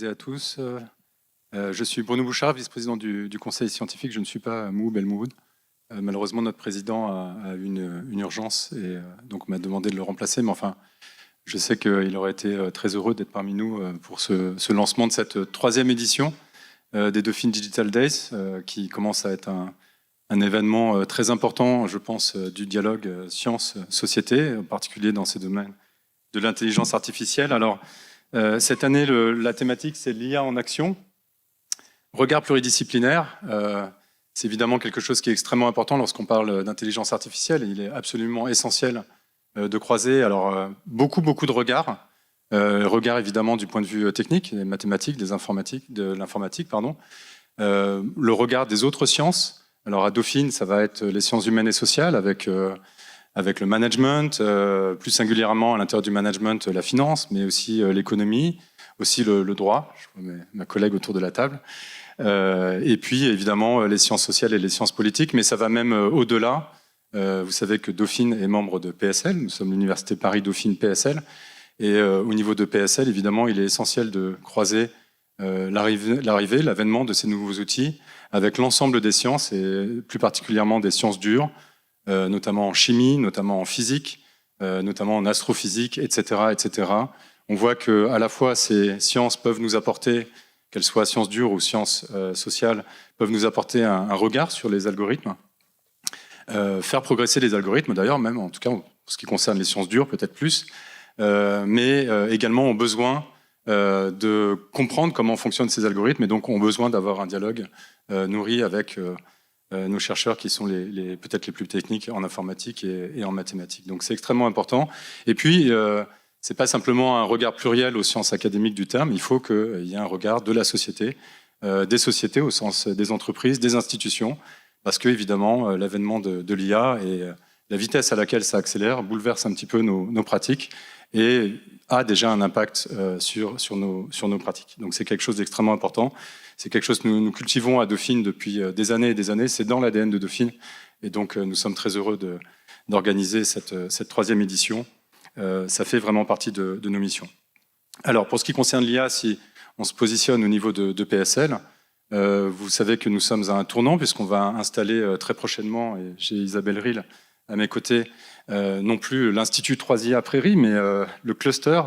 et à tous. Je suis Bruno Bouchard, vice-président du conseil scientifique. Je ne suis pas Mou Belmoud. Malheureusement, notre président a eu une urgence et donc m'a demandé de le remplacer. Mais enfin, je sais qu'il aurait été très heureux d'être parmi nous pour ce lancement de cette 3e édition des Dauphine Digital Days, qui commence à être un événement très important, je pense, du dialogue science-société, en particulier dans ces domaines de l'intelligence artificielle. Alors, cette année, la thématique, c'est l'IA en action. Regard pluridisciplinaire, c'est évidemment quelque chose qui est extrêmement important lorsqu'on parle d'intelligence artificielle. Il est absolument essentiel de croiser beaucoup de regards. Regards évidemment du point de vue technique, des mathématiques, de l'informatique, pardon. Le regard des autres sciences. Alors à Dauphine, ça va être les sciences humaines et sociales avec le management, plus singulièrement à l'intérieur du management, la finance, mais aussi l'économie, aussi le droit. Je vois ma collègue autour de la table. Et puis évidemment les sciences sociales et les sciences politiques, mais ça va même au-delà. Vous savez que Dauphine est membre de PSL, nous sommes l'Université Paris Dauphine PSL, et au niveau de PSL, évidemment, il est essentiel de croiser l'arrivée, l'avènement de ces nouveaux outils avec l'ensemble des sciences, et plus particulièrement des sciences dures, notamment en chimie, notamment en physique, notamment en astrophysique, etc., etc. On voit que à la fois ces sciences peuvent nous apporter, qu'elles soient sciences dures ou sciences sociales, peuvent nous apporter un regard sur les algorithmes, faire progresser les algorithmes d'ailleurs, même en tout cas pour ce qui concerne les sciences dures, peut-être plus, mais également ont besoin de comprendre comment fonctionnent ces algorithmes, et donc ont besoin d'avoir un dialogue nourri avec nos chercheurs qui sont peut-être les plus techniques en informatique et en mathématiques. Donc c'est extrêmement important. Et puis, c'est pas simplement un regard pluriel aux sciences académiques du terme, il faut qu'il y ait un regard de la société, des sociétés au sens des entreprises, des institutions, parce que évidemment l'avènement de l'IA et la vitesse à laquelle ça accélère bouleverse un petit peu nos pratiques et a déjà un impact sur nos pratiques. Donc c'est quelque chose d'extrêmement important. C'est quelque chose que nous cultivons à Dauphine depuis des années et des années. C'est dans l'ADN de Dauphine. Et donc nous sommes très heureux d'organiser cette 3e édition. Ça fait vraiment partie de nos missions. Alors pour ce qui concerne l'IA, si on se positionne au niveau de PSL, vous savez que nous sommes à un tournant puisqu'on va installer très prochainement, et j'ai Isabelle Ril à mes côtés, non plus l'Institut 3IA PRAIRIE, mais le cluster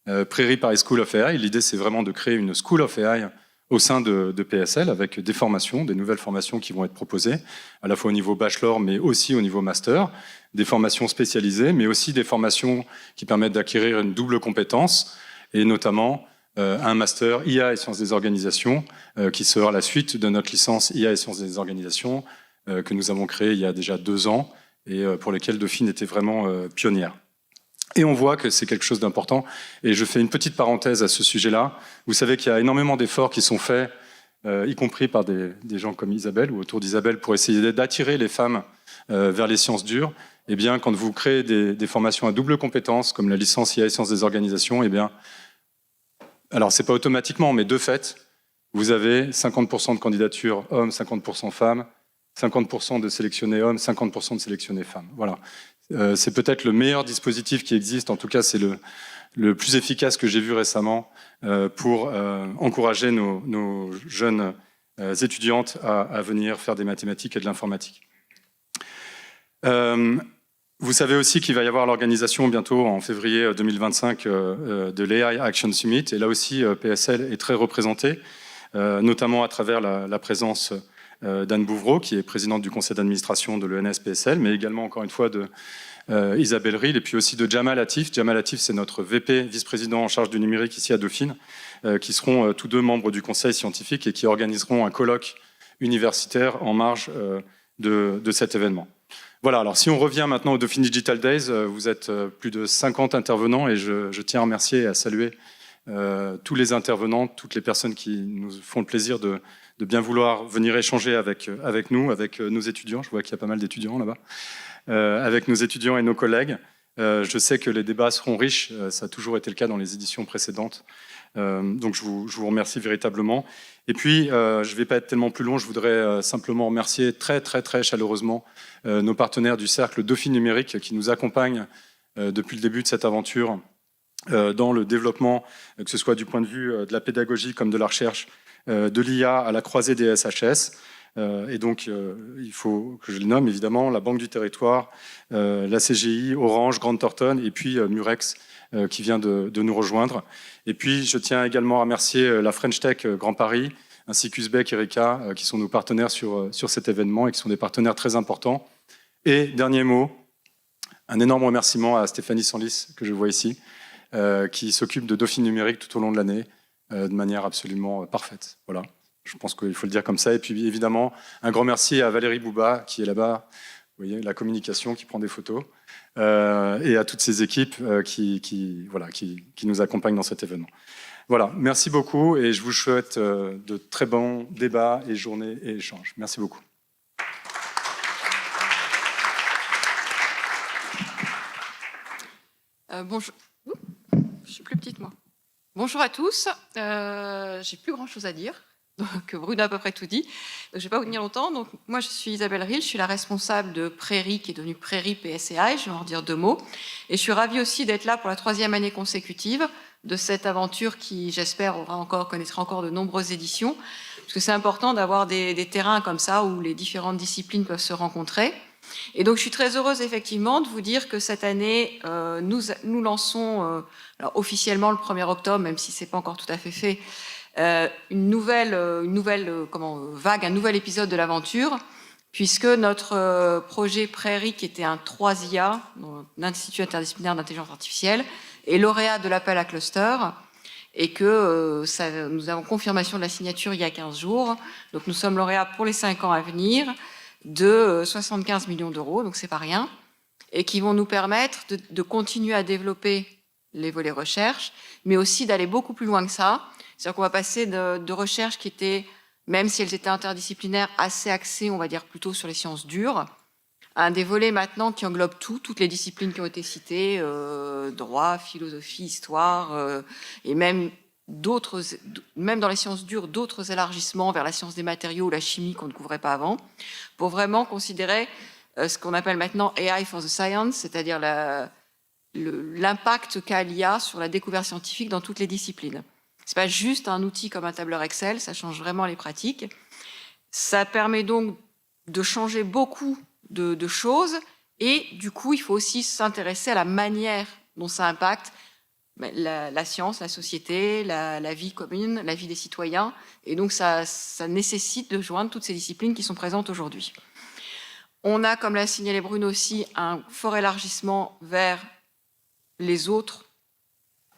PRAIRIE Paris School of AI. L'idée, c'est vraiment de créer une School of AI au sein de PSL avec des formations, des nouvelles formations qui vont être proposées, à la fois au niveau bachelor, mais aussi au niveau master, des formations spécialisées, mais aussi des formations qui permettent d'acquérir une double compétence, et notamment un master IA et sciences des organisations, qui sera la suite de notre licence IA et sciences des organisations, que nous avons créée il y a déjà 2 ans, et pour lesquels Dauphine était vraiment pionnière. Et on voit que c'est quelque chose d'important. Et je fais une petite parenthèse à ce sujet-là. Vous savez qu'il y a énormément d'efforts qui sont faits, y compris par des gens comme Isabelle ou autour d'Isabelle, pour essayer d'attirer les femmes vers les sciences dures. Eh bien, quand vous créez des formations à double compétence, comme la licence IA et sciences des organisations, eh bien, alors c'est pas automatiquement, mais de fait, vous avez 50% de candidatures hommes, 50% femmes, 50% de sélectionnés hommes, 50% de sélectionnés femmes. Voilà. C'est peut-être le meilleur dispositif qui existe. En tout cas, c'est le plus efficace que j'ai vu récemment pour encourager nos jeunes étudiantes à venir faire des mathématiques et de l'informatique. Vous savez aussi qu'il va y avoir l'organisation bientôt en février 2025 de l'AI Action Summit. Et là aussi, PSL est très représenté, notamment à travers la présence d'Anne Bouvreau, qui est présidente du conseil d'administration de l'ENS-PSL, mais également, encore une fois, de Isabelle Ril, et puis aussi de Jamal Latif. Jamal Latif, c'est notre VP, vice-président en charge du numérique ici à Dauphine, qui seront tous 2 membres du conseil scientifique et qui organiseront un colloque universitaire en marge de cet événement. Voilà, alors si on revient maintenant au Dauphine Digital Days, vous êtes plus de 50 intervenants, et je tiens à remercier et à saluer tous les intervenants, toutes les personnes qui nous font le plaisir de bien vouloir venir échanger avec nous, avec nos étudiants. Je vois qu'il y a pas mal d'étudiants là-bas. Avec nos étudiants et nos collègues. Je sais que les débats seront riches, ça a toujours été le cas dans les éditions précédentes. Donc je vous remercie véritablement. Et puis, je ne vais pas être tellement plus long, je voudrais simplement remercier très chaleureusement nos partenaires du cercle Dauphine numérique qui nous accompagnent depuis le début de cette aventure dans le développement, que ce soit du point de vue de la pédagogie comme de la recherche, de l'IA à la croisée des SHS. Et donc, il faut que je le nomme évidemment, la Banque du Territoire, la CGI, Orange, Grande Thornton, et puis Murex qui vient de nous rejoindre. Et puis, je tiens également à remercier la French Tech Grand Paris, ainsi qu'Uzbek et Erika, qui sont nos partenaires sur cet événement et qui sont des partenaires très importants. Et dernier mot, un énorme remerciement à Stéphanie Sanlis, que je vois ici, qui s'occupe de Dauphine numérique tout au long de l'année, de manière absolument parfaite. Voilà, je pense qu'il faut le dire comme ça. Et puis évidemment, un grand merci à Valérie Bouba, qui est là-bas, vous voyez, la communication, qui prend des photos, et à toutes ces équipes qui nous accompagnent dans cet événement. Voilà, merci beaucoup et je vous souhaite de très bons débats et journées et échanges. Merci beaucoup. Bonjour. Je suis plus petite, moi. Bonjour à tous. J'ai plus grand-chose à dire. Donc, Bruno a à peu près tout dit. Donc, je ne vais pas vous tenir longtemps. Donc, moi, je suis Isabelle, je suis la responsable de PRAIRIE, qui est devenue PRAIRIE PSCI. Je vais en dire 2 mots. Et je suis ravie aussi d'être là pour la 3e année consécutive de cette aventure qui, j'espère, connaîtra encore de nombreuses éditions. Parce que c'est important d'avoir des terrains comme ça où les différentes disciplines peuvent se rencontrer. Et donc, je suis très heureuse, effectivement, de vous dire que cette année, nous lançons alors, officiellement le 1er octobre, même si ce n'est pas encore tout à fait fait, une nouvelle vague, un nouvel épisode de l'aventure, puisque notre projet PRAIRIE, qui était un 3IA, l'Institut interdisciplinaire d'intelligence artificielle, est lauréat de l'appel à cluster, et que nous avons confirmation de la signature il y a 15 jours. Donc, nous sommes lauréats pour les 5 ans à venir, de 75 millions d'euros, donc c'est pas rien, et qui vont nous permettre de continuer à développer les volets recherche, mais aussi d'aller beaucoup plus loin que ça. C'est-à-dire qu'on va passer de recherches qui étaient, même si elles étaient interdisciplinaires, assez axées, on va dire, plutôt sur les sciences dures, à des volets maintenant qui englobent toutes les disciplines qui ont été citées, droit, philosophie, histoire, et même dans les sciences dures, d'autres élargissements vers la science des matériaux ou la chimie qu'on ne couvrait pas avant, pour vraiment considérer ce qu'on appelle maintenant AI for the Science, c'est-à-dire l'impact qu'a l'IA sur la découverte scientifique dans toutes les disciplines. Ce n'est pas juste un outil comme un tableur Excel, ça change vraiment les pratiques. Ça permet donc de changer beaucoup de choses et du coup, il faut aussi s'intéresser à la manière dont ça impacte la science, la société, la vie commune, la vie des citoyens. Et donc, ça nécessite de joindre toutes ces disciplines qui sont présentes aujourd'hui. On a, comme l'a signalé Bruno aussi, un fort élargissement vers les autres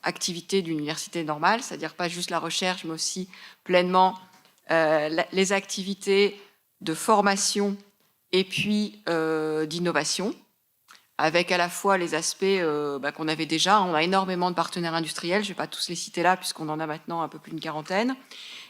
activités d'université normale, c'est-à-dire pas juste la recherche, mais aussi pleinement les activités de formation et puis d'innovation, avec à la fois les aspects qu'on avait déjà. On a énormément de partenaires industriels, je ne vais pas tous les citer là, puisqu'on en a maintenant un peu plus d'une quarantaine,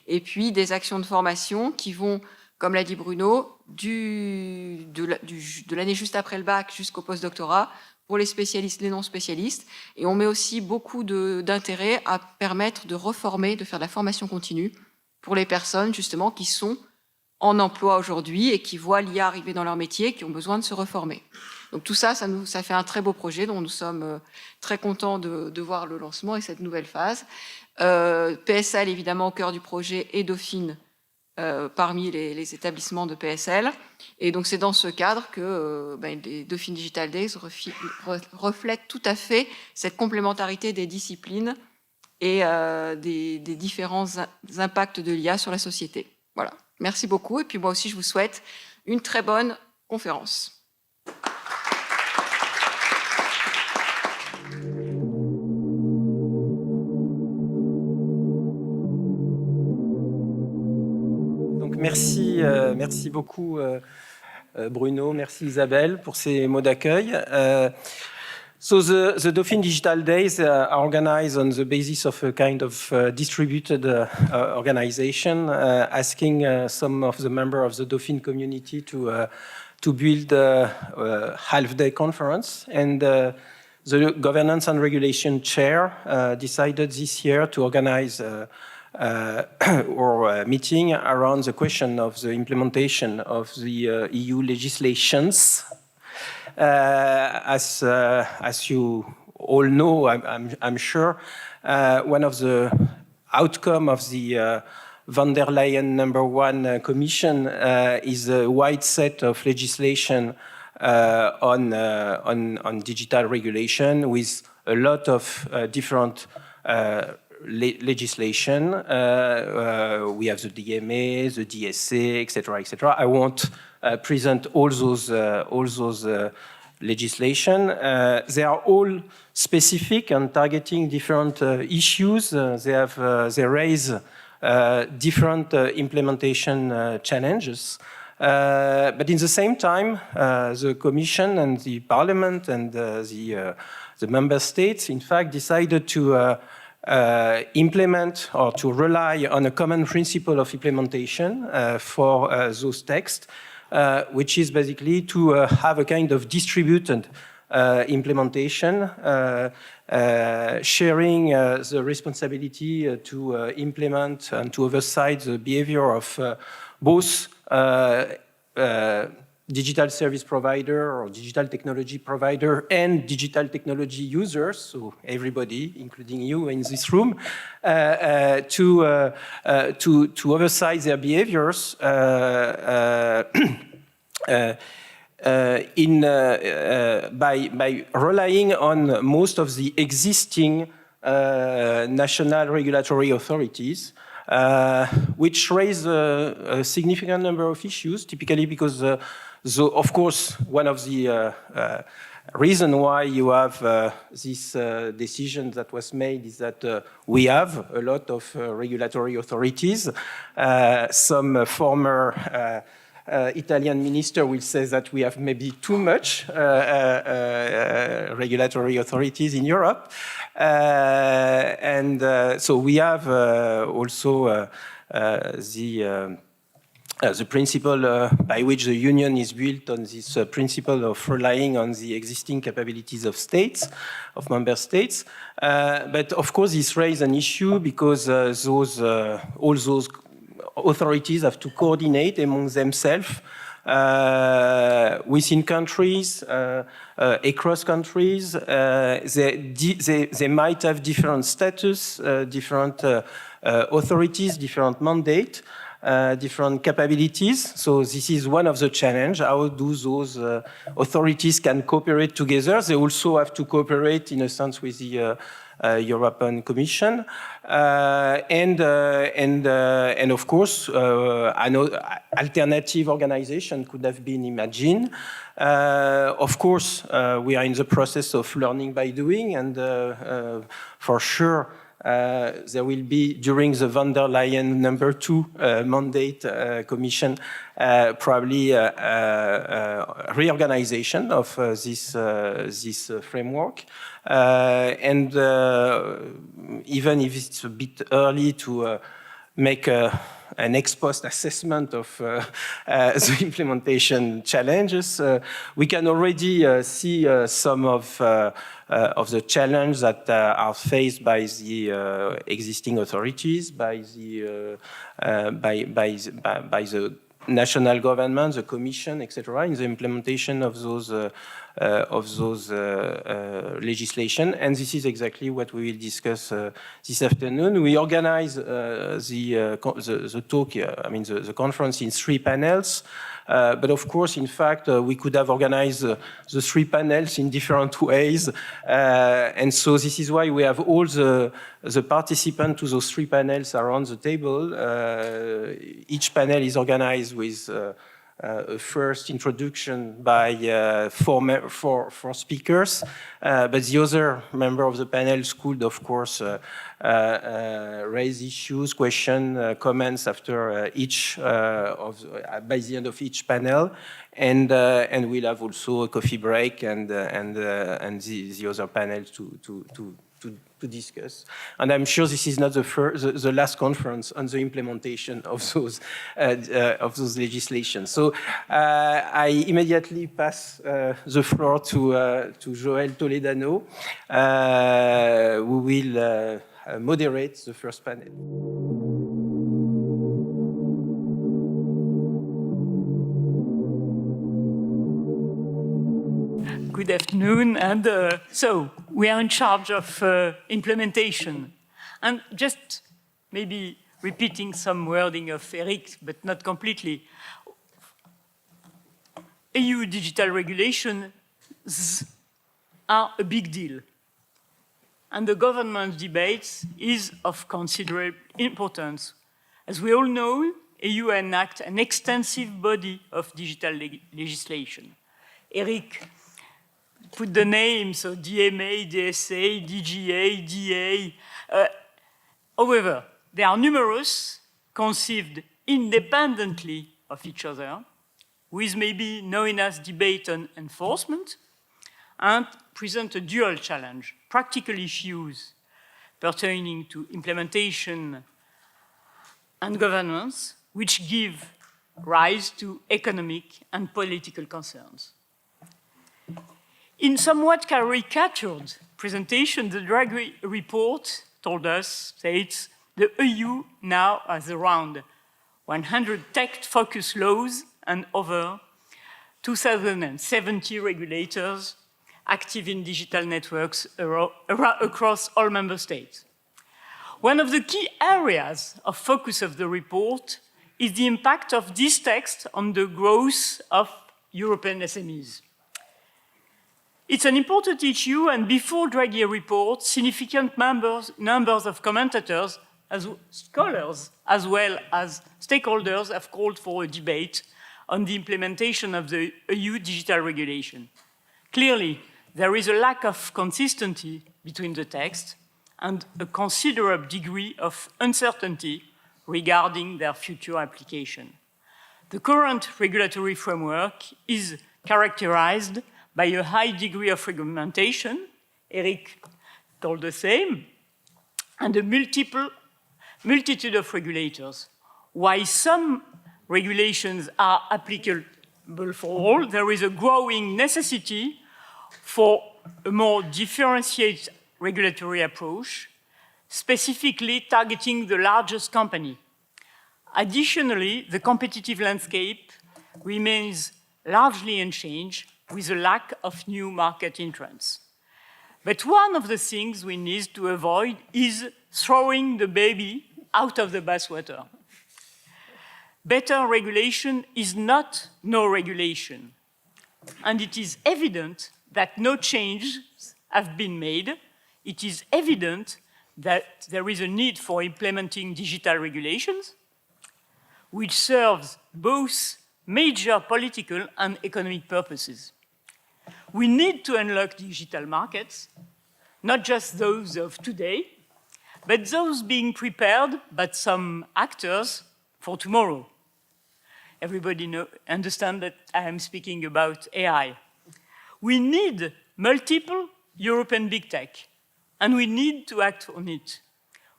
et puis des actions de formation qui vont, comme l'a dit Bruno, de l'année juste après le bac jusqu'au postdoctorat, pour les spécialistes, les non-spécialistes, et on met aussi beaucoup d'intérêt à permettre de reformer, de faire de la formation continue pour les personnes justement qui sont en emploi aujourd'hui et qui voient l'IA arriver dans leur métier, qui ont besoin de se reformer. Donc tout ça, ça fait un très beau projet dont nous sommes très contents de voir le lancement et cette nouvelle phase. PSL, évidemment, au cœur du projet, et Dauphine parmi les établissements de PSL. Et donc c'est dans ce cadre que les Dauphine Digital Days reflètent tout à fait cette complémentarité des disciplines et des différents impacts de l'IA sur la société. Voilà. Merci beaucoup. Et puis moi aussi, je vous souhaite une très bonne conférence. Donc merci beaucoup Bruno, merci Isabelle pour ces mots d'accueil. So the Dauphine Digital Days are organized on the basis of a kind of distributed organization, asking some of the members of the Dauphine community to build a half-day conference. And the Governance and Regulation Chair decided this year to organize or meeting around the question of the implementation of the EU legislations. As you all know, I'm sure, one of the outcome of the von der Leyen #1 Commission is a wide set of legislation on digital regulation with a lot of different legislation. We have the DMA, the DSA, etc., etc. I won't present all those legislation. They are all specific and targeting different issues. They raise different implementation challenges. But in the same time, the Commission and the Parliament and the Member States, in fact, decided to implement or to rely on a common principle of implementation for those texts, which is basically to have a kind of distributed implementation, sharing the responsibility to implement and to oversight the behavior of both digital service provider or digital technology provider and digital technology users, so everybody, including you in this room, to oversight their behaviors by relying on most of the existing national regulatory authorities, which raise a significant number of issues, typically because, of course, one of the reason why you have this decision that was made is that we have a lot of regulatory authorities. Some former Italian minister will say that we have maybe too much regulatory authorities in Europe. So we have also the principle by which the union is built on this principle of relying on the existing capabilities of states, of member states. But of course, this raises an issue because all those authorities have to coordinate among themselves within countries, across countries. They might have different status, different authorities, different mandate, different capabilities. So this is one of the challenges. How do those authorities can cooperate together? They also have to cooperate in a sense with the European Commission, and of course, an alternative organization could have been imagined. Of course, we are in the process of learning by doing, and for sure, there will be, during the von der Leyen #2 mandate commission, probably reorganization of this framework. And even if it's a bit early to make an ex-post assessment of the implementation challenges, we can already see some of the challenges that are faced by the existing authorities, by the national government, the Commission, etc., in the implementation of those legislation. And this is exactly what we will discuss this afternoon. We organize the talk, the conference in 3 panels. But of course, in fact, we could have organized the 3 panels in different ways. And so this is why we have all the participants to those 3 panels around the table. Each panel is organized with a first introduction by 4 speakers, but the other member of the panel could, of course, raise issues, questions, comments after by the end of each panel, and we'll have also a coffee break and the other panels to discuss. And I'm sure this is not the last conference on the implementation of those legislation. So I immediately pass the floor to Joelle Toledano, who will moderate the first panel. Good afternoon. And so we are in charge of implementation. And just maybe repeating some wording of Eric, but not completely. EU digital regulations are a big deal. And the government debate is of considerable importance. As we all know, EU enacts an extensive body of digital legislation. Eric put the names, so DMA, DSA, DGA, DA. However, they are numerous, conceived independently of each other, with maybe known as debate on enforcement, and present a dual challenge, practical issues pertaining to implementation and governance, which give rise to economic and political concerns. In somewhat caricatured presentation, the Draghi report told us, states, the EU now has around 100 tech-focused laws and over 2,070 regulators active in digital networks across all member states. One of the key areas of focus of the report is the impact of this text on the growth of European SMEs. It's an important issue, and before Draghi report, significant numbers of commentators, as scholars, as well as stakeholders, have called for a debate on the implementation of the EU digital regulation. Clearly, there is a lack of consistency between the text and a considerable degree of uncertainty regarding their future application. The current regulatory framework is characterized by a high degree of fragmentation, Eric told the same, and a multitude of regulators. While some regulations are applicable for all, there is a growing necessity for a more differentiated regulatory approach, specifically targeting the largest company. Additionally, the competitive landscape remains largely unchanged, with a lack of new market entrants. But one of the things we need to avoid is throwing the baby out of the bathwater. Better regulation is not no regulation, and it is evident that no changes have been made. It is evident that there is a need for implementing digital regulations, which serves both major political and economic purposes. We need to unlock digital markets, not just those of today, but those being prepared by some actors for tomorrow. Everybody understand that I am speaking about AI. We need multiple European big tech, and we need to act on it.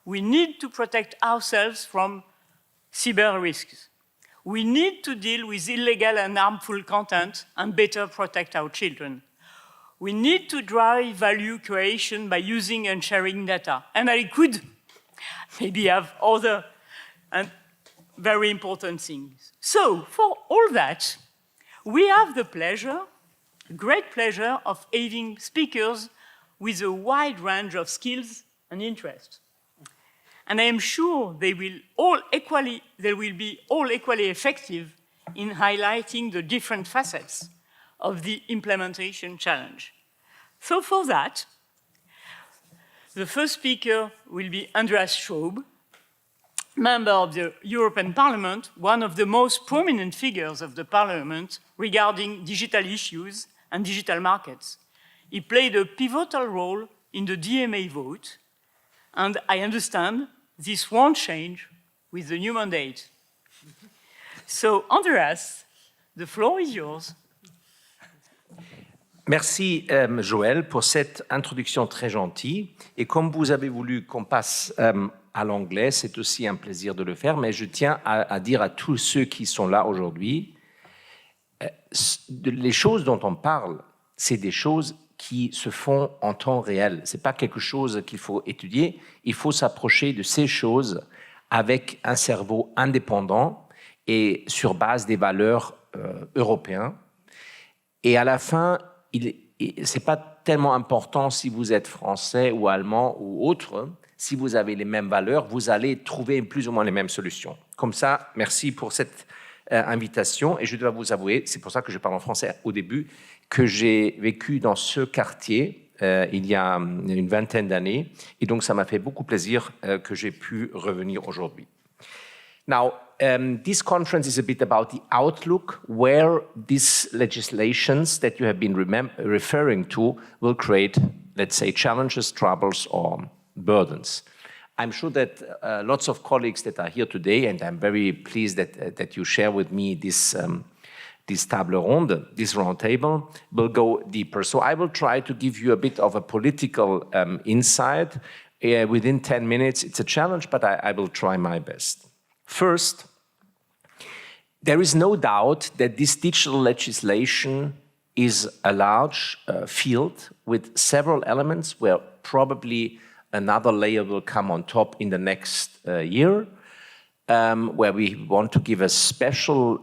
We need to protect ourselves from cyber risks. We need to deal with illegal and harmful content and better protect our children. We need to drive value creation by using and sharing data. And I could maybe have other and very important things. So, for all that, we have the pleasure, great pleasure, of having speakers with a wide range of skills and interests. And I am sure they will be all equally effective in highlighting the different facets of the implementation challenge. So for that, the first speaker will be Andreas SCHWAB, member of the European Parliament, one of the most prominent figures of the Parliament regarding digital issues and digital markets. He played a pivotal role in the DMA vote, and I understand this won't change with the new mandate. So, Andreas, the floor is yours. Merci, Joelle, pour cette introduction très gentille. Et comme vous avez voulu qu'on passe à l'anglais, c'est aussi un plaisir de le faire, mais je tiens à dire à tous ceux qui sont là aujourd'hui, les choses dont on parle, c'est des choses qui se font en temps réel. Ce n'est pas quelque chose qu'il faut étudier. Il faut s'approcher de ces choses avec un cerveau indépendant et sur base des valeurs européennes. Et à la fin, c'est pas tellement important si vous êtes français ou allemand ou autre. Si vous avez les mêmes valeurs, vous allez trouver plus ou moins les mêmes solutions. Comme ça, merci pour cette invitation. Et je dois vous avouer, c'est pour ça que je parle en français au début, que j'ai vécu dans ce quartier il y a une vingtaine d'années. Et donc, ça m'a fait beaucoup plaisir que j'ai pu revenir aujourd'hui. Now, this conference is a bit about the outlook, where these legislations that you have been referring to will create, let's say, challenges, troubles, or burdens. I'm sure that lots of colleagues that are here today, and I'm very pleased that you share with me this table ronde, this round table, will go deeper. So I will try to give you a bit of a political insight. Within 10 minutes, it's a challenge, but I will try my best. First, there is no doubt that this digital legislation is a large field with several elements where probably another layer will come on top in the next year, where we want to give a special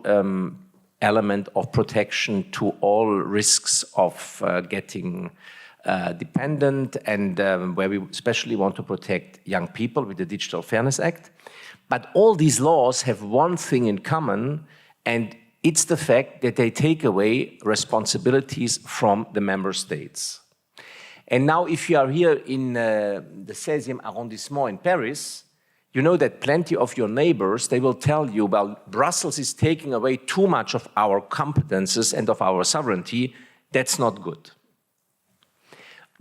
element of protection to all risks of getting dependent, and where we especially want to protect young people with the Digital Fairness Act. But all these laws have one thing in common, and it's the fact that they take away responsibilities from the member states. And now, if you are here in the 16e arrondissement in Paris, you know that plenty of your neighbors, they will tell you, well, Brussels is taking away too much of our competences and of our sovereignty. That's not good.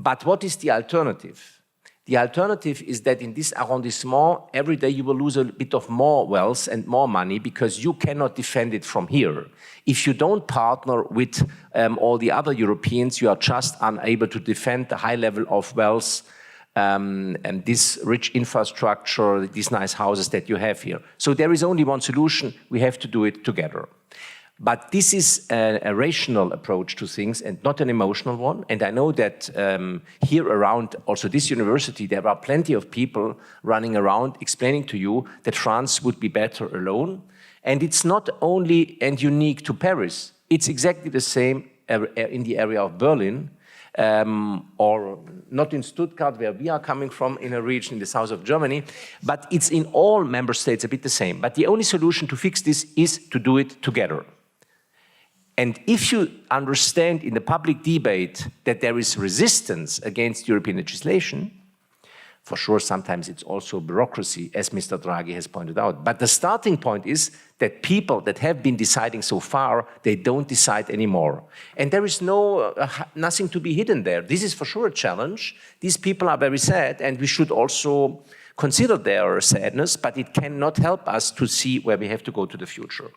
But what is the alternative? The alternative is that in this arrondissement, every day you will lose a bit of more wealth and more money because you cannot defend it from here. If you don't partner with all the other Europeans, you are just unable to defend the high level of wealth and this rich infrastructure, these nice houses that you have here. So there is only one solution. We have to do it together. But this is a rational approach to things and not an emotional one. And I know that here around also this university, there are plenty of people running around explaining to you that France would be better alone. And it's not only and unique to Paris. It's exactly the same in the area of Berlin, or not in Stuttgart, where we are coming from, in a region in the south of Germany, but it's in all member states a bit the same. But the only solution to fix this is to do it together. And if you understand in the public debate that there is resistance against European legislation, for sure, sometimes it's also bureaucracy, as Mr. Draghi has pointed out. But the starting point is that people that have been deciding so far, they don't decide anymore. And there is nothing to be hidden there. This is for sure a challenge. These people are very sad, and we should also consider their sadness, but it cannot help us to see where we have to go to the future.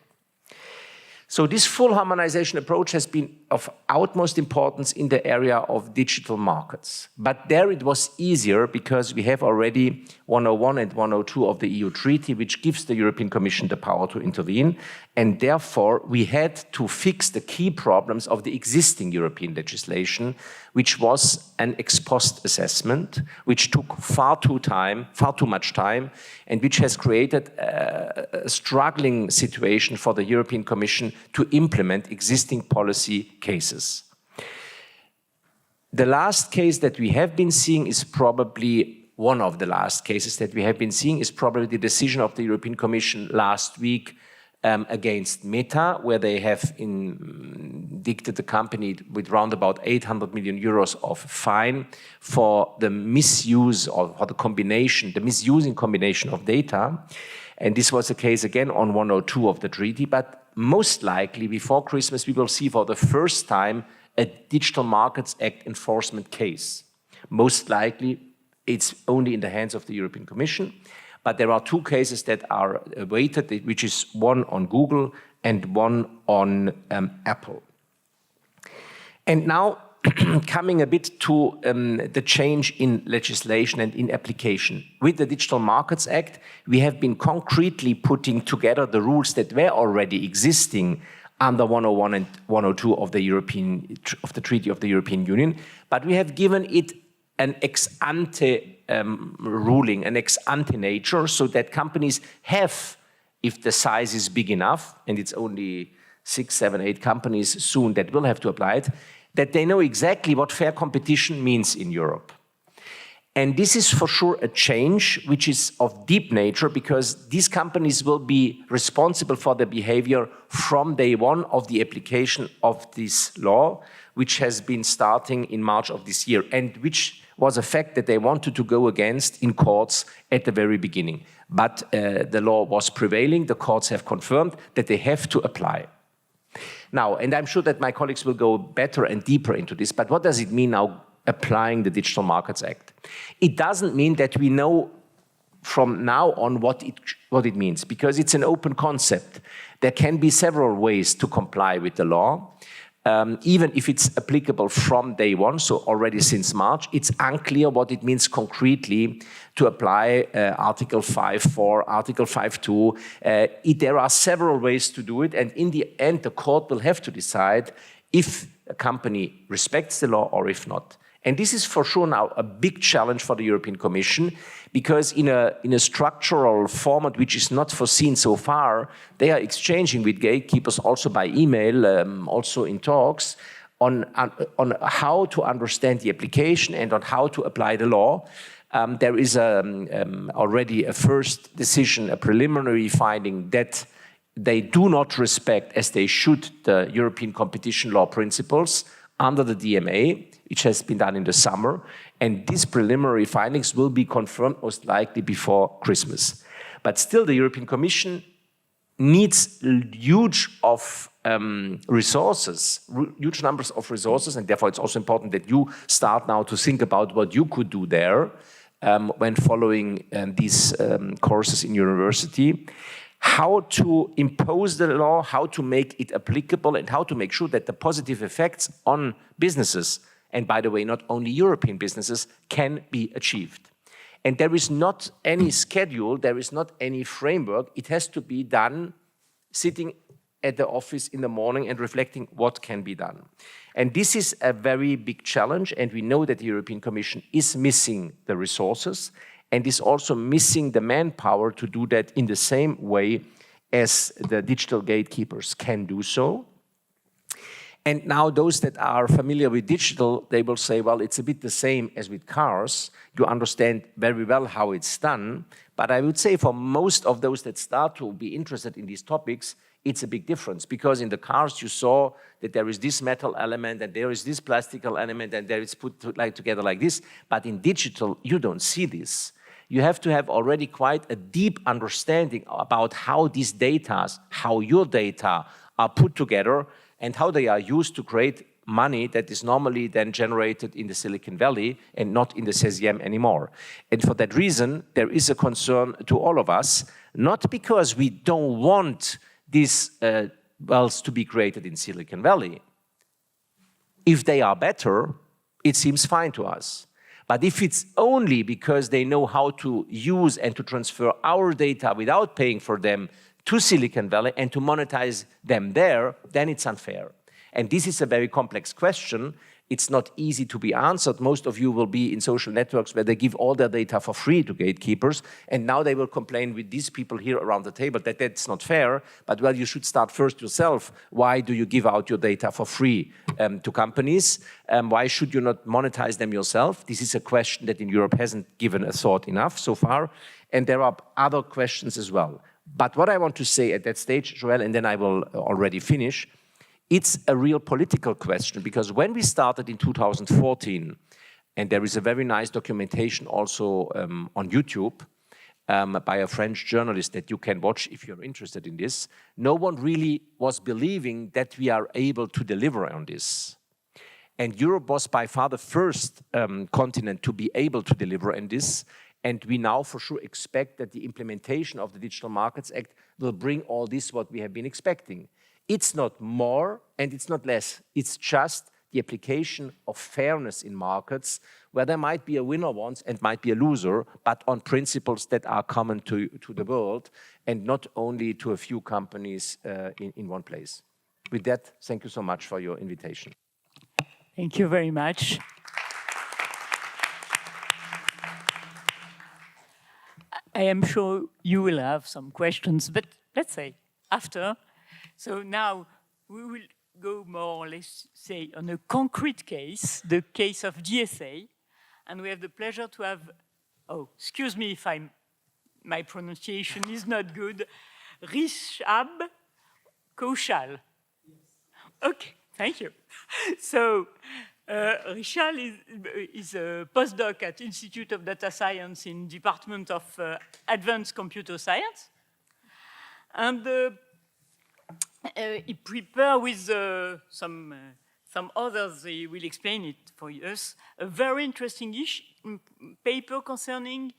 So this full harmonization approach has been of utmost importance in the area of digital markets. But there it was easier because we have already 101 and 102 of the EU Treaty, which gives the European Commission the power to intervene. And therefore, we had to fix the key problems of the existing European legislation, which was an ex post assessment, which took far too much time, and which has created a struggling situation for the European Commission to implement existing policy cases. The last case that we have been seeing is probably one of the last cases that we have been seeing is probably the decision of the European Commission last week against Meta, where they have indicted the company with round about 800 million euros of fine for the misuse or for the misusing combination of data. And this was the case again on 102 of the treaty, but most likely before Christmas we will see for the first time a Digital Markets Act enforcement case. Most likely it's only in the hands of the European Commission. But there are two cases that are awaited, which is one on Google and one on Apple. And now, coming a bit to the change in legislation and in application. With the Digital Markets Act, we have been concretely putting together the rules that were already existing under 101 and 102 of the Treaty of the European Union, but we have given it an ex-ante ruling, an ex-ante nature, so that companies have, if the size is big enough, and it's only 6, 7, 8 companies soon that will have to apply it, that they know exactly what fair competition means in Europe. And this is for sure a change which is of deep nature, because these companies will be responsible for their behavior from day one of the application of this law, which has been starting in March of this year, and which was a fact that they wanted to go against in courts at the very beginning. But the law was prevailing. The courts have confirmed that they have to apply. Now, and I'm sure that my colleagues will go better and deeper into this, but what does it mean now applying the Digital Markets Act? It doesn't mean that we know from now on what it means, because it's an open concept. There can be several ways to comply with the law. Even if it's applicable from day one, so already since March, it's unclear what it means concretely to apply Article 5.4, Article 5.2. There are several ways to do it, and in the end, the court will have to decide if a company respects the law or if not. And this is for sure now a big challenge for the European Commission, because in a structural format which is not foreseen so far, they are exchanging with gatekeepers also by email, also in talks, on how to understand the application and on how to apply the law. There is already a first decision, a preliminary finding that they do not respect, as they should, the European competition law principles under the DMA, which has been done in the summer, and these preliminary findings will be confirmed most likely before Christmas. But still, the European Commission needs huge numbers of resources, and therefore it's also important that you start now to think about what you could do there when following these courses in university. How to impose the law, how to make it applicable, and how to make sure that the positive effects on businesses, and by the way, not only European businesses, can be achieved. And there is not any schedule, there is not any framework. It has to be done sitting at the office in the morning and reflecting what can be done. And this is a very big challenge, and we know that the European Commission is missing the resources and is also missing the manpower to do that in the same way as the digital gatekeepers can do so. And now those that are familiar with digital, they will say, well, it's a bit the same as with cars. You understand very well how it's done. But I would say for most of those that start to be interested in these topics, it's a big difference, because in the cars you saw that there is this metal element and there is this plastic element and there it's put together like this. But in digital, you don't see this. You have to have already quite a deep understanding about how these data, how your data are put together and how they are used to create money that is normally then generated in the Silicon Valley and not in the 16e anymore. And for that reason, there is a concern to all of us, not because we don't want these wealth to be created in Silicon Valley. If they are better, it seems fine to us. But if it's only because they know how to use and to transfer our data without paying for them to Silicon Valley and to monetize them there, then it's unfair. And this is a very complex question. It's not easy to be answered. Most of you will be in social networks where they give all their data for free to gatekeepers, and now they will complain with these people here around the table that that's not fair, but well, you should start first yourself. Why do you give out your data for free to companies? Why should you not monetize them yourself? This is a question that in Europe hasn't given a thought enough so far, and there are other questions as well. But what I want to say at that stage, Joelle, and then I will already finish, it's a real political question, because when we started in 2014, and there is a very nice documentation also on YouTube by a French journalist that you can watch if you're interested in this, no one really was believing that we are able to deliver on this. And Europe was by far the first continent to be able to deliver on this. And we now for sure expect that the implementation of the Digital Markets Act will bring all this what we have been expecting. It's not more and it's not less. It's just the application of fairness in markets where there might be a winner once and might be a loser, but on principles that are common to the world and not only to a few companies in one place. With that, thank you so much for your invitation. Thank you very much. I am sure you will have some questions, but let's say after. So now we will go more or less, say, on a concrete case, the case of DSA, and we have the pleasure to have, oh, excuse me if my pronunciation is not good, Rishabh KAUSHAL. Okay, thank you. So, Rishabh is a postdoc at Institute of Data Science in Department of Advanced Computer Science. And he prepared with some others, he will explain it for us, a very interesting paper concerning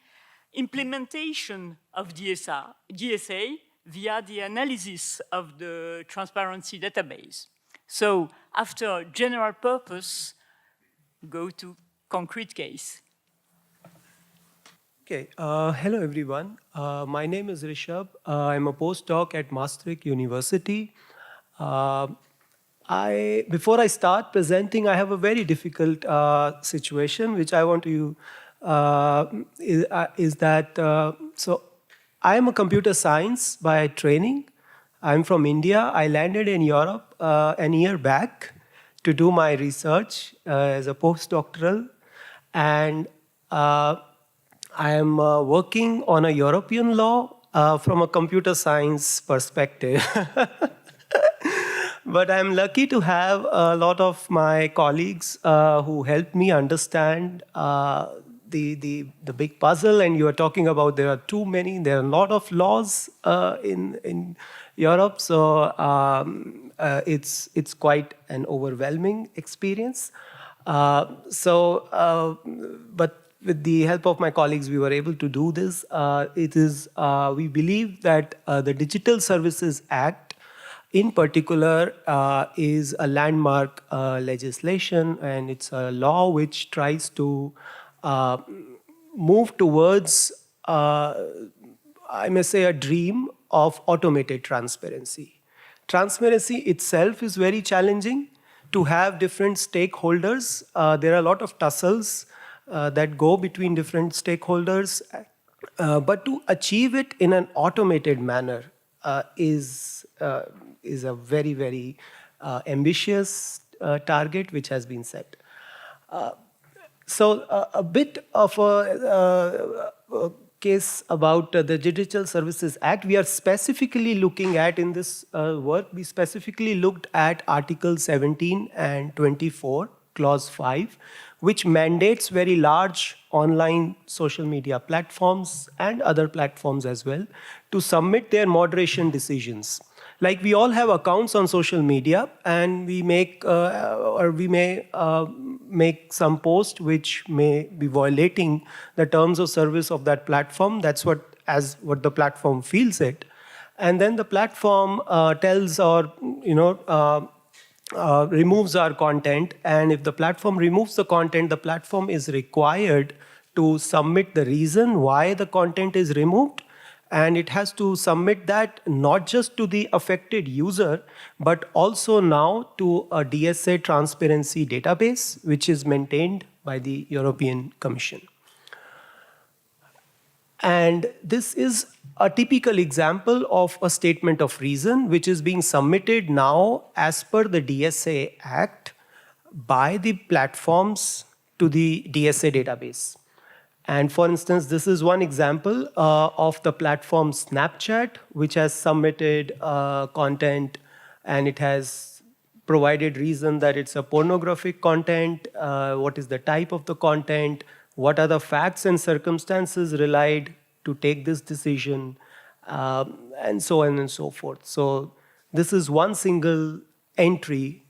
implementation of DSA via the analysis of the transparency database. So after general purpose, go to concrete case. Okay, hello everyone. My name is Rishabh. I'm a postdoc at Maastricht University. Before I start presenting, I have a very difficult situation, which I want to is that, so I am a computer science by training. I'm from India. I landed in Europe a year back to do my research as a postdoctoral. And I am working on a European law from a computer science perspective. But I'm lucky to have a lot of my colleagues who helped me understand the big puzzle. And you are talking about there are too many, there are a lot of laws in Europe. So it's quite an overwhelming experience. But with the help of my colleagues, we were able to do this. We believe that the Digital Services Act, in particular, is a landmark legislation, and it's a law which tries to move towards, I may say, a dream of automated transparency. Transparency itself is very challenging. To have different stakeholders, there are a lot of tussles that go between different stakeholders, but to achieve it in an automated manner is a very, very ambitious target which has been set. So a bit of a case about the Digital Services Act. We are specifically looking at, in this work, we specifically looked at Article 17 and 24, Clause 5, which mandates very large online social media platforms and other platforms as well to submit their moderation decisions. Like, we all have accounts on social media, and we make make some post which may be violating the terms of service of that platform. That's what the platform feels it, and then the platform tells or removes our content. And if the platform removes the content, the platform is required to submit the reason why the content is removed. And it has to submit that not just to the affected user, but also now to a DSA transparency database, which is maintained by the European Commission. And this is a typical example of a statement of reason, which is being submitted now as per the DSA Act by the platforms to the DSA database. And for instance, this is one example of the platform Snapchat, which has submitted content, and it has provided reason that it's a pornographic content, what is the type of the content, what are the facts and circumstances relied to take this decision, and so on and so forth. So this is one single entry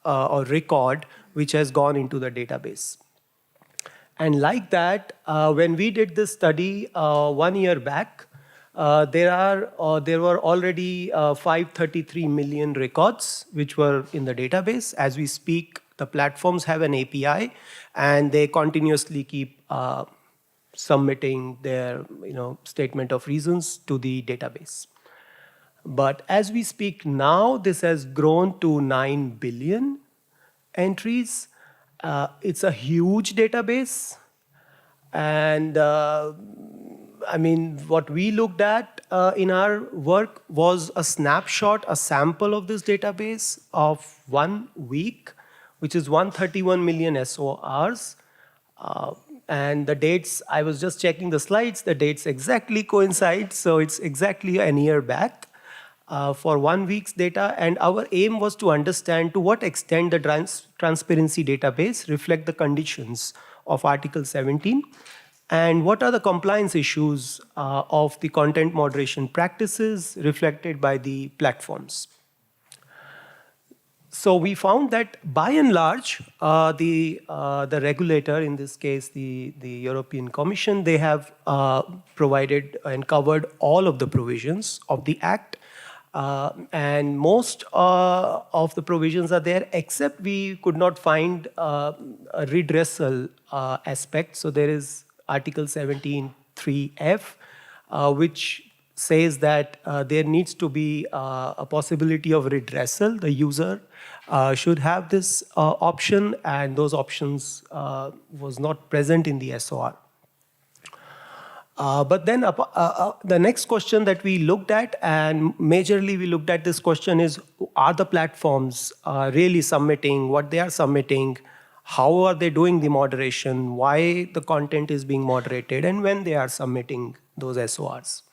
or record which has gone into the database. And like that, when we did this study 1 year back, there were already 533 million records which were in the database. As we speak, the platforms have an API, and they continuously keep submitting their statement of reasons to the database. But as we speak now, this has grown to 9 billion entries. It's a huge database, and I mean, what we looked at in our work was a snapshot, a sample of this database of 1 week, which is 131 million SORs. And the dates, I was just checking the slides, the dates exactly coincide, so it's exactly a year back for 1 week's data. And our aim was to understand to what extent the transparency database reflect the conditions of Article 17, and what are the compliance issues of the content moderation practices reflected by the platforms. So we found that by and large, the regulator, in this case the European Commission, they have provided and covered all of the provisions of the Act. And most of the provisions are there, except we could not find a redressal aspect. So there is Article 17(3)(f), which says that there needs to be a possibility of redressal. The user should have this option, and those options was not present in the SOR. But then the next question that we looked at, and majorly we looked at this question, is are the platforms really submitting what they are submitting? How are they doing the moderation? Why the content is being moderated? And when they are submitting those SORs?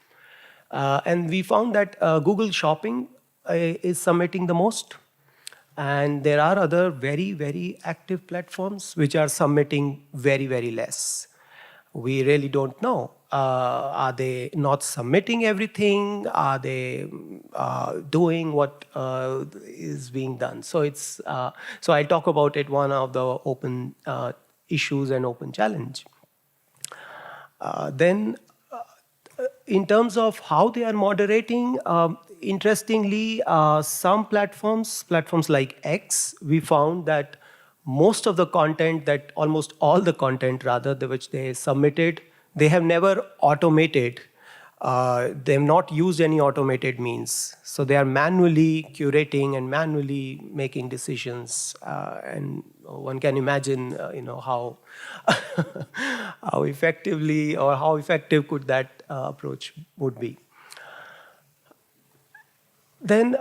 And we found that Google Shopping is submitting the most. And there are other very, very active platforms which are submitting very, very less. We really don't know. Are they not submitting everything? Are they doing what is being done? So it's so I talk about it, one of the open issues and open challenge. Then in terms of how they are moderating, interestingly, some platforms like X, we found that most of the content, that almost all the content rather, which they submitted, they have never automated. They have not used any automated means. So they are manually curating and manually making decisions. And one can imagine, how how effectively or how effective could that approach would be. Then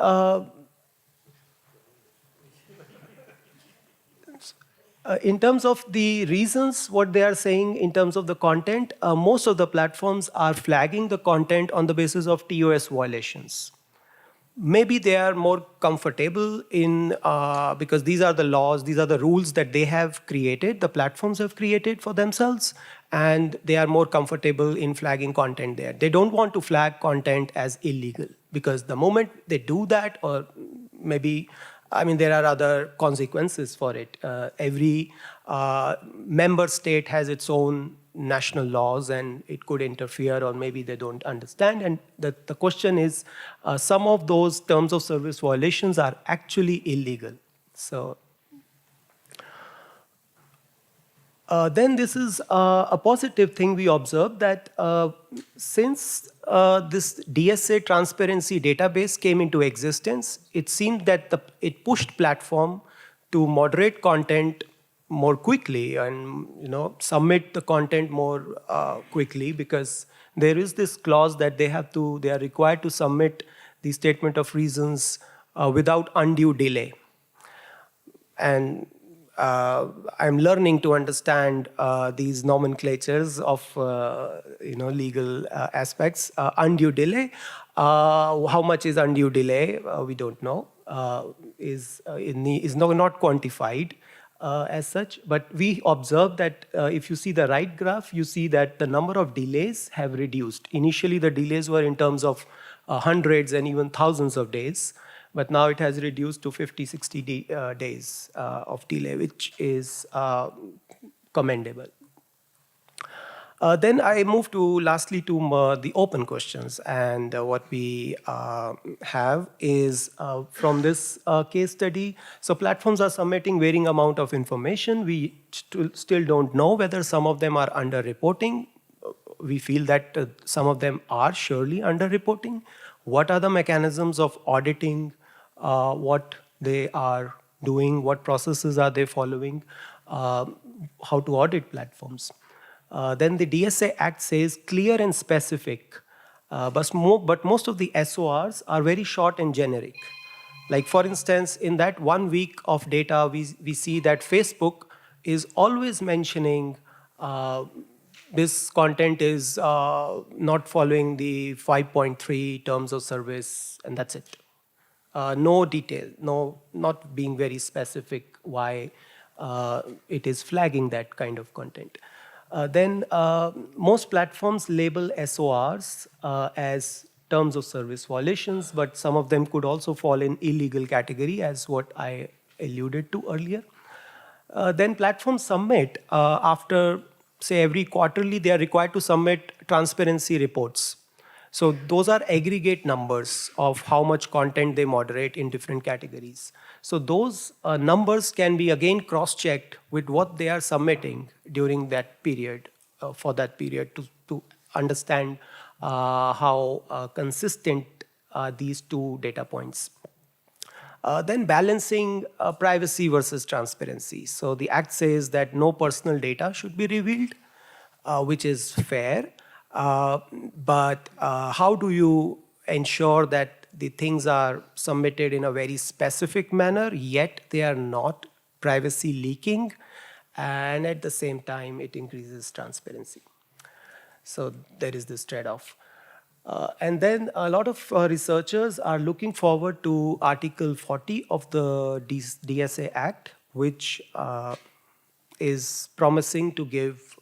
in terms of the reasons, what they are saying in terms of the content, most of the platforms are flagging the content on the basis of TOS violations. Maybe they are more comfortable in, because these are the laws, these are the rules that they have created, the platforms have created for themselves, and they are more comfortable in flagging content there. They don't want to flag content as illegal, because the moment they do that, or maybe, there are other consequences for it. Every member state has its own national laws, and it could interfere, or maybe they don't understand. And the question is, some of those terms of service violations are actually illegal. So then this is a positive thing we observed, that since this DSA transparency database came into existence, it seemed that it pushed platform to moderate content more quickly and submit the content more quickly, because there is this clause that they are required to submit the statement of reasons without undue delay. And I'm learning to understand these nomenclatures of legal aspects. Undue delay, how much is undue delay? We don't know. Is not quantified as such. But we observe that if you see the right graph, you see that the number of delays have reduced. Initially, the delays were in terms of hundreds and even thousands of days. But now it has reduced to 50, 60 days of delay, which is commendable. Then I move lastly to the open questions. And what we have is from this case study. So platforms are submitting varying amount of information. We still don't know whether some of them are under-reporting. We feel that some of them are surely under-reporting. What are the mechanisms of auditing what they are doing, what processes are they following, how to audit platforms. Then the DSA Act says clear and specific, but most of the SORs are very short and generic. Like for instance, in that 1 week of data, we see that Facebook is always mentioning this content is not following the 5.3 terms of service, and that's it. No detail, not being very specific why it is flagging that kind of content. Then most platforms label SORs as terms of service violations, but some of them could also fall in illegal category, as what I alluded to earlier. Then platforms submit, after, say, every quarterly, they are required to submit transparency reports. So those are aggregate numbers of how much content they moderate in different categories. So those numbers can be again cross-checked with what they are submitting during that period, for that period, to understand how consistent are these two data points. Then balancing privacy versus transparency. So the Act says that no personal data should be revealed, which is fair. But how do you ensure that the things are submitted in a very specific manner, yet they are not privacy leaking, and at the same time it increases transparency? So there is this trade-off. And then a lot of researchers are looking forward to Article 40 of the DSA Act, which is promising to give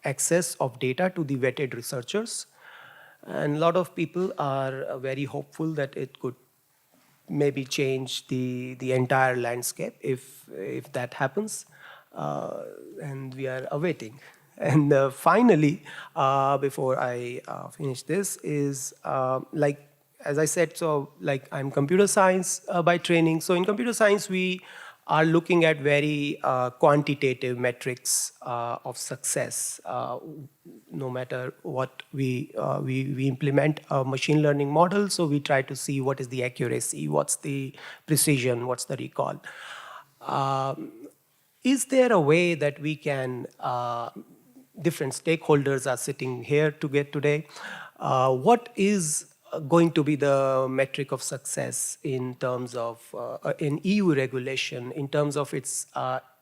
access of data to the vetted researchers. And a lot of people are very hopeful that it could maybe change the entire landscape if that happens. And we are awaiting. And finally, before I finish this, is like, as I said, so like I'm computer science by training. So in computer science, we are looking at very quantitative metrics of success. No matter what we implement a machine learning model, so we try to see what is the accuracy, what's the precision, what's the recall. Is there a way that we can, different stakeholders are sitting here today, what is going to be the metric of success in terms of, in EU regulation, in terms of its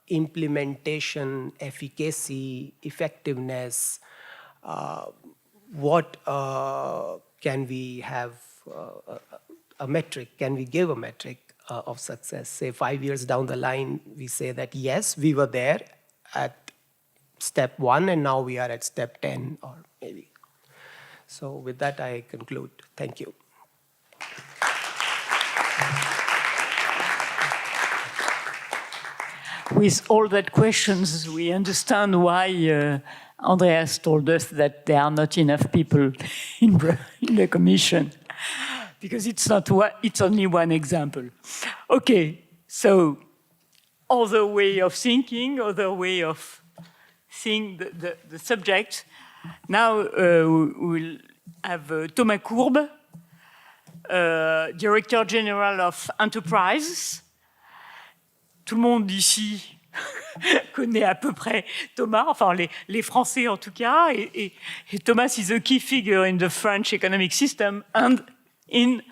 implementation, efficacy, effectiveness? What can we have a metric? Can we give a metric of success? Say 5 years down the line, we say that yes, we were there at step 1 and now we are at step 10 or maybe. So with that, I conclude. Thank you. With all that questions, we understand why Andreas told us that there are not enough people in the Commission, because it's only one example. Okay, so other way of thinking, other way of seeing the subject. Now we'll have Thomas COURBE, Directeur Général of Entreprises. Tout le monde ici connaît à peu près Thomas, enfin les Français en tout cas, et Thomas is a key figure in the French economic system and in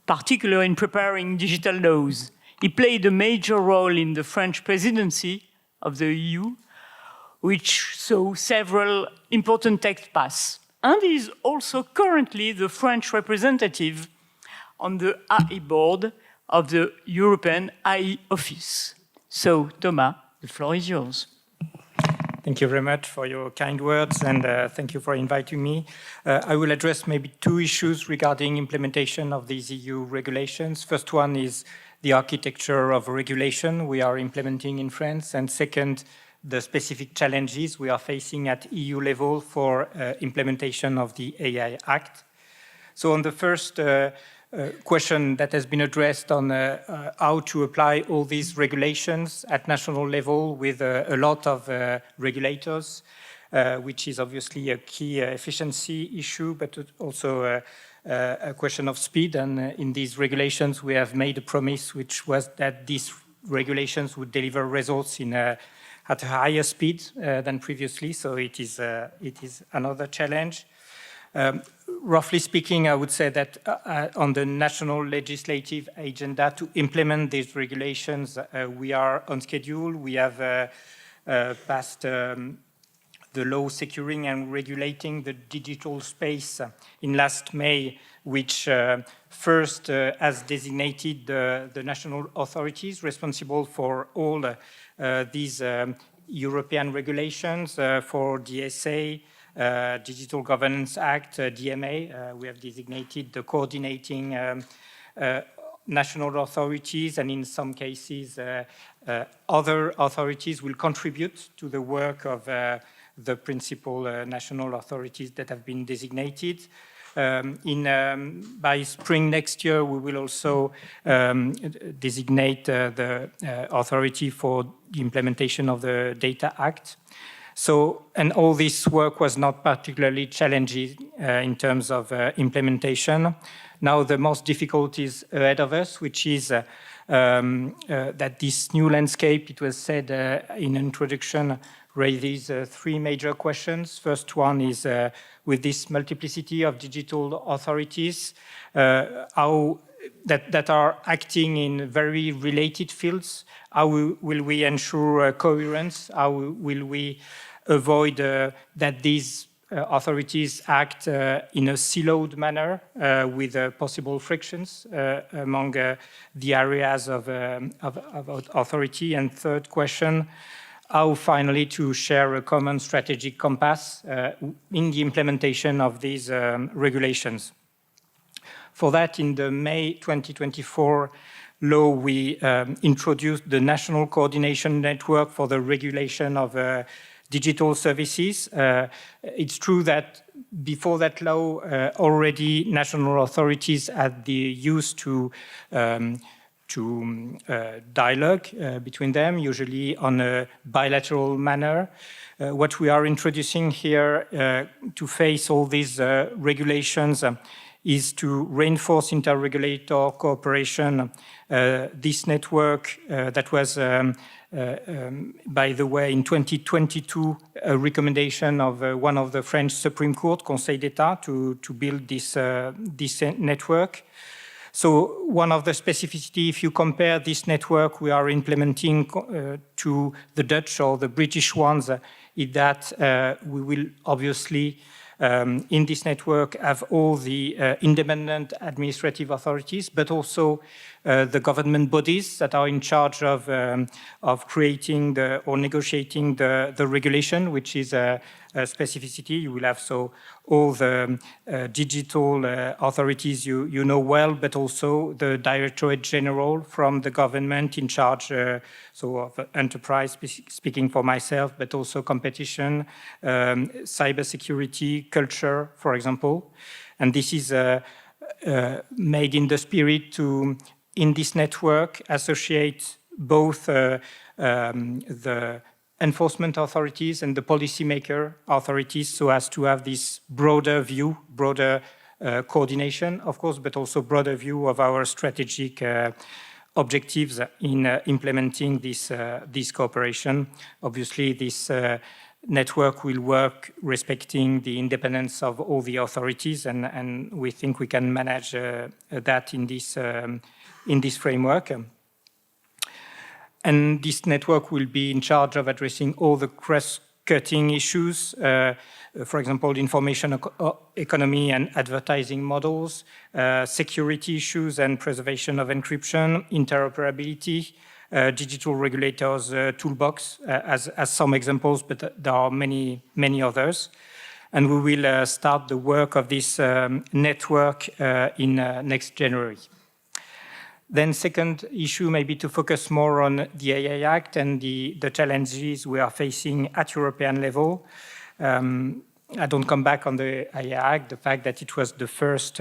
particular in preparing digital laws. He played a major role in the French presidency of the EU, which saw several important texts pass. And he is also currently the French representative on the AI board of the European AI Office. So, Thomas, the floor is yours. Thank you very much for your kind words, and thank you for inviting me. I will address maybe 2 issues regarding implementation of these EU regulations. First one is the architecture of regulation we are implementing in France, and second, the specific challenges we are facing at EU level for implementation of the AI Act. So on the first question that has been addressed on how to apply all these regulations at national level with a lot of regulators, which is obviously a key efficiency issue, but also a question of speed. And in these regulations, we have made a promise, which was that these regulations would deliver results in at a higher speed than previously, so it is another challenge. Roughly speaking, I would say that on the national legislative agenda to implement these regulations, we are on schedule. We have passed the law securing and regulating the digital space in last May, which first has designated the national authorities responsible for all these European regulations for DSA, Digital Governance Act, DMA. We have designated the coordinating national authorities, and in some cases, other authorities will contribute to the work of the principal national authorities that have been designated. By spring next year, we will also designate the authority for the implementation of the Data Act. So, and all this work was not particularly challenging in terms of implementation. Now the most difficult is ahead of us, which is that this new landscape, it was said in introduction, raises three major questions. First one is with this multiplicity of digital authorities, that are acting in very related fields. How will we ensure coherence? How will we avoid that these authorities act in a siloed manner with possible frictions among the areas of authority? And third question, how finally to share a common strategic compass in the implementation of these regulations. For that, in the May 2024 law, we introduced the National Coordination Network for the Regulation of Digital Services. It's true that before that law, already national authorities had the use to dialogue between them, usually on a bilateral manner. What we are introducing here to face all these regulations is to reinforce interregulator cooperation. This network that was, by the way, in 2022, a recommendation of one of the French Supreme Court, Conseil d'État, to build this network. So one of the specificities, if you compare this network we are implementing to the Dutch or the British ones, is that we will obviously in this network have all the independent administrative authorities, but also the government bodies that are in charge of creating or negotiating the regulation, which is a specificity. You will have so all the digital authorities you know well, but also the Directorate General from the government in charge so of enterprise, speaking for myself, but also competition, cybersecurity, culture, for example. And this is made in the spirit to, in this network, associate both the enforcement authorities and the policymaker authorities, so as to have this broader view, broader coordination, of course, but also broader view of our strategic objectives in implementing this cooperation. Obviously, this network will work respecting the independence of all the authorities, and we think we can manage that in this framework. And this network will be in charge of addressing all the cross-cutting issues, for example, information economy and advertising models, security issues and preservation of encryption, interoperability, digital regulators toolbox as some examples, but there are many, many others. And we will start the work of this network in next January. Then second issue, maybe to focus more on the AI Act and the challenges we are facing at European level. I don't come back on the AI Act, the fact that it was the first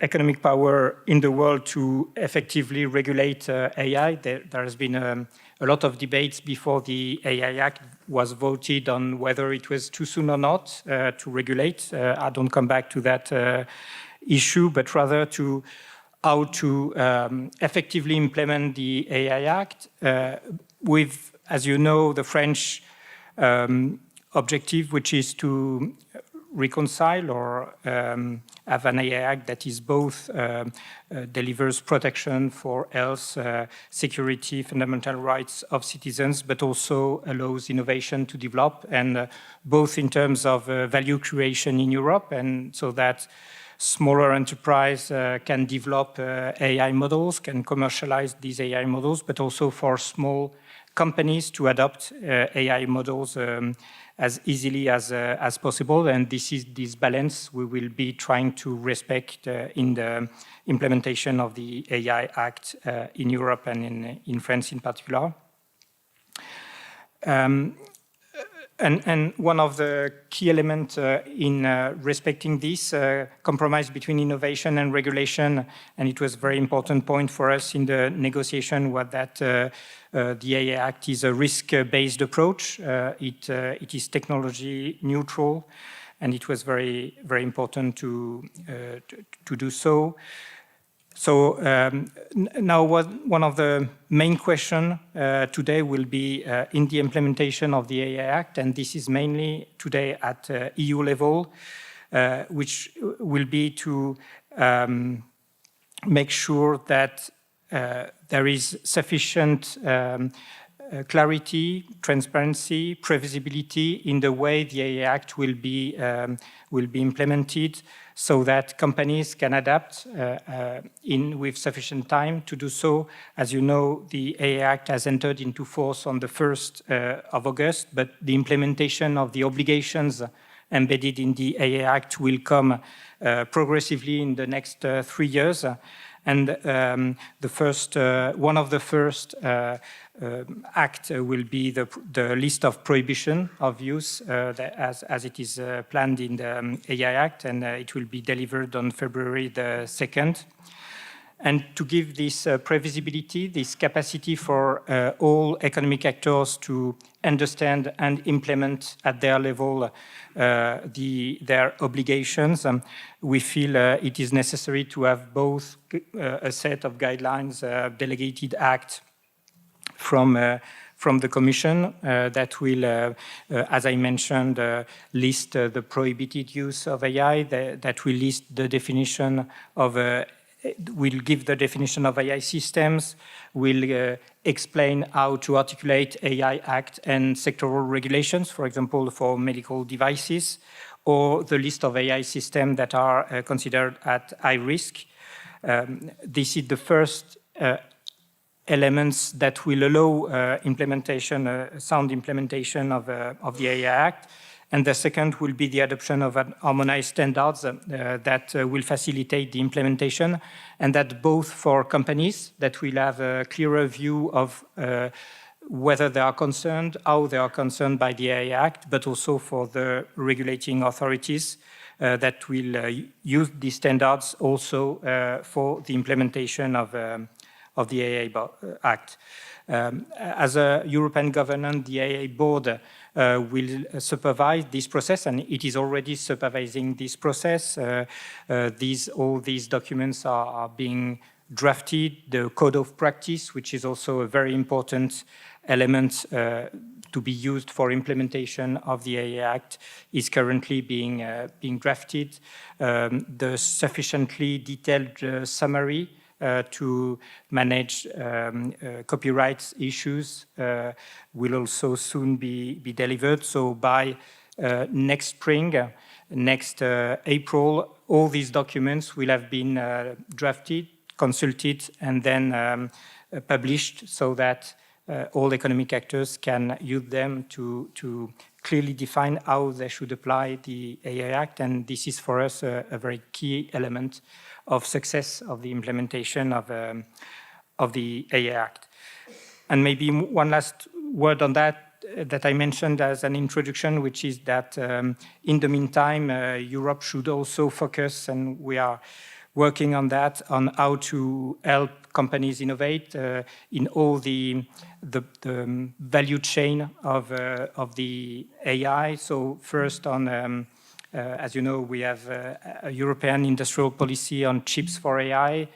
economic power in the world to effectively regulate AI. There has been a lot of debates before the AI Act was voted on whether it was too soon or not to regulate. I don't come back to that issue, but rather to how to effectively implement the AI Act with as you know, the French objective, which is to reconcile or have an AI Act that is both delivers protection for health, security, fundamental rights of citizens, but also allows innovation to develop, and both in terms of value creation in Europe, and so that smaller enterprise can develop AI models, can commercialize these AI models, but also for small companies to adopt AI models as easily as possible. And this is this balance we will be trying to respect in the implementation of the AI Act in Europe and in France in particular. And one of the key elements in respecting this compromise between innovation and regulation, and it was a very important point for us in the negotiation, was that the AI Act is a risk-based approach. It is technology neutral, and it was very, very important to do so. So now one of the main questions today will be in the implementation of the AI Act, and this is mainly today at EU level, which will be to make sure that there is sufficient clarity, transparency, previsibility in the way the AI Act will be implemented, so that companies can adapt with sufficient time to do so. As you know, the AI Act has entered into force on the 1st of August, but the implementation of the obligations embedded in the AI Act will come progressively in the next 3 years. And one of the first act will be the list of prohibition of use as it is planned in the AI Act, and it will be delivered on February the 2nd. And to give this previsibility, this capacity for all economic actors to understand and implement at their level their obligations, we feel it is necessary to have both a set of guidelines, delegated act from the Commission that will, as I mentioned, list the prohibited use of AI, that will list the definition of will give the definition of AI systems, will explain how to articulate AI Act and sectoral regulations, for example, for medical devices, or the list of AI systems that are considered at high risk. This is the first elements that will allow sound implementation of the AI Act. And the second will be the adoption of harmonized standards that will facilitate the implementation, and that both for companies that will have a clearer view of whether they are concerned, how they are concerned by the AI Act, but also for the regulating authorities that will use these standards also for the implementation of the AI Act. As a European governance, the AI board will supervise this process, and it is already supervising this process. All these documents are being drafted. The code of practice, which is also a very important element to be used for implementation of the AI Act, is currently being drafted. The sufficiently detailed summary to manage copyright issues will also soon be delivered. So by next spring, next April, all these documents will have been drafted, consulted, and then published, so that all economic actors can use them to clearly define how they should apply the AI Act. And this is for us a very key element of success of the implementation of the AI Act. And maybe one last word on that I mentioned as an introduction, which is that in the meantime, Europe should also focus, and we are working on that, on how to help companies innovate in all the value chain of the AI. So first on as you know, we have a European industrial policy on chips for AI.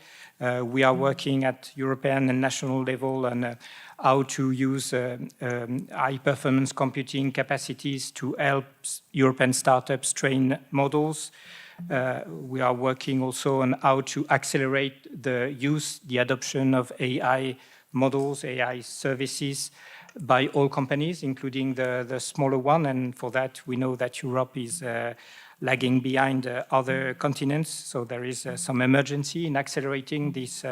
We are working at European and national level on how to use high-performance computing capacities to help European startups train models. We are working also on how to accelerate the use, the adoption of AI models, AI services by all companies, including the smaller one. And for that, we know that Europe is lagging behind other continents. So there is some emergency in accelerating this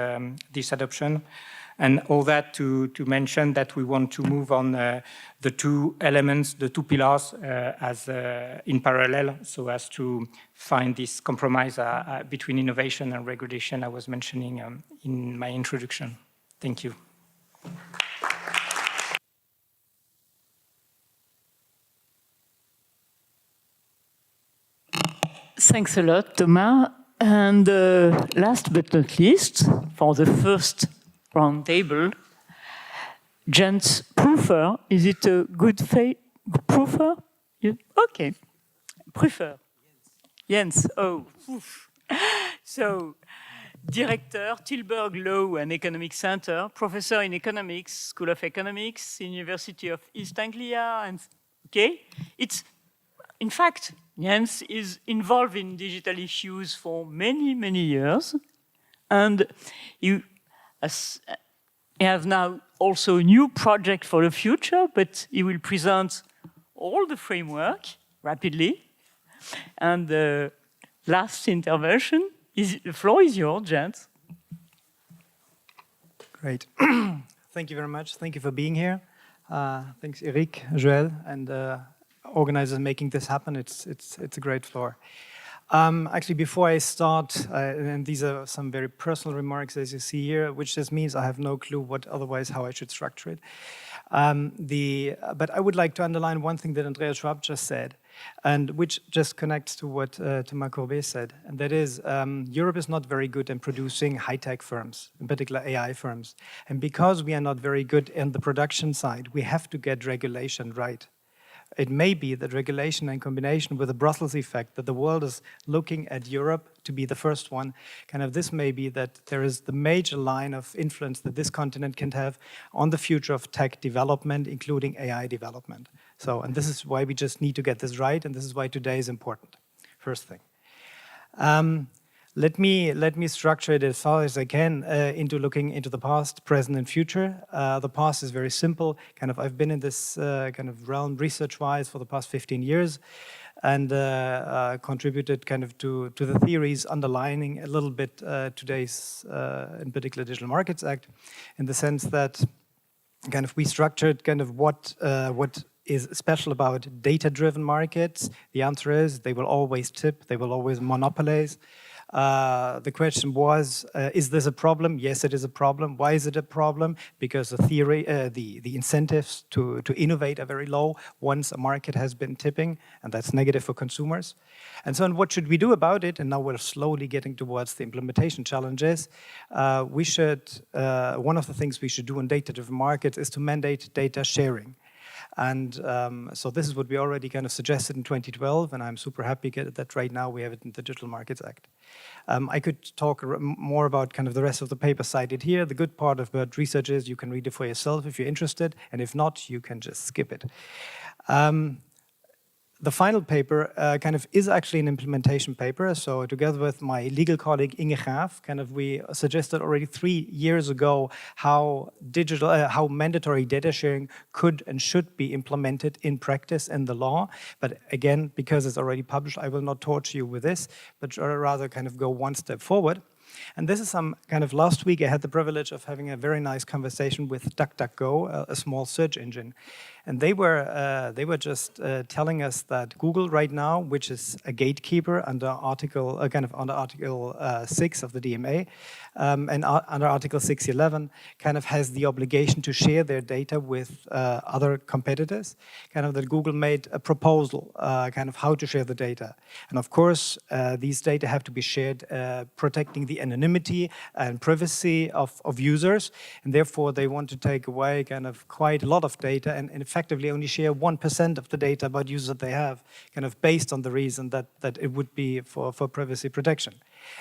adoption. And all that to mention that we want to move on the two elements, the two pillars as in parallel, so as to find this compromise between innovation and regulation I was mentioning in my introduction. Thank you. Thanks a lot, Thomas. And last but not least, for the first round table, Jens Prüfer. Is it a good Prüfer? Okay. Prüfer. Jens. Oh. Oof. So, Directeur, Tilburg Law and Economic Center, Professor in Economics, School of Economics, University of East Anglia. And okay, it's in fact, Jens is involved in digital issues for many, many years, and he has now also a new project for the future, but he will present all the framework rapidly. And the last intervention, the floor is yours, Jens. Great. Thank you very much. Thank you for being here. Thanks, Eric, Joelle, and organizers making this happen. It's a great floor. Actually, before I start, and these are some very personal remarks, as you see here, which just means I have no clue how I should structure it. But I would like to underline one thing that Andreas Schwab just said, and which just connects to what Thomas COURBE said, and that is Europe is not very good in producing high-tech firms, in particular AI firms. And because we are not very good in the production side, we have to get regulation right. It may be that regulation in combination with the Brussels effect, that the world is looking at Europe to be the first one, this may be that there is the major line of influence that this continent can have on the future of tech development, including AI development. So, and this is why we just need to get this right, and this is why today is important. First thing. Let me structure it as far as I can into looking into the past, present, and future. The past is very simple. I've been in this realm research-wise for the past 15 years, and contributed to the theories underlining a little bit today's, in particular, Digital Markets Act, in the sense that we structured what is special about data-driven markets. The answer is they will always tip, they will always monopolize. The question was, is this a problem? Yes, it is a problem. Why is it a problem? Because the theory, the incentives to innovate are very low once a market has been tipping, and that's negative for consumers. And so what should we do about it? And now we're slowly getting towards the implementation challenges. One of the things we should do in data-driven markets is to mandate data sharing. And so this is what we already suggested in 2012, and I'm super happy that right now we have it in the Digital Markets Act. I could talk more about the rest of the paper cited here. The good part about research is you can read it for yourself if you're interested, and if not, you can just skip it. The final paper is actually an implementation paper. So together with my legal colleague Inge Graaf, we suggested already 3 years ago how mandatory data sharing could and should be implemented in practice in the law. But again, because it's already published, I will not torture you with this, but rather go one step forward. And this is last week I had the privilege of having a very nice conversation with DuckDuckGo, a small search engine. And they were just telling us that Google right now, which is a gatekeeper under Article under Article 6 of the DMA, and under Article 611, has the obligation to share their data with other competitors. That Google made a proposal, how to share the data. And of course, these data have to be shared, protecting the anonymity and privacy of users, and therefore they want to take away quite a lot of data and effectively only share 1% of the data about users that they have, based on the reason that it would be for privacy protection.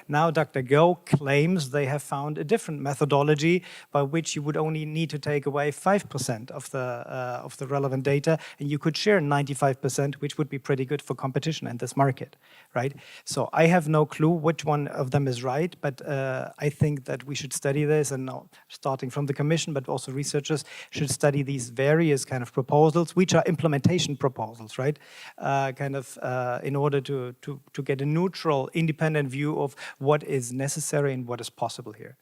Now DuckDuckGo claims they have found a different methodology by which you would only need to take away 5% of the relevant data, and you could share 95%, which would be pretty good for competition in this market, right? So I have no clue which one of them is right, but I think that we should study this, and now starting from the Commission, but also researchers should study these various kind of proposals, which are implementation proposals, right? In order to get a neutral, independent view of what is necessary and what is possible here.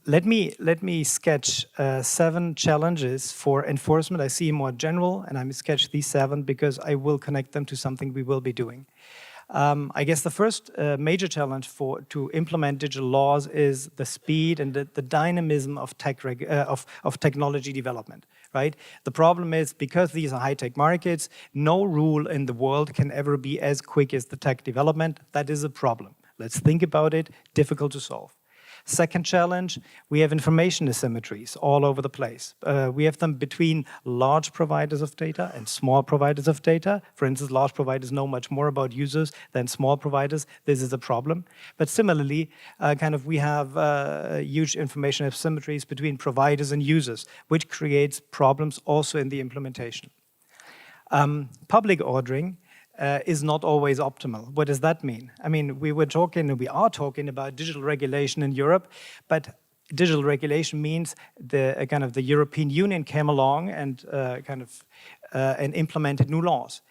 Let me sketch 7 challenges for enforcement. I see more general, and I sketch these 7 because I will connect them to something we will be doing. I guess the first major challenge to implement digital laws is the speed and the dynamism of technology development, right? The problem is, because these are high-tech markets, no rule in the world can ever be as quick as the tech development. That is a problem. Let's think about it, difficult to solve. Second challenge, we have information asymmetries all over the place. We have them between large providers of data and small providers of data. For instance, large providers know much more about users than small providers. This is a problem. But similarly, we have huge information asymmetries between providers and users, which creates problems also in the implementation. Public ordering is not always optimal. What does that mean? I mean, we are talking about digital regulation in Europe, but digital regulation means the European Union came along and implemented new laws.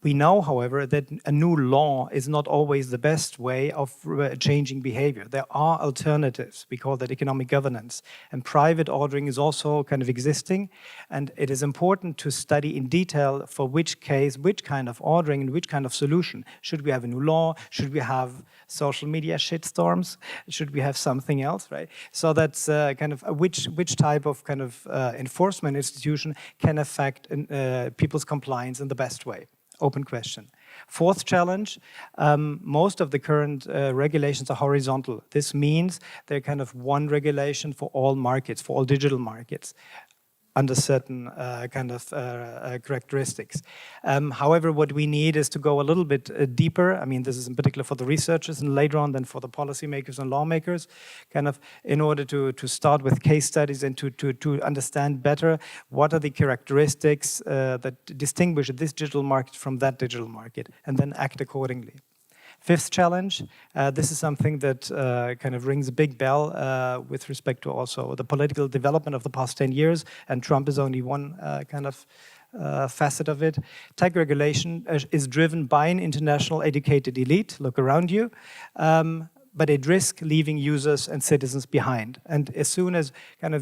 We know, however, that a new law is not always the best way of changing behavior. There are alternatives. We call that economic governance. And private ordering is also existing. And it is important to study in detail for which case, which kind of ordering and which kind of solution. Should we have a new law? Should we have social media shitstorms? Should we have something else, right? So that's which type of enforcement institution can affect people's compliance in the best way. Open question. Fourth challenge, most of the current regulations are horizontal. This means they're one regulation for all markets, for all digital markets, under certain characteristics. However, what we need is to go a little bit deeper. I mean, this is in particular for the researchers and later on then for the policymakers and lawmakers, in order to start with case studies and to understand better what are the characteristics that distinguish this digital market from that digital market, and then act accordingly. Fifth challenge, this is something that rings a big bell with respect to also the political development of the past 10 years, and Trump is only one facet of it. Tech regulation is driven by an international educated elite, look around you, but it risks leaving users and citizens behind. And as soon as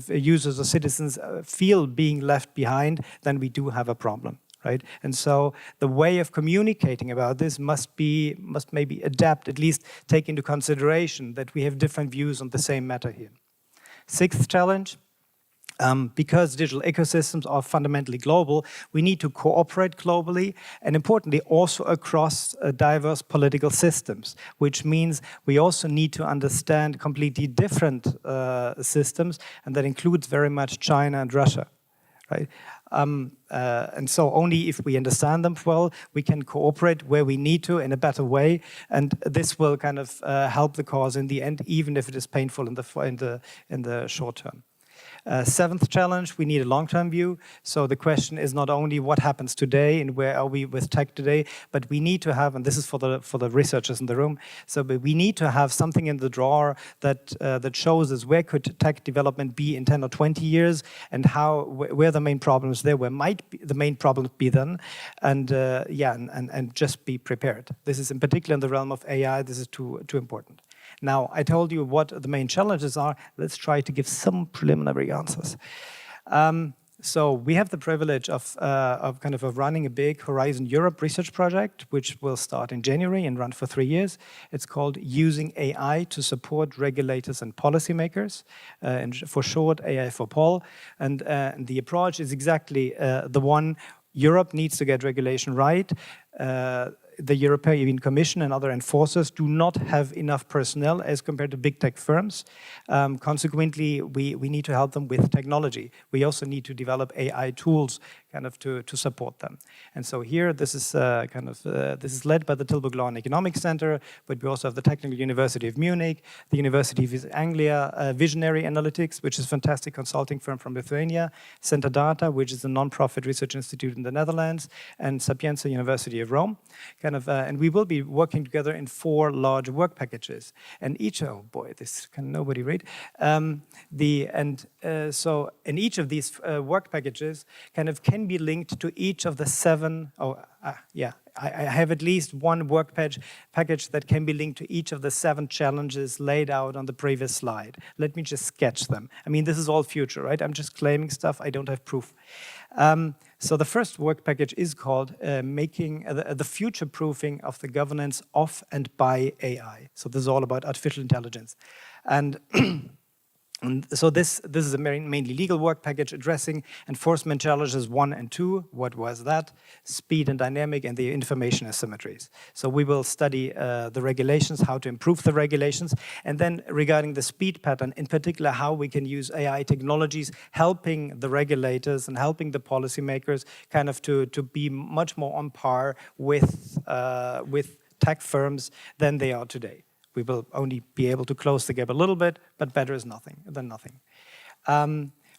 users or citizens feel being left behind, then we do have a problem. Right? And so the way of communicating about this must maybe adapt, at least take into consideration that we have different views on the same matter here. Sixth challenge, because digital ecosystems are fundamentally global, we need to cooperate globally and importantly also across diverse political systems, which means we also need to understand completely different systems, and that includes very much China and Russia. Right? And so only if we understand them well, we can cooperate where we need to in a better way, and this will help the cause in the end, even if it is painful in the short term. Seventh challenge, we need a long-term view. So the question is not only what happens today and where are we with tech today, but we need to have, and this is for the researchers in the room, so we need to have something in the drawer that shows us where could tech development be in 10 or 20 years, and where the main problems there, where might be the main problems be then, and just be prepared. This is in particular in the realm of AI, this is too important. Now, I told you what the main challenges are. Let's try to give some preliminary answers. So we have the privilege of running a big Horizon Europe research project, which will start in January and run for 3 years. It's called Using AI to Support Regulators and Policymakers, and for short, AI for Pol. And the approach is exactly the one. Europe needs to get regulation right. The European Commission and other enforcers do not have enough personnel as compared to big tech firms. Consequently, we need to help them with technology. We also need to develop AI tools kind of to support them. And so here, this is this is led by the Tilburg Law and Economics Center, but we also have the Technical University of Munich, the University of Anglia, Visionary Analytics, which is a fantastic consulting firm from Lithuania, Center Data, which is a non-profit research institute in the Netherlands, and Sapienza University of Rome. And we will be working together in 4 large work packages. And each, oh boy, this can nobody read. So in each of these work packages can be linked to each of the 7, I have at least one work package that can be linked to each of the 7 challenges laid out on the previous slide. Let me just sketch them. I mean, this is all future, right? I'm just claiming stuff, I don't have proof. So the first work package is called making the future-proofing of the governance of and by AI. So this is all about artificial intelligence. And so this is a mainly legal work package addressing enforcement challenges 1 and 2. What was that? Speed and dynamic and the information asymmetries. So we will study the regulations, how to improve the regulations, and then regarding the speed pattern, in particular, how we can use AI technologies helping the regulators and helping the policymakers kind of to be much more on par with tech firms than they are today. We will only be able to close the gap a little bit, but better is nothing than nothing.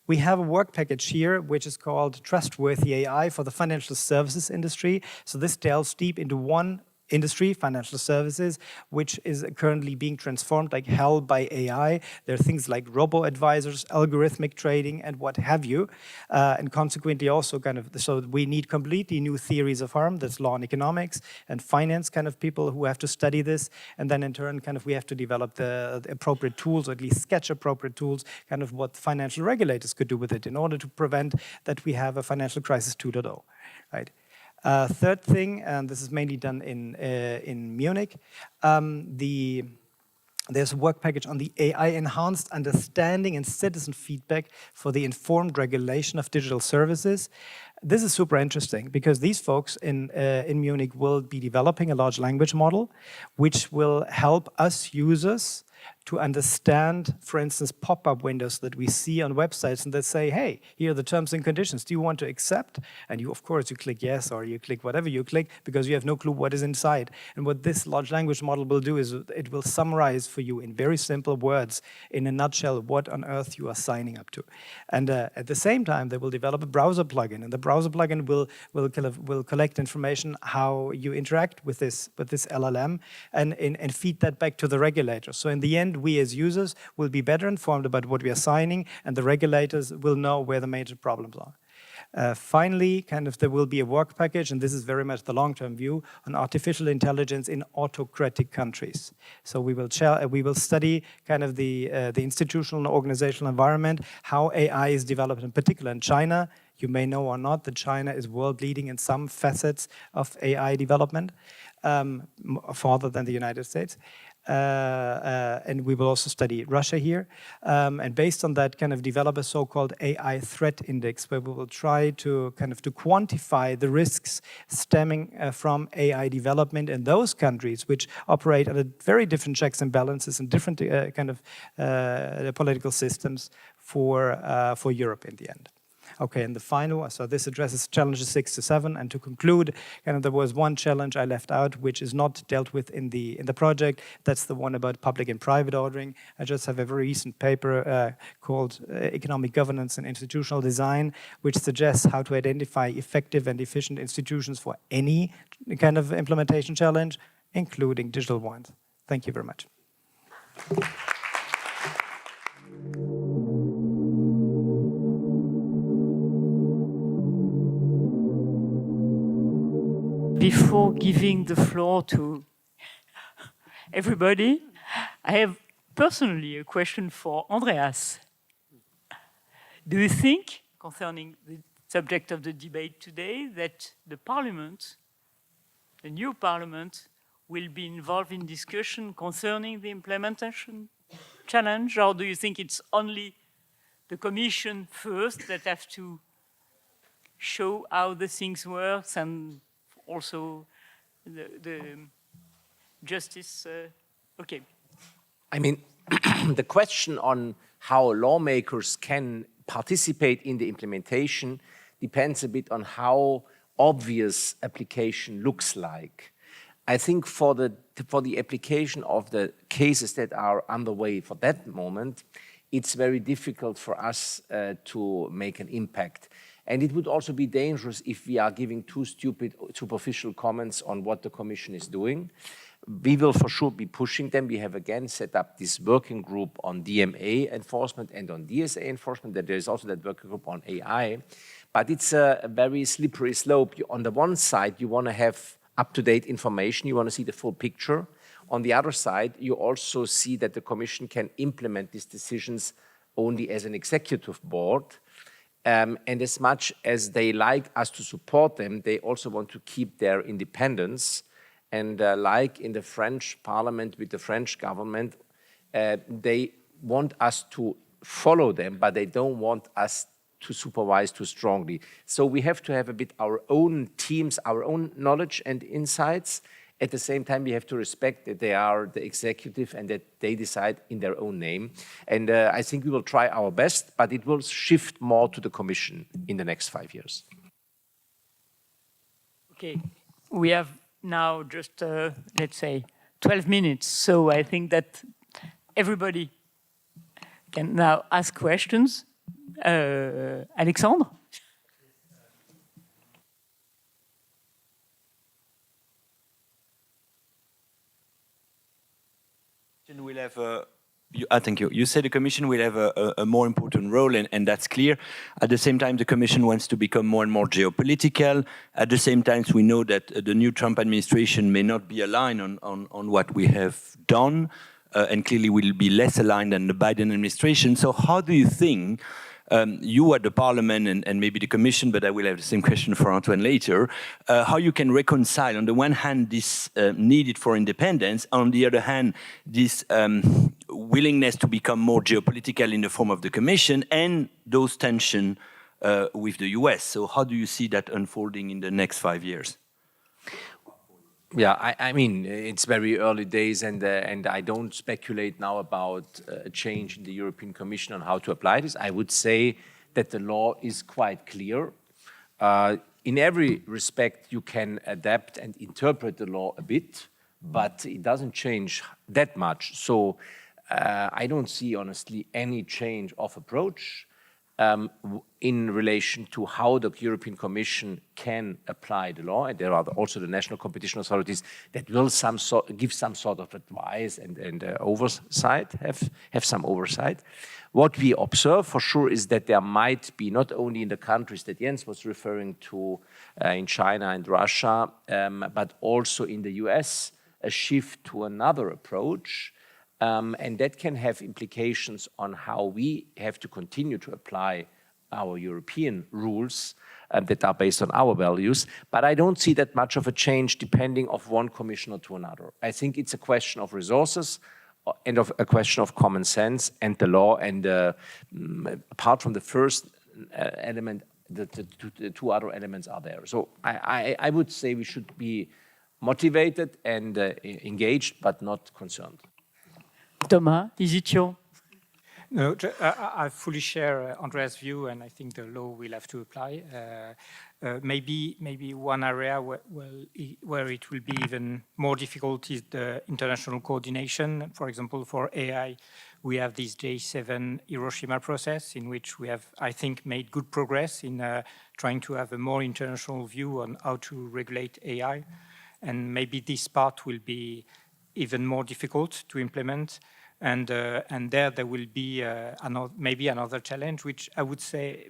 We have a work package here, which is called Trustworthy AI for the financial services industry. So this delves deep into one industry, financial services, which is currently being transformed like hell by AI. There are things like robo-advisors, algorithmic trading, and what have you. And consequently also so we need completely new theories of harm. That's law and economics and finance people who have to study this. And then in turn, we have to develop the appropriate tools, or at least sketch appropriate tools, what financial regulators could do with it in order to prevent that we have a financial crisis 2.0, right? Third thing, and this is mainly done in Munich, there's a work package on the AI-enhanced understanding and citizen feedback for the informed regulation of digital services. This is super interesting because these folks in Munich will be developing a large language model which will help us users to understand, for instance, pop-up windows that we see on websites and that say, hey, here are the terms and conditions. Do you want to accept? And you, of course, you click yes, or you click whatever you click because you have no clue what is inside. And what this large language model will do is it will summarize for you in very simple words, in a nutshell, what on earth you are signing up to. And at the same time, they will develop a browser plugin, and the browser plugin will collect information how you interact with this LLM and feed that back to the regulator. So in the end, we as users will be better informed about what we are signing, and the regulators will know where the major problems are. Finally, there will be a work package, and this is very much the long-term view, on artificial intelligence in autocratic countries. So we will study the institutional and organizational environment, how AI is developed, in particular in China. You may know or not that China is world-leading in some facets of AI development, farther than the United States. And we will also study Russia here, and based on that, develop a so-called AI threat index, where we will try to to quantify the risks stemming from AI development in those countries which operate under very different checks and balances and different political systems for Europe in the end. Okay, and the final, so this addresses challenges 6 to 7, and to conclude, there was one challenge I left out, which is not dealt with in the project. That's the one about public and private ordering. I just have a very recent paper called Economic Governance and Institutional Design, which suggests how to identify effective and efficient institutions for any implementation challenge, including digital ones. Thank you very much. Before giving the floor to everybody, I have personally a question for Andreas. Do you think, concerning the subject of the debate today, that the Parliament, the new Parliament, will be involved in discussion concerning the implementation challenge, or do you think it's only the Commission first that have to show how the things work and also the justice? Okay. I mean, the question on how lawmakers can participate in the implementation depends a bit on how obvious application looks like. I think for the application of the cases that are underway for that moment, it's very difficult for us to make an impact. And it would also be dangerous if we are giving too stupid, superficial comments on what the Commission is doing. We will for sure be pushing them. We have again set up this working group on DMA enforcement and on DSA enforcement. There is also that working group on AI. But it's a very slippery slope. On the one side, you want to have up-to-date information. You want to see the full picture. On the other side, you also see that the Commission can implement these decisions only as an executive board. And as much as they like us to support them, they also want to keep their independence. And like in the French parliament with the French government, they want us to follow them, but they don't want us to supervise too strongly. So we have to have a bit our own teams, our own knowledge and insights. At the same time, we have to respect that they are the executive and that they decide in their own name. And I think we will try our best, but it will shift more to the Commission in the next 5 years. Okay, we have now just, let's say, 12 minutes. So I think that everybody can now ask questions. Alexandre? Will have thank you. You said the Commission will have a more important role, and that's clear. At the same time, the Commission wants to become more and more geopolitical. At the same time, we know that the new Trump administration may not be aligned on what we have done, and clearly will be less aligned than the Biden administration. So how do you think, you at the Parliament and maybe the Commission, but I will have the same question for Antoine later, how you can reconcile, on the one hand, this needed for independence, on the other hand, this willingness to become more geopolitical in the form of the Commission, and those tensions with the US. So how do you see that unfolding in the next 5 years? Yeah, I mean, it's very early days, and I don't speculate now about a change in the European Commission on how to apply this. I would say that the law is quite clear. In every respect, you can adapt and interpret the law a bit, but it doesn't change that much. So I don't see, honestly, any change of approach in relation to how the European Commission can apply the law. And there are also the national competition authorities that will give some sort of advice and oversight, have some oversight. What we observe for sure is that there might be, not only in the countries that Jens was referring to, in China and Russia, but also in the US, a shift to another approach. And that can have implications on how we have to continue to apply our European rules that are based on our values. But I don't see that much of a change depending of one commissioner to another. I think it's a question of resources and of a question of common sense and the law. And apart from the first element, the two other elements are there. So I would say we should be motivated and engaged, but not concerned. Thomas, is it your? No, I fully share Andreas' view, and I think the law will have to apply. Maybe one area where it will be even more difficult is the international coordination. For example, for AI, we have this J7 Hiroshima process in which we have, I think, made good progress in trying to have a more international view on how to regulate AI. And maybe this part will be even more difficult to implement. And there will be maybe another challenge, which I would say,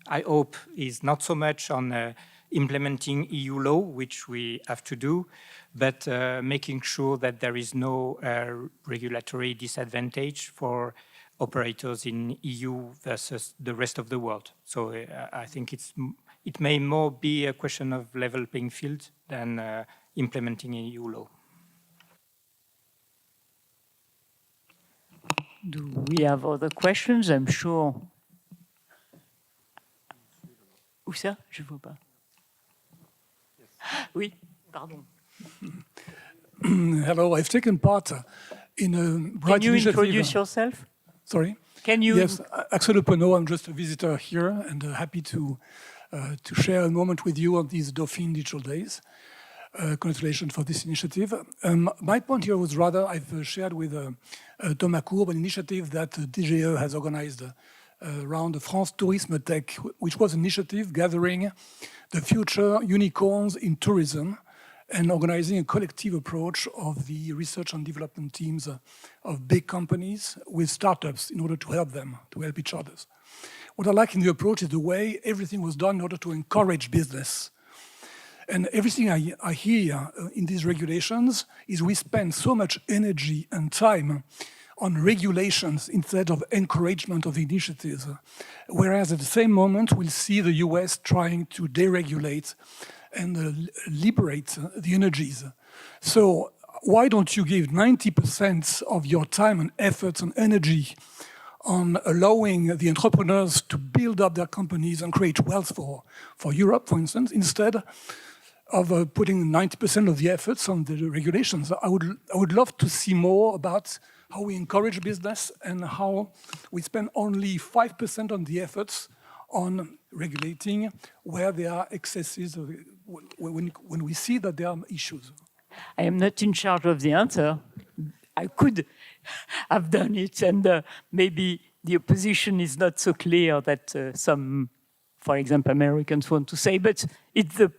I hope, is not so much on implementing EU law, which we have to do, but making sure that there is no regulatory disadvantage for operators in EU versus the rest of the world. So I think it may more be a question of level playing field than implementing EU law. Do we have other questions? I'm sure. Où ça? Je vois pas. Oui, pardon. Hello, I've taken part in a bright initiative. Can you introduce yourself? Sorry? Can you? Yes, Axel Pono, I'm just a visitor here and happy to to share a moment with you on these Dauphine Digital Days. Congratulations for this initiative. My point here was rather, I've shared with Thomas COURBE an initiative that DGE has organized around the France Tourisme Tech, which was an initiative gathering the future unicorns in tourism and organizing a collective approach of the research and development teams of big companies with startups in order to help them, to help each other. What I like in the approach is the way everything was done in order to encourage business. And everything I hear in these regulations is we spend so much energy and time on regulations instead of encouragement of initiatives. Whereas at the same moment, we'll see the US trying to deregulate and liberate the energies. So why don't you give 90% of your time and efforts and energy on allowing the entrepreneurs to build up their companies and create wealth for Europe, for instance, instead of putting 90% of the efforts on the regulations? I would love to see more about how we encourage business and how we spend only 5% on the efforts on regulating where there are excesses, when we see that there are issues. I am not in charge of the answer. I could have done it, and maybe the opposition is not so clear that some, for example, Americans want to say, but it's the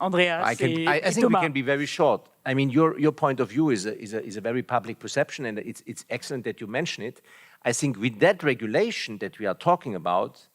Andreas. I think we can be very short. I mean, your point of view is a very public perception, and it's excellent that you mention it. I think with that regulation that we are talking about,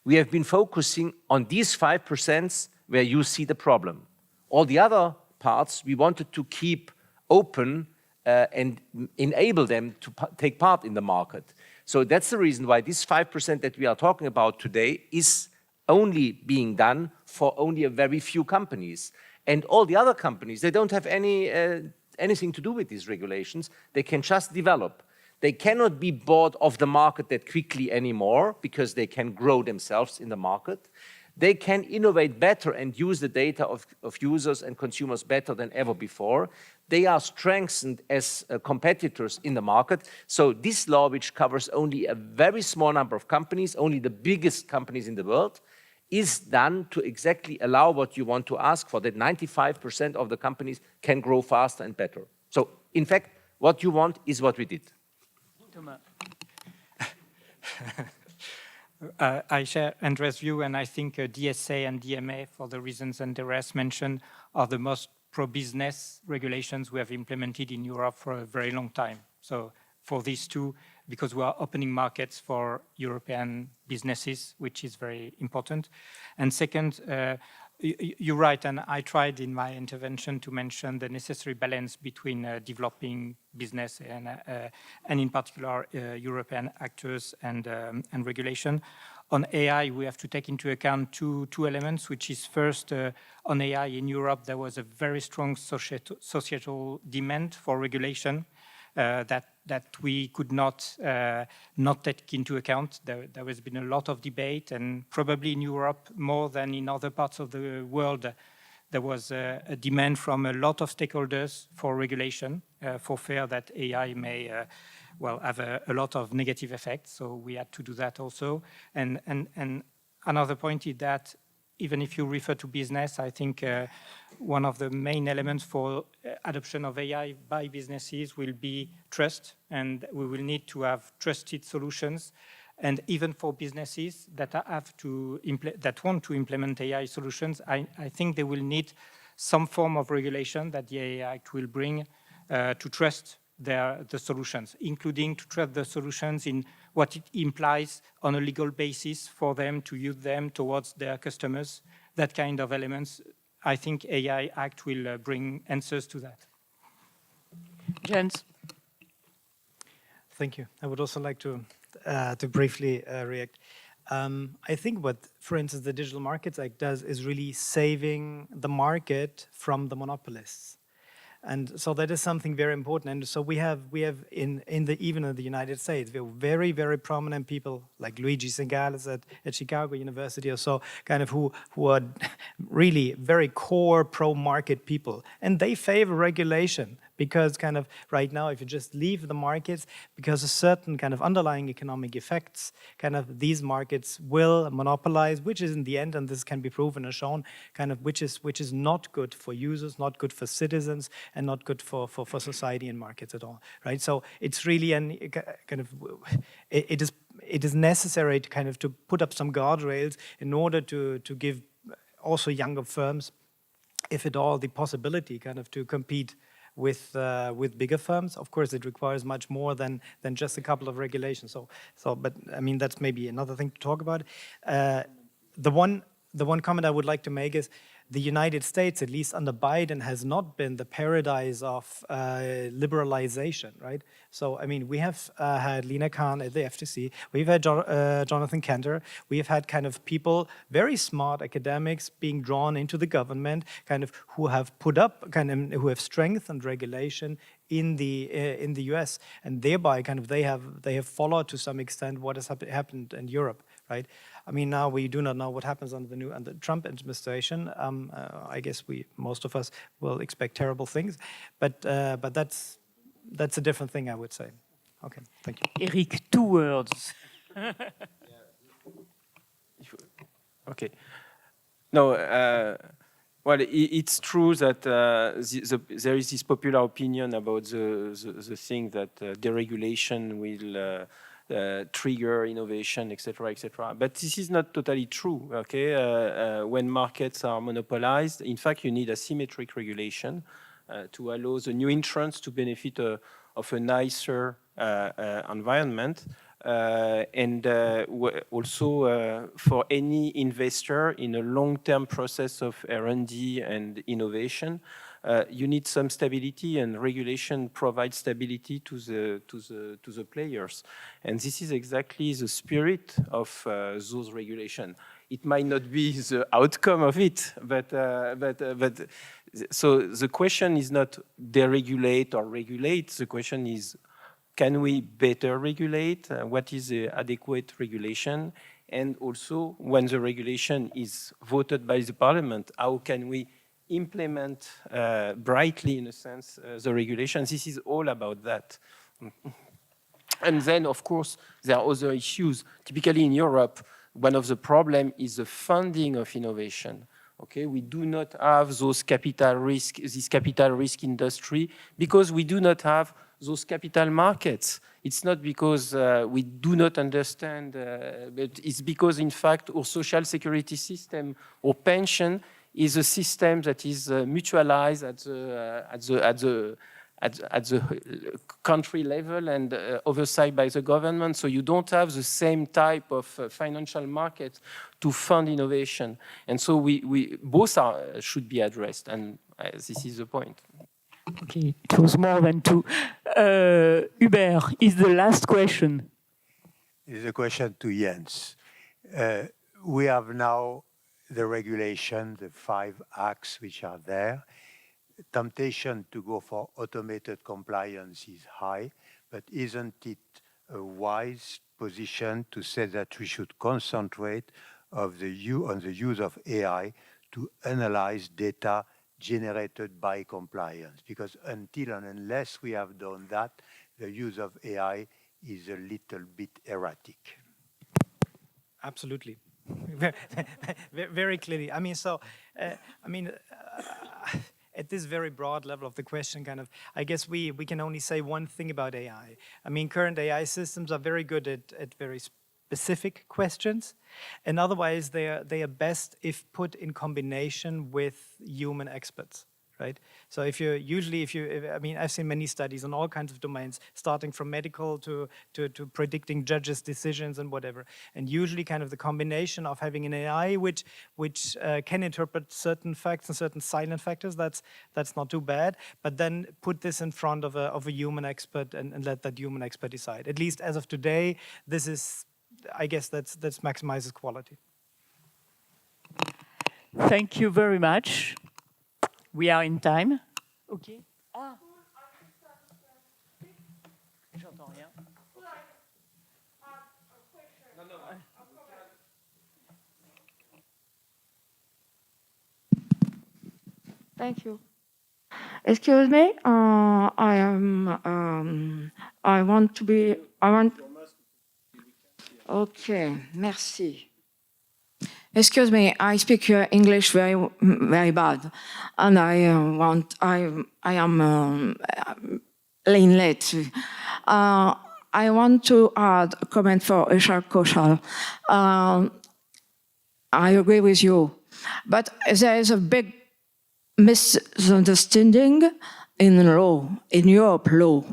we have been focusing on these 5% where you see the problem. All the other parts, we wanted to keep open and enable them to take part in the market. So that's the reason why this 5% that we are talking about today is only being done for only a very few companies. And all the other companies, they don't have anything to do with these regulations. They can just develop. They cannot be bought off the market that quickly anymore because they can grow themselves in the market. They can innovate better and use the data of users and consumers better than ever before. They are strengthened as competitors in the market. So this law, which covers only a very small number of companies, only the biggest companies in the world, is done to exactly allow what you want to ask for, that 95% of the companies can grow faster and better. So in fact, what you want is what we did. Thomas. I share Andreas' view, and I think DSA and DMA, for the reasons Andreas mentioned, are the most pro-business regulations we have implemented in Europe for a very long time. So for these two, because we are opening markets for European businesses, which is very important. And second, you're right, and I tried in my intervention to mention the necessary balance between developing business and in particular European actors and regulation. On AI, we have to take into account two elements, which is first, on AI in Europe, there was a very strong societal demand for regulation that we could not take into account. There has been a lot of debate, and probably in Europe more than in other parts of the world, there was a demand from a lot of stakeholders for regulation, for fear that AI may have a lot of negative effects. So we had to do that also. And another point is that even if you refer to business, I think one of the main elements for adoption of AI by businesses will be trust, and we will need to have trusted solutions. And even for businesses that want to implement AI solutions, I think they will need some form of regulation that the AI Act will bring to trust the solutions, including to trust the solutions in what it implies on a legal basis for them to use them towards their customers, that kind of elements. I think AI Act will bring answers to that. Jens. Thank you. I would also like to briefly react. I think what, for instance, the Digital Markets Act does is really saving the market from the monopolists. And so that is something very important. And so we have even in the United States, we have very, very prominent people like Luigi Zingales at Chicago University or so, kind of who are really very core pro-market people. And they favor regulation because kind of right now, if you just leave the markets, because of certain kind of underlying economic effects, kind of these markets will monopolize, which is in the end, and this can be proven and shown, kind of which is not good for users, not good for citizens, and not good for society and markets at all, right? So it's really an kind of it is necessary to kind of to put up some guardrails in order to give also younger firms, if at all, the possibility kind of to compete with bigger firms. Of course, it requires much more than just a couple of regulations. But I mean, that's maybe another thing to talk about. The one comment I would like to make is the United States, at least under Biden, has not been the paradise of liberalization, right? So, I mean, we have had Lina Khan at the FTC, we've had Jonathan Kanter, we have had kind of people, very smart academics being drawn into the government, kind of who have put up, kind of who have strengthened regulation in the US, and thereby kind of they have followed to some extent what has happened in Europe, right? I mean, now we do not know what happens under the Trump administration. I guess most of us will expect terrible things, but that's a different thing, I would say. Okay, thank you. Eric, 2 words. Okay. No, well, it's true that there is this popular opinion about the thing that deregulation will trigger innovation, etc., etc. But this is not totally true. Okay, when markets are monopolized, in fact, you need asymmetric regulation to allow the new entrants to benefit of a nicer environment. And also for any investor in a long-term process of R&D and innovation, you need some stability, and regulation provides stability to the players. And this is exactly the spirit of those regulations. It might not be the outcome of it, but so the question is not deregulate or regulate. The question is, can we better regulate? What is the adequate regulation? And also, when the regulation is voted by the parliament, how can we implement brightly, in a sense, the regulation? This is all about that. And then, of course, there are other issues. Typically in Europe, one of the problems is the funding of innovation. Okay, we do not have this capital risk industry because we do not have those capital markets. It's not because we do not understand, but it's because, in fact, our social security system or pension is a system that is mutualized at the country level and oversight by the government. So you don't have the same type of financial market to fund innovation. And so we both should be addressed, and this is the point. Okay, it was more than 2. Hubert, is the last question. It's a question to Jens. We have now the regulation, the 5 acts which are there. Temptation to go for automated compliance is high, but isn't it a wise position to say that we should concentrate on the use of AI to analyze data generated by compliance? Because until and unless we have done that, the use of AI is a little bit erratic. Absolutely. Very clearly. I mean, so, at this very broad level of the question, kind of, I guess we can only say one thing about AI. I mean, current AI systems are very good at very specific questions, and otherwise they are best if put in combination with human experts, right? So I mean, I've seen many studies on all kinds of domains, starting from medical to predicting judges' decisions and whatever. And usually kind of the combination of having an AI which can interpret certain facts and certain silent factors, that's not too bad. But then put this in front of a human expert and let that human expert decide. At least as of today, this is, I guess that's maximizes quality. Thank you very much. We are in time. Okay. Ah. J'entends rien. Thank you. Excuse me, Okay, merci. Excuse me, I speak English very bad, and I am late. I want to add a comment for Rishabh KAUSHAL. I agree with you, but there is a big misunderstanding in law, in Europe law.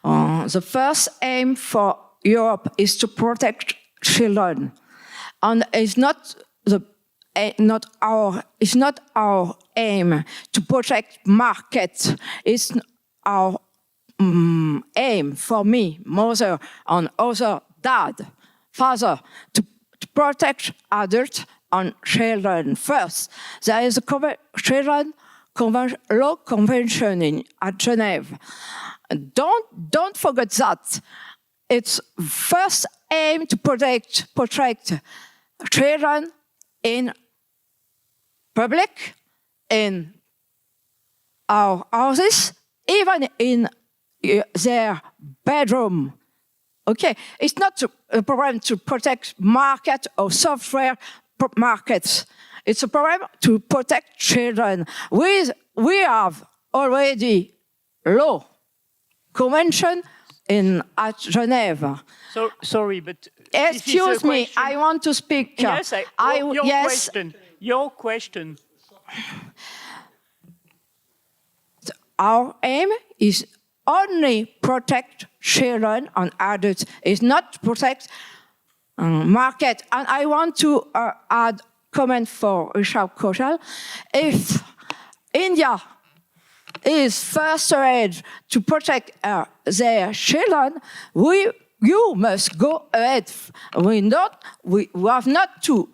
The first aim for Europe is to protect children, and it's not our aim to protect market. It's our aim for me, mother, and other dad, father, to protect adults and children first. There is a children law convention at Geneva. Don't forget that. Its first aim to protect children in public, in our houses, even in their bedroom. Okay, it's not a problem to protect market or software markets. It's a problem to protect children. We have already law convention at Geneva. So, sorry, but excuse me, I want to speak. Yes, your question. Our aim is only protect children and adults. It's not to protect market. And I want to add comment for Rishabh KAUSHAL. If India is first age to protect their children, you must go ahead. We have not to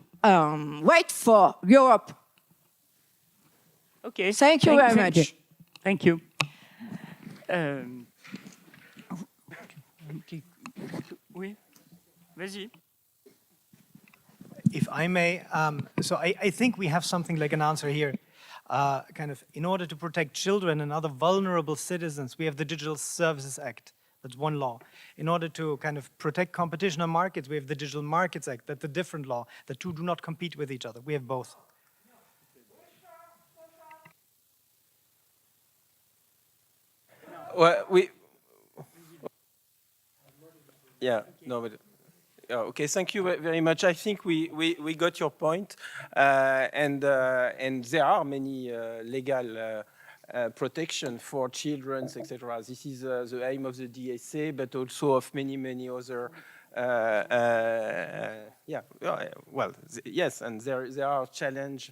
wait for Europe. Okay. Thank you very much. Thank you. Oui, vas-y. If I may, so I think we have something like an answer here. In order to protect children and other vulnerable citizens, we have the Digital Services Act. That's one law. In order to protect competition on markets, we have the Digital Markets Act. That's a different law. The two do not compete with each other. We have both. Well, okay, thank you very much. I think we got your point, and there are many legal protection for children, etc. This is the aim of the DSA, but also of many other. Yes, and there are challenges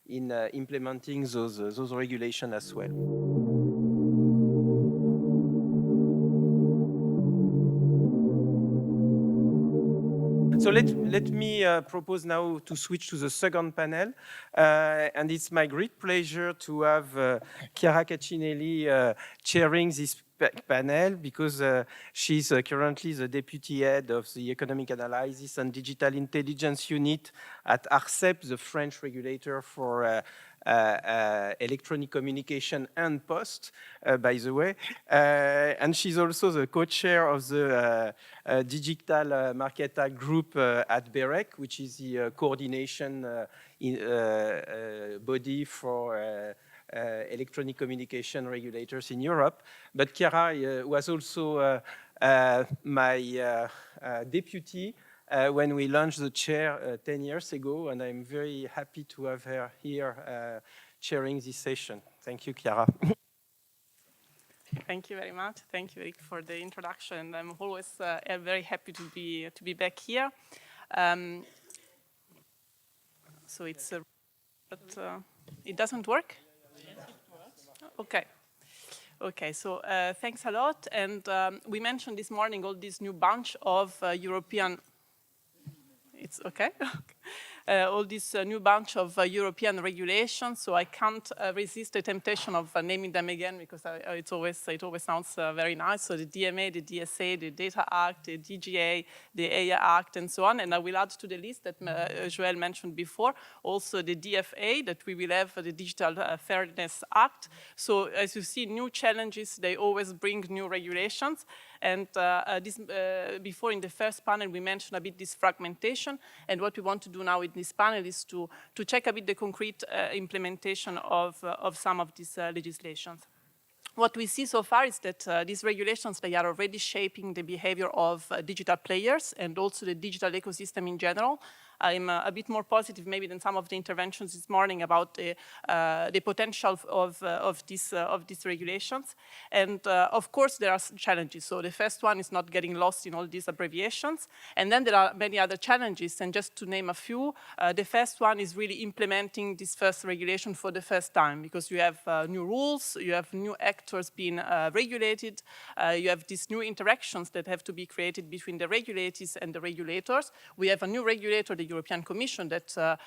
in implementing those regulations as well. So let me propose now to switch to the second panel. And it's my great pleasure to have Chiara Caccinelli chairing this panel because she's currently the deputy head of the Economic Analysis and Digital Intelligence Unit at ARCEP, the French regulator for electronic communication and post, by the way. And she's also the co-chair of the Digital Market Act Group at BEREC, which is the coordination body for electronic communication regulators in Europe. But Chiara was also my deputy when we launched the chair 10 years ago, and I'm very happy to have her here chairing this session. Thank you, Chiara. Thank you very much. Thank you, Eric, for the introduction. I'm always very happy to be back here. So it's but it doesn't work? Okay. Okay, so thanks a lot. And we mentioned this morning all this new bunch of European. It's okay. all this new bunch of European regulations, so I can't resist the temptation of naming them again because it always sounds very nice. So the DMA, the DSA, the Data Act, the DGA, the AI Act, and so on. And I will add to the list that Joelle mentioned before, also the DFA, that we will have the Digital Fairness Act. So as you see, new challenges, they always bring new regulations. And before in the first panel, we mentioned a bit this fragmentation. And what we want to do now in this panel is to check a bit the concrete implementation of some of these legislations. What we see so far is that these regulations, they are already shaping the behavior of digital players and also the digital ecosystem in general. I'm a bit more positive maybe than some of the interventions this morning about the potential of these regulations. And of course, there are challenges. So the first one is not getting lost in all these abbreviations. And then there are many other challenges. And just to name a few, the first one is really implementing this first regulation for the first time, because you have new rules, you have new actors being regulated, you have these new interactions that have to be created between the regulators and the regulators. We have a new regulator, the European Commission, that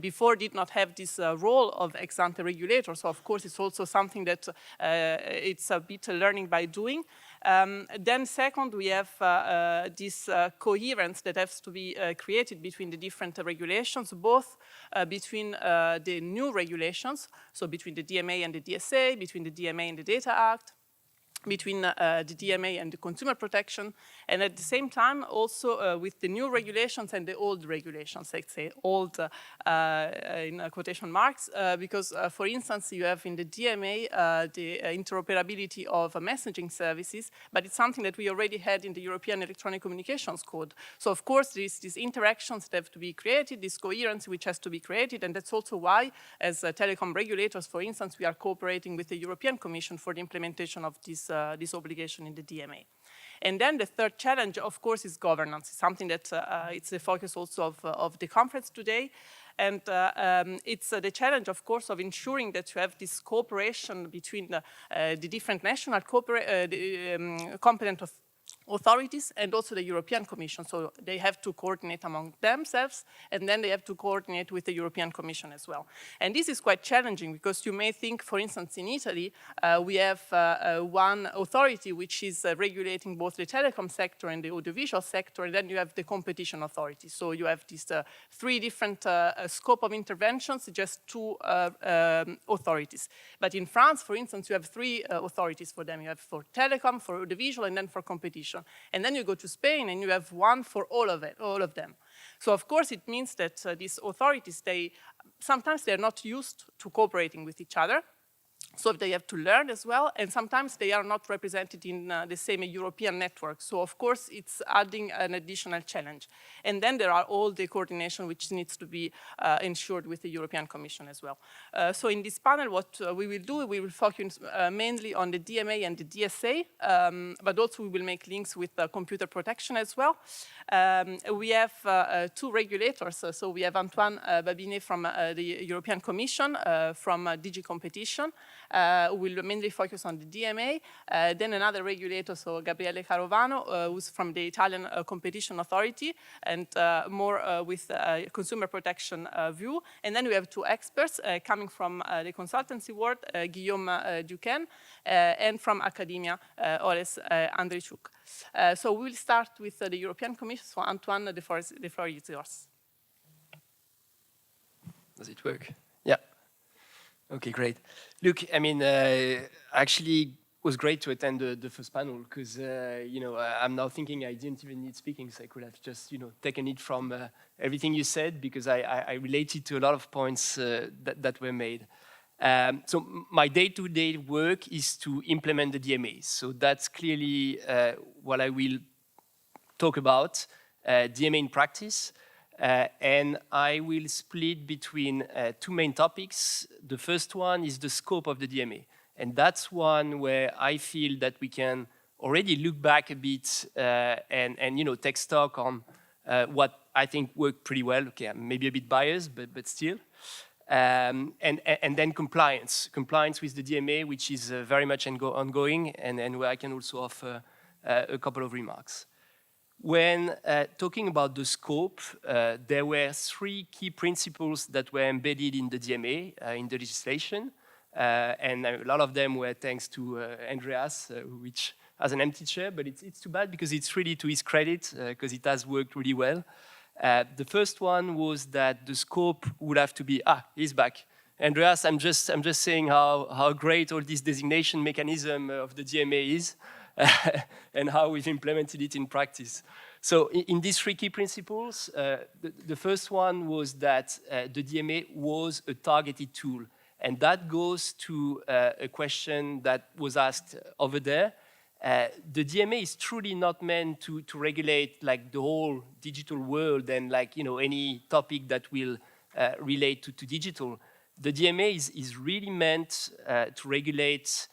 before did not have this role of ex-ante regulator. So of course, it's also something that it's a bit learning by doing. Then second, we have this coherence that has to be created between the different regulations, both between the new regulations, so between the DMA and the DSA, between the DMA and the Data Act, between the DMA and the consumer protection, and at the same time also with the new regulations and the old regulations, let's say old in quotation marks, because for instance you have in the DMA the interoperability of messaging services, but it's something that we already had in the European Electronic Communications Code. So of course these interactions that have to be created, this coherence which has to be created, and that's also why as telecom regulators, for instance, we are cooperating with the European Commission for the implementation of this obligation in the DMA. And then the third challenge, of course, is governance. It's something that it's the focus also of the conference today. And it's the challenge, of course, of ensuring that you have this cooperation between the different national competent authorities and also the European Commission. So they have to coordinate among themselves, and then they have to coordinate with the European Commission as well. And this is quite challenging because you may think, for instance, in Italy, we have one authority which is regulating both the telecom sector and the audiovisual sector, and then you have the competition authority. So you have these three different scope of interventions, just two authorities. But in France, for instance, you have three authorities for them. You have for telecom, for audiovisual, and then for competition. And then you go to Spain and you have one for all of them. So of course it means that these authorities, sometimes they're not used to cooperating with each other. So they have to learn as well, and sometimes they are not represented in the same European network. So of course it's adding an additional challenge. And then there are all the coordination which needs to be ensured with the European Commission as well. So in this panel, what we will do, we will focus mainly on the DMA and the DSA, but also we will make links with computer protection as well. We have two regulators. So we have Antoine Babinet from the European Commission, from DG Competition, who will mainly focus on the DMA. Then another regulator, so Gabriele Carovano, who's from the Italian Competition Authority, and more with consumer protection view. And then we have two experts coming from the consultancy world, Guillaume Duquesne, and from academia, Oles Andrichuk. So we'll start with the European Commission. So Antoine, the floor is yours. Does it work? Yeah. Okay, great. Look, I mean, actually, it was great to attend the first panel because, you know, I'm now thinking I didn't even need speaking, so I could have just, you know, taken it from everything you said because I related to a lot of points that were made. So my day-to-day work is to implement the DMA. So that's clearly what I will talk about, DMA in practice. And I will split between two main topics. The first one is the scope of the DMA. And that's one where I feel that we can already look back a bit and you know, take stock on what I think worked pretty well. Okay, I'm maybe a bit biased, but still. And then compliance with the DMA, which is very much ongoing, and where I can also offer a couple of remarks. When talking about the scope, there were 3 key principles that were embedded in the DMA, in the legislation. And a lot of them were thanks to Andreas, which has an empty chair, but it's too bad because it's really to his credit, because it has worked really well. The first one was that the scope would have to be, he's back. Andreas, I'm just saying how great all this designation mechanism of the DMA is and how we've implemented it in practice. So in these 3 key principles, the first one was that the DMA was a targeted tool. And that goes to a question that was asked over there. The DMA is truly not meant to regulate like the whole digital world and like, any topic that will relate to digital. The DMA is really meant to regulate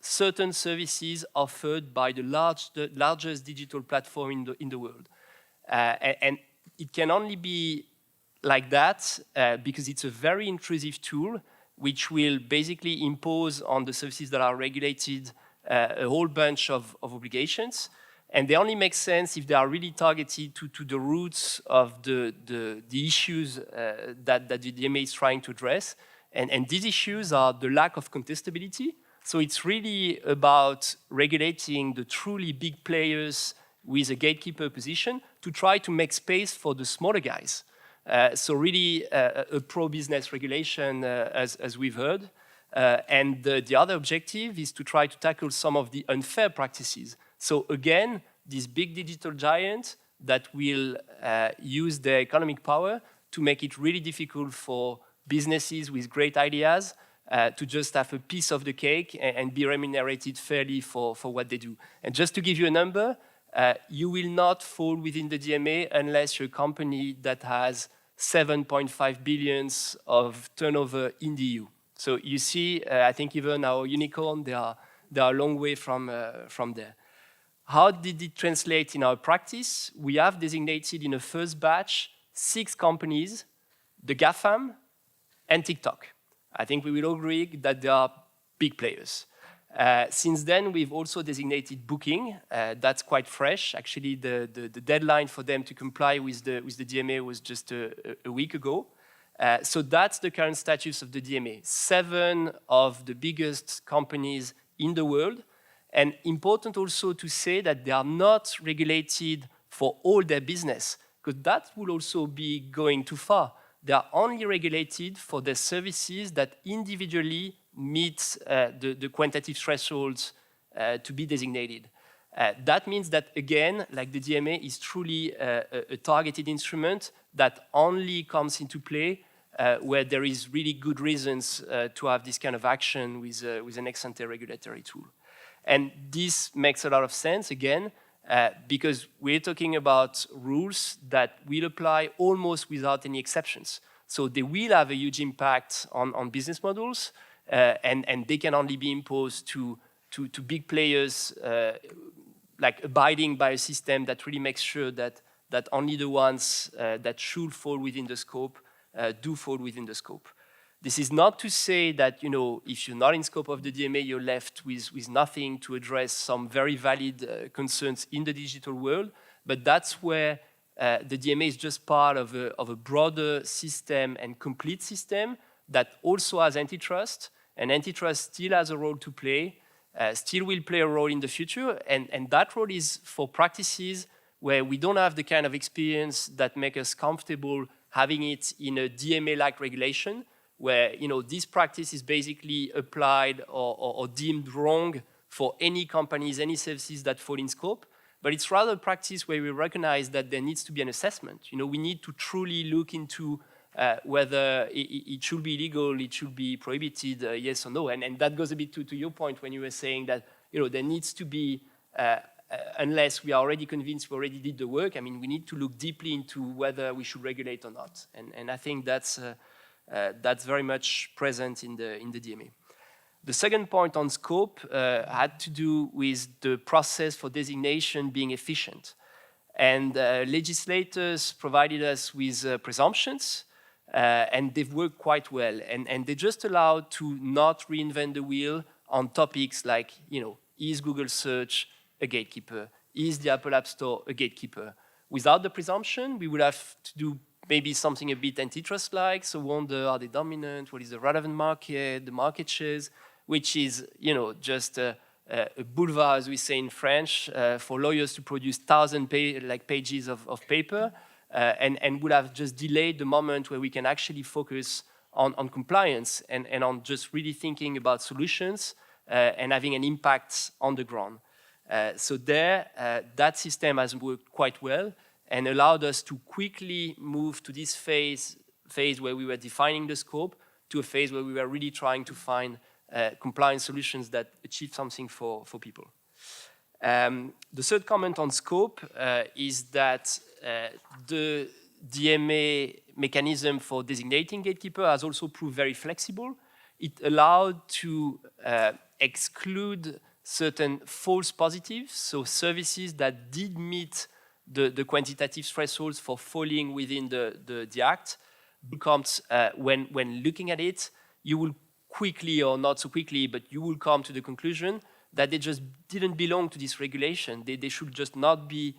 certain services offered by the largest digital platform in the world. And it can only be like that because it's a very intrusive tool which will basically impose on the services that are regulated a whole bunch of obligations. And they only make sense if they are really targeted to the roots of the issues that the DMA is trying to address. And these issues are the lack of contestability. So it's really about regulating the truly big players with a gatekeeper position to try to make space for the smaller guys. So really a pro-business regulation, as we've heard. And the other objective is to try to tackle some of the unfair practices. So again, these big digital giants that will use their economic power to make it really difficult for businesses with great ideas to just have a piece of the cake and be remunerated fairly for what they do. And just to give you a number, you will not fall within the DMA unless you're a company that has 7.5 billion of turnover in the EU. So you see, I think even our unicorn, they are a long way from there. How did it translate in our practice? We have designated in a first batch 6 companies, the GAFAM and TikTok. I think we will all agree that they are big players. Since then, we've also designated Booking. That's quite fresh. Actually, the deadline for them to comply with the DMA was just a week ago. So that's the current status of the DMA. 7 of the biggest companies in the world. And important also to say that they are not regulated for all their business, because that will also be going too far. They are only regulated for their services that individually meet the quantitative thresholds to be designated. That means that, again, like the DMA is truly a targeted instrument that only comes into play where there is really good reasons to have this kind of action with an ex-ante regulatory tool. And this makes a lot of sense, again, because we're talking about rules that will apply almost without any exceptions. So they will have a huge impact on business models, and they can only be imposed to big players, like abiding by a system that really makes sure that only the ones that should fall within the scope do fall within the scope. This is not to say that, if you're not in scope of the DMA, you're left with nothing to address some very valid concerns in the digital world, but that's where the DMA is just part of a broader system and complete system that also has antitrust, and antitrust still has a role to play, still will play a role in the future, and that role is for practices where we don't have the kind of experience that make us comfortable having it in a DMA-like regulation, where this practice is basically applied or deemed wrong for any companies, any services that fall in scope. But it's rather a practice where we recognize that there needs to be an assessment. We need to truly look into whether it should be illegal, it should be prohibited, yes or no. And that goes a bit to your point when you were saying that there needs to be, unless we are already convinced we already did the work, we need to look deeply into whether we should regulate or not. And I think that's very much present in the DMA. The second point on scope had to do with the process for designation being efficient. And legislators provided us with presumptions, and they've worked quite well. And they just allowed to not reinvent the wheel on topics like, is Google search a gatekeeper? is the Apple App Store a gatekeeper? Without the presumption, we would have to do maybe something a bit antitrust-like, so wonder, are they dominant? What is the relevant market, the market shares, which is, you know, just a boulevard, as we say in French, for lawyers to produce 1,000 pages of paper, and would have just delayed the moment where we can actually focus on compliance and on just really thinking about solutions and having an impact on the ground. So there, that system has worked quite well and allowed us to quickly move to this phase where we were defining the scope to a phase where we were really trying to find compliance solutions that achieve something for people. The third comment on scope is that the DMA mechanism for designating gatekeeper has also proved very flexible. It allowed to exclude certain false positives, so services that did meet the quantitative thresholds for falling within the Act. Becomes, when looking at it, you will quickly, or not so quickly, but you will come to the conclusion that they just didn't belong to this regulation. They should just not be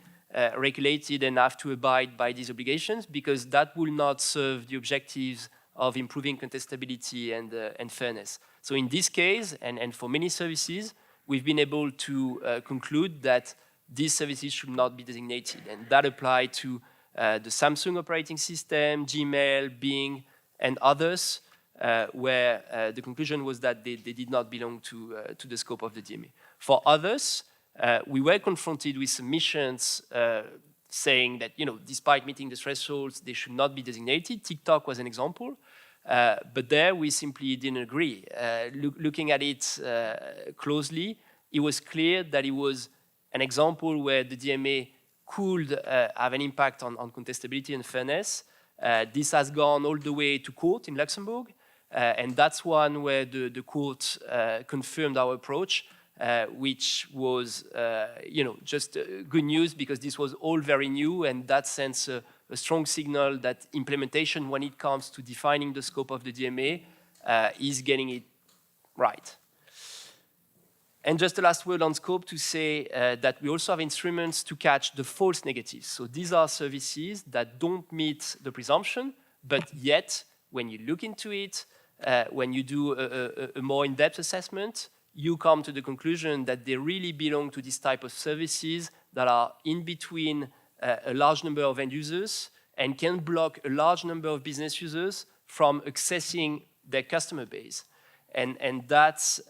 regulated and have to abide by these obligations, because that will not serve the objectives of improving contestability and fairness. So in this case, and for many services, we've been able to conclude that these services should not be designated. And that applied to the Samsung operating system, Gmail, Bing, and others, where the conclusion was that they did not belong to the scope of the DMA. For others, we were confronted with submissions saying that, you know, despite meeting the thresholds, they should not be designated. TikTok was an example. But there we simply didn't agree. Looking at it closely, it was clear that it was an example where the DMA could have an impact on contestability and fairness. This has gone all the way to court in Luxembourg, and that's one where the court confirmed our approach, which was, you know, just good news, because this was all very new, and that sends a strong signal that implementation, when it comes to defining the scope of the DMA, is getting it right. And just the last word on scope to say that we also have instruments to catch the false negatives. So these are services that don't meet the presumption, but yet, when you look into it, when you do a more in-depth assessment, you come to the conclusion that they really belong to this type of services that are in between a large number of end users and can block a large number of business users from accessing their customer base. And that's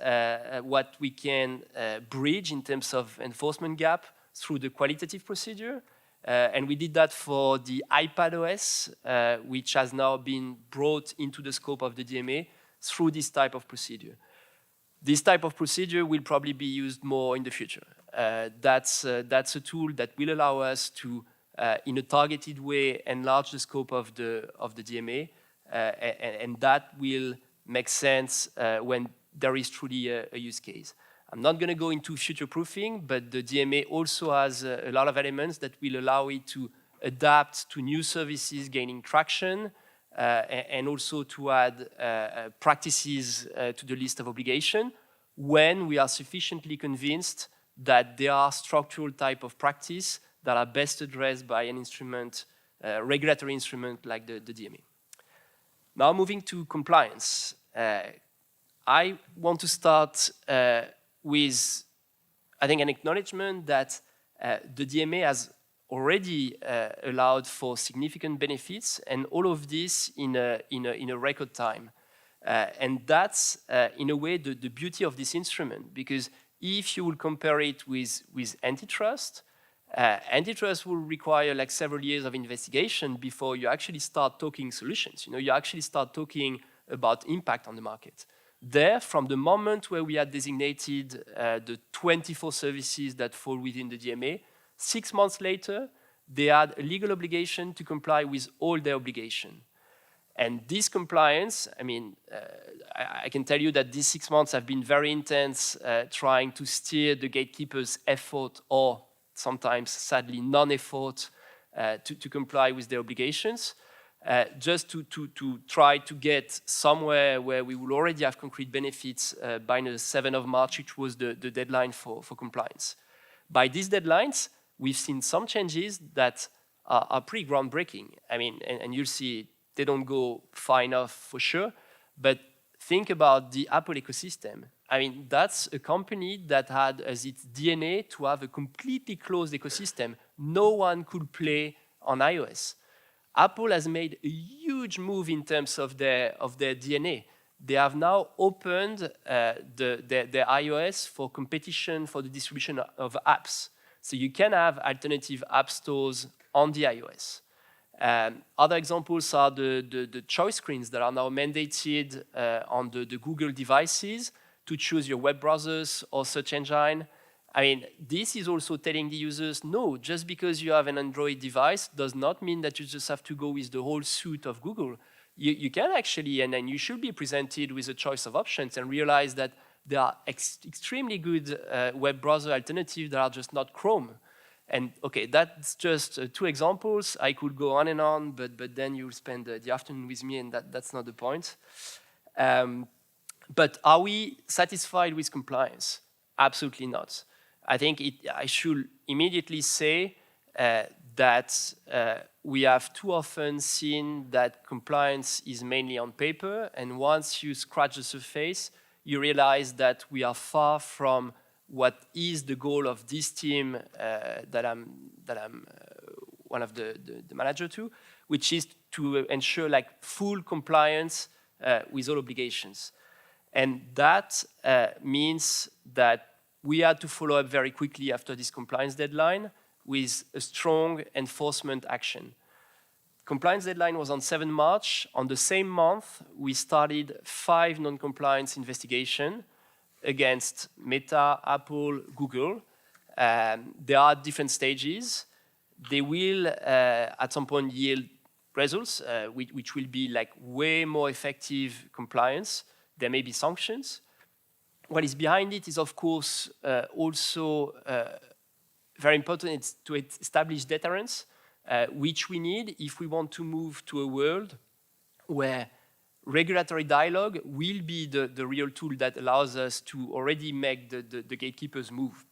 what we can bridge in terms of enforcement gap through the qualitative procedure. And we did that for the iPadOS, which has now been brought into the scope of the DMA through this type of procedure. This type of procedure will probably be used more in the future. That's a tool that will allow us to, in a targeted way, enlarge the scope of the DMA, and that will make sense when there is truly a use case. I'm not going to go into future-proofing, but the DMA also has a lot of elements that will allow it to adapt to new services gaining traction, and also to add practices to the list of obligation when we are sufficiently convinced that there are structural type of practice that are best addressed by an instrument, regulatory instrument like the DMA. Now moving to compliance. I want to start with, I think, an acknowledgement that the DMA has already allowed for significant benefits, and all of this in a record time. And that's, in a way, the beauty of this instrument, because if you will compare it with antitrust, antitrust will require like several years of investigation before you actually start talking solutions. You know, you actually start talking about impact on the market. There, from the moment where we had designated the 24 services that fall within the DMA, 6 months later, they had a legal obligation to comply with all their obligation. And this compliance, I mean, I can tell you that these 6 months have been very intense, trying to steer the gatekeepers' effort, or sometimes, sadly, non-effort, to comply with their obligations. Just to try to get somewhere where we will already have concrete benefits by the 7th of March, which was the deadline for compliance. by these deadlines, we've seen some changes that are pretty groundbreaking. I mean, and you'll see they don't go far enough for sure, but think about the Apple ecosystem. I mean, that's a company that had as its DNA to have a completely closed ecosystem. No one could play on iOS. Apple has made a huge move in terms of their DNA. They have now opened their iOS for competition for the distribution of apps. So you can have alternative app stores on the iOS. Other examples are the choice screens that are now mandated on the Google devices to choose your web browsers or search engine. I mean, this is also telling the users, no, just because you have an Android device does not mean that you just have to go with the whole suite of Google. You can actually, and then you should be presented with a choice of options and realize that there are extremely good web browser alternatives that are just not Chrome. And okay, that's just 2 examples. I could go on and on, but then you'll spend the afternoon with me, and that's not the point. But are we satisfied with compliance? Absolutely not. I think I should immediately say that we have too often seen that compliance is mainly on paper, and once you scratch the surface, you realize that we are far from what is the goal of this team that I'm one of the manager to, which is to ensure like full compliance with all obligations. And that means that we had to follow up very quickly after this compliance deadline with a strong enforcement action. Compliance deadline was on 7 March. On the same month, we started 5 non-compliance investigations against Meta, Apple, Google. There are different stages. They will, at some point, yield results, which will be like way more effective compliance. There may be sanctions. What is behind it is, of course, also very important. It's to establish deterrence, which we need if we want to move to a world where regulatory dialogue will be the real tool that allows us to already make the gatekeepers move.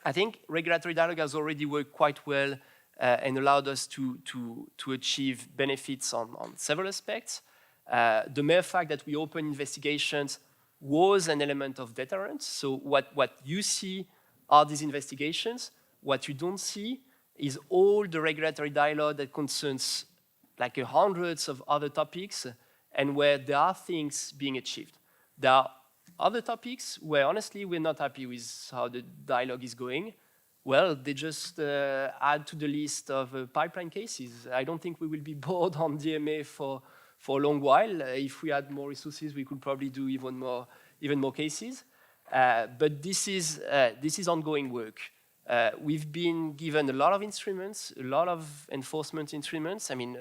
I think regulatory dialogue has already worked quite well and allowed us to achieve benefits on several aspects. The mere fact that we open investigations was an element of deterrence. So what you see are these investigations. What you don't see is all the regulatory dialogue that concerns like hundreds of other topics and where there are things being achieved. There are other topics where honestly we're not happy with how the dialogue is going. Well, they just add to the list of pipeline cases. I don't think we will be bored on DMA for a long while. If we had more resources, we could probably do even more cases. But this is ongoing work. We've been given a lot of instruments, a lot of enforcement instruments. I mean,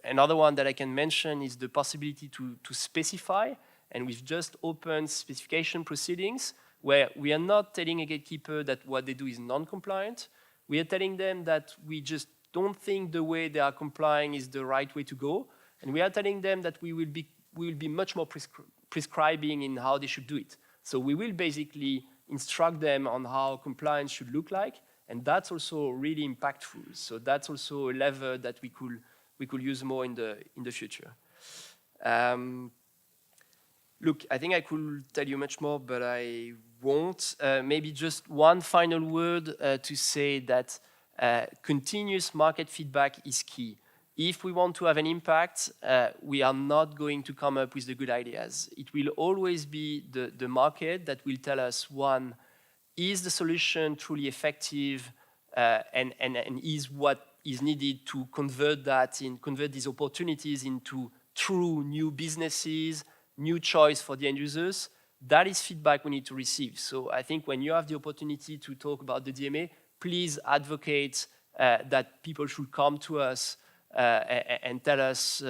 another one that I can mention is the possibility to specify, and we've just opened specification proceedings where we are not telling a gatekeeper that what they do is non-compliant. We are telling them that we just don't think the way they are complying is the right way to go, and we are telling them that we will be much more prescribing in how they should do it. So we will basically instruct them on how compliance should look like, and that's also really impactful. So that's also a lever that we could use more in the future. Look, I think I could tell you much more, but I won't. Maybe just one final word to say that continuous market feedback is key. If we want to have an impact, we are not going to come up with the good ideas. It will always be the market that will tell us, one, is the solution truly effective and is what is needed to convert these opportunities into true new businesses, new choice for the end users. That is feedback we need to receive. So I think when you have the opportunity to talk about the DMA, please advocate that people should come to us and tell us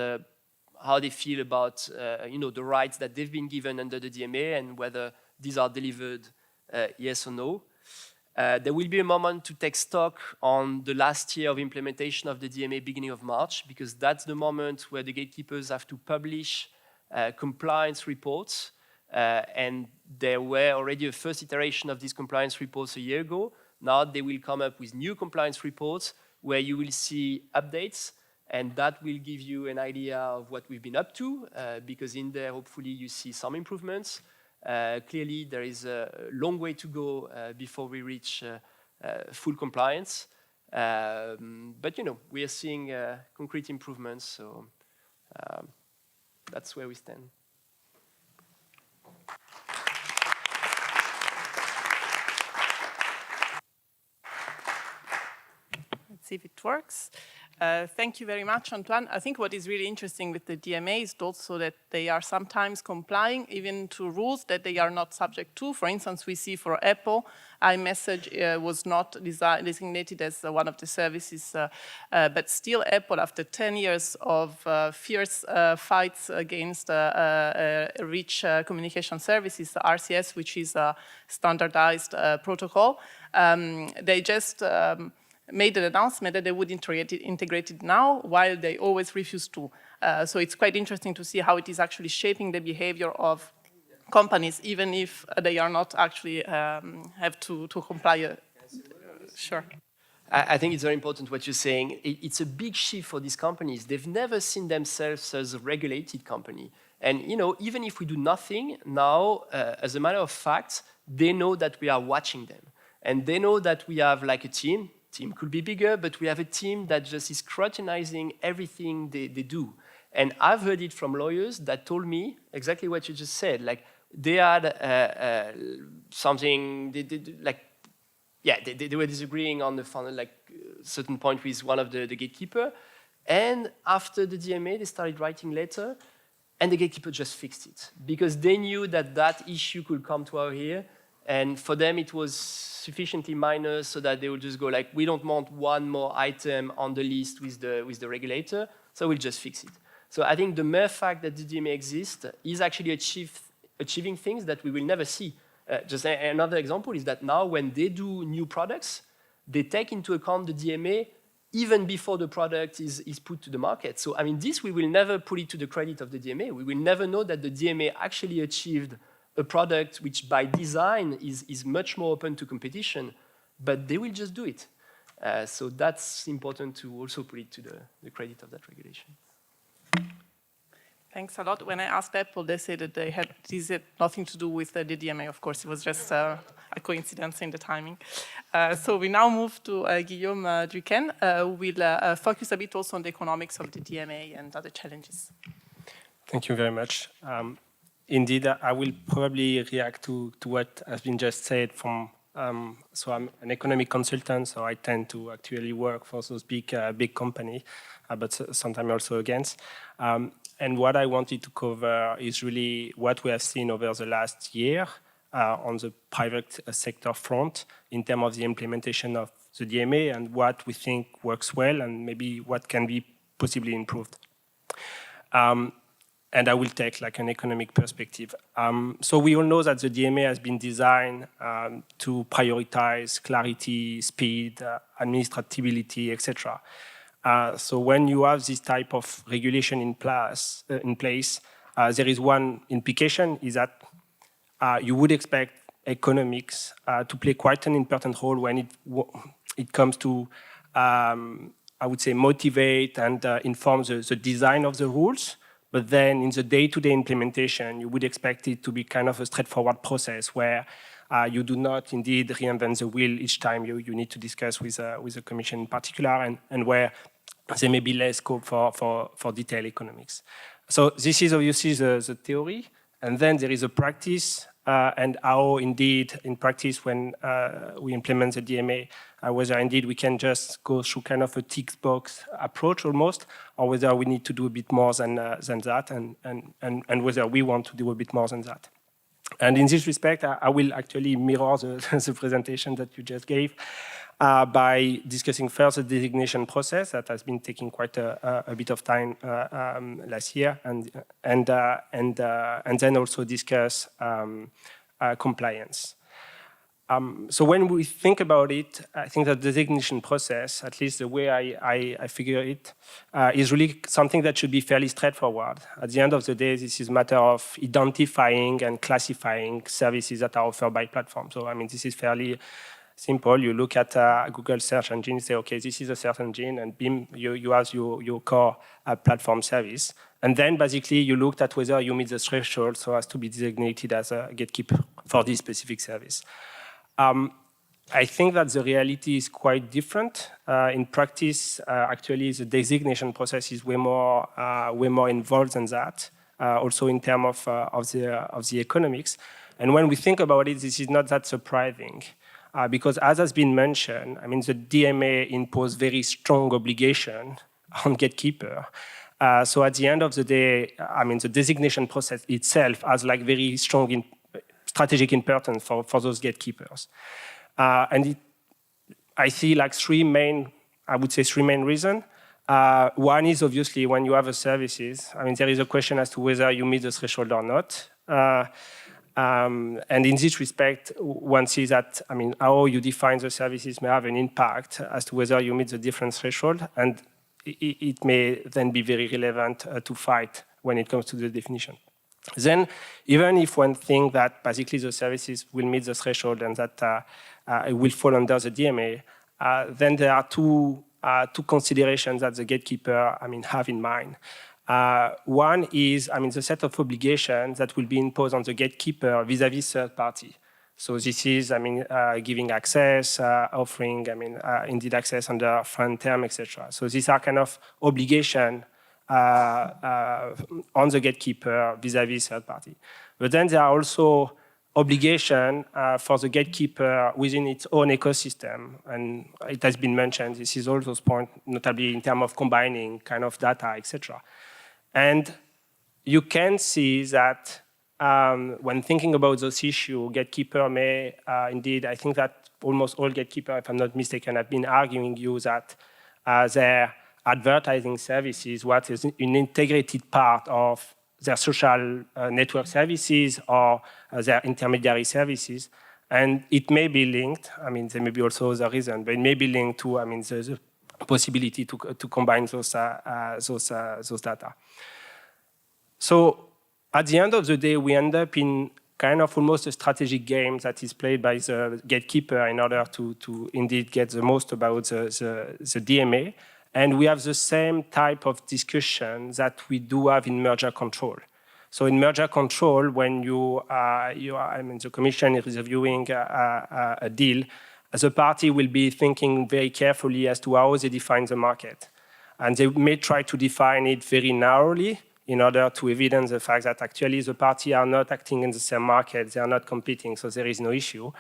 how they feel about the rights that they've been given under the DMA and whether these are delivered yes or no. There will be a moment to take stock on the last year of implementation of the DMA beginning of March, because that's the moment where the gatekeepers have to publish compliance reports. And there were already a first iteration of these compliance reports a year ago. Now they will come up with new compliance reports where you will see updates, and that will give you an idea of what we've been up to, because in there, hopefully, you see some improvements. Clearly, there is a long way to go before we reach full compliance. But, you know, we are seeing concrete improvements, so that's where we stand. Let's see if it works. Thank you very much, Antoine. I think what is really interesting with the DMA is also that they are sometimes complying even to rules that they are not subject to. For instance, we see for Apple, iMessage was not designated as one of the services, but still Apple, after 10 years of fierce fights against rich communication services, RCS, which is a standardized protocol, they just made an announcement that they would integrate it now, while they always refuse to. So it's quite interesting to see how it is actually shaping the behavior of companies, even if they are not actually have to comply. Sure. I think it's very important what you're saying. It's a big shift for these companies. They've never seen themselves as a regulated company. And you know, even if we do nothing now, as a matter of fact, they know that we are watching them. And they know that we have like a team could be bigger, but we have a team that just is scrutinizing everything they do. And I've heard it from lawyers that told me exactly what you just said. Like they had something, they were disagreeing on the certain point with one of the gatekeeper. And after the DMA, they started writing letter, and the gatekeeper just fixed it because they knew that that issue could come to our ear. And for them, it was sufficiently minor so that they would just go like, we don't want one more item on the list with the regulator, so we'll just fix it. So I think the mere fact that the DMA exists is actually achieving things that we will never see. Just another example is that now when they do new products, they take into account the DMA even before the product is put to the market. So I mean, this we will never put it to the credit of the DMA. We will never know that the DMA actually achieved a product which by design is much more open to competition, but they will just do it. So that's important to also put it to the credit of that regulation. Thanks a lot. When I asked Apple, they said that this had nothing to do with the DMA. Of course, it was just a coincidence in the timing. So we now move to Guillaume Duquesne, who will focus a bit also on the economics of the DMA and other challenges. Thank you very much. Indeed, I will probably react to what has been just said from, so I'm an economic consultant, so I tend to actually work for those big companies, but sometimes also against. And what I wanted to cover is really what we have seen over the last year on the private sector front in terms of the implementation of the DMA and what we think works well and maybe what can be possibly improved. And I will take like an economic perspective. So we all know that the DMA has been designed to prioritize clarity, speed, administrability, etc. So when you have this type of regulation in place, there is one implication is that you would expect economics to play quite an important role when it comes to, I would say, motivate and inform the design of the rules. But then in the day-to-day implementation, you would expect it to be kind of a straightforward process where you do not indeed reinvent the wheel each time you need to discuss with the Commission in particular, and where there may be less scope for detailed economics. So this is obviously the theory, and then there is a practice, and how indeed in practice when we implement the DMA, whether indeed we can just go through kind of a tick box approach almost, or whether we need to do a bit more than that, and whether we want to do a bit more than that. And in this respect, I will actually mirror the presentation that you just gave by discussing first the designation process that has been taking quite a bit of time last year, and then also discuss compliance. So when we think about it, I think that the designation process, at least the way I figure it, is really something that should be fairly straightforward. At the end of the day, this is a matter of identifying and classifying services that are offered by platforms. So I mean, this Simple. You look at a Google search engine, you say, okay, this is a search engine, and BIM, you have your core platform service. And then basically you looked at whether you meet the threshold so as to be designated as a gatekeeper for this specific service. I think that the reality is quite different. In practice, actually, the designation process is way more involved than that, also in terms of the economics. And when we think about it, this is not that surprising. Because as has been mentioned, I mean, the DMA imposed very strong obligation on gatekeeper. So at the end of the day, I mean, the designation process itself has like very strong strategic importance for those gatekeepers. And I see like three main reasons. One is obviously when you have a services, I mean, there is a question as to whether you meet the threshold or not. And in this respect, one sees that, I mean, how you define the services may have an impact as to whether you meet the different threshold, and it may then be very relevant to fight when it comes to the definition. Then, even if one thinks that basically the services will meet the threshold and that it will fall under the DMA, then there are two considerations that the gatekeeper, I mean, have in mind. One is, I mean, the set of obligations that will be imposed on the gatekeeper vis-à-vis third party. So this is, I mean, giving access, offering, I mean, indeed access under front term, etc. So these are kind of obligations on the gatekeeper vis-à-vis third party. But then there are also obligations for the gatekeeper within its own ecosystem. And it has been mentioned, this is all those points, notably in terms of combining kind of data, etc. And you can see that when thinking about those issues, gatekeeper may indeed, I think that almost all gatekeepers, if I'm not mistaken, have been arguing you that their advertising services, what is an integrated part of their social network services or their intermediary services. And it may be linked, I mean, there may be also other reason, but it may be linked to, I mean, the possibility to combine those data. So at the end of the day, we end up in kind of almost a strategic game that is played by the gatekeeper in order to indeed get the most about the DMA. And we have the same type of discussion that we do have in merger control. So in merger control, when I mean, the commission is reviewing a deal, the party will be thinking very carefully as to how they define the market. And they may try to define it very narrowly in order to evidence the fact that actually the parties are not acting in the same market, they are not competing, so there is no issue.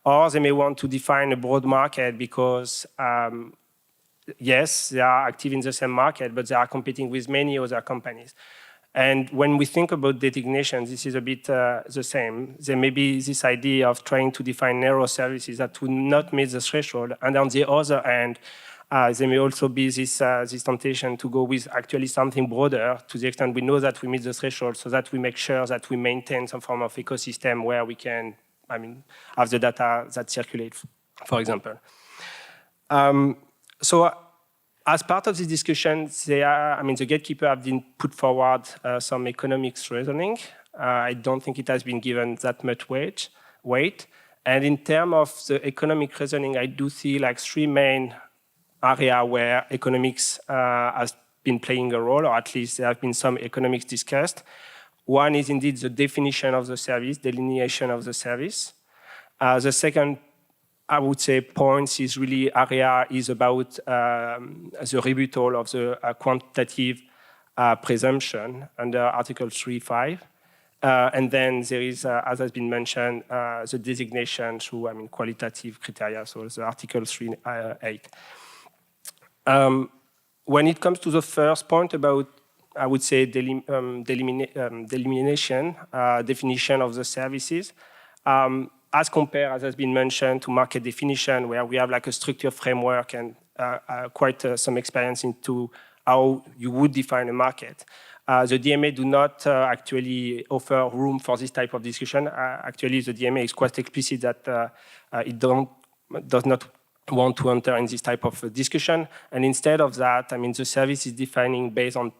Or they may want to define a broad market because yes, they are active in the same market, but they are competing with many other companies. And when we think about designation, this is a bit the same. There may be this idea of trying to define narrow services that would not meet the threshold. And on the other hand, there may also be this temptation to go with actually something broader to the extent we know that we meet the threshold so that we make sure that we maintain some form of ecosystem where we can, I mean, have the data that circulate, for example. So as part of this discussion, the gatekeeper have been put forward some economics reasoning. I don't think it has been given that much weight. And in terms of the economic reasoning, I do see like three main areas where economics has been playing a role, or at least there have been some economics discussed. One is indeed the definition of the service, delineation of the service. The second, I would say, points is really area is about the rebuttal of the quantitative presumption under Article 3.5. And then there is, as has been mentioned, the designation through, I mean, qualitative criteria, so the Article 3.8. When it comes to the first point about, I would say, delimitation, definition of the services, as compared, as has been mentioned, to market definition, where we have like a structure framework and quite some experience into how you would define a market. The DMA do not actually offer room for this type of discussion. Actually, the DMA is quite explicit that it does not want to enter in this type of discussion. And instead of that, I mean, the service is defining based on,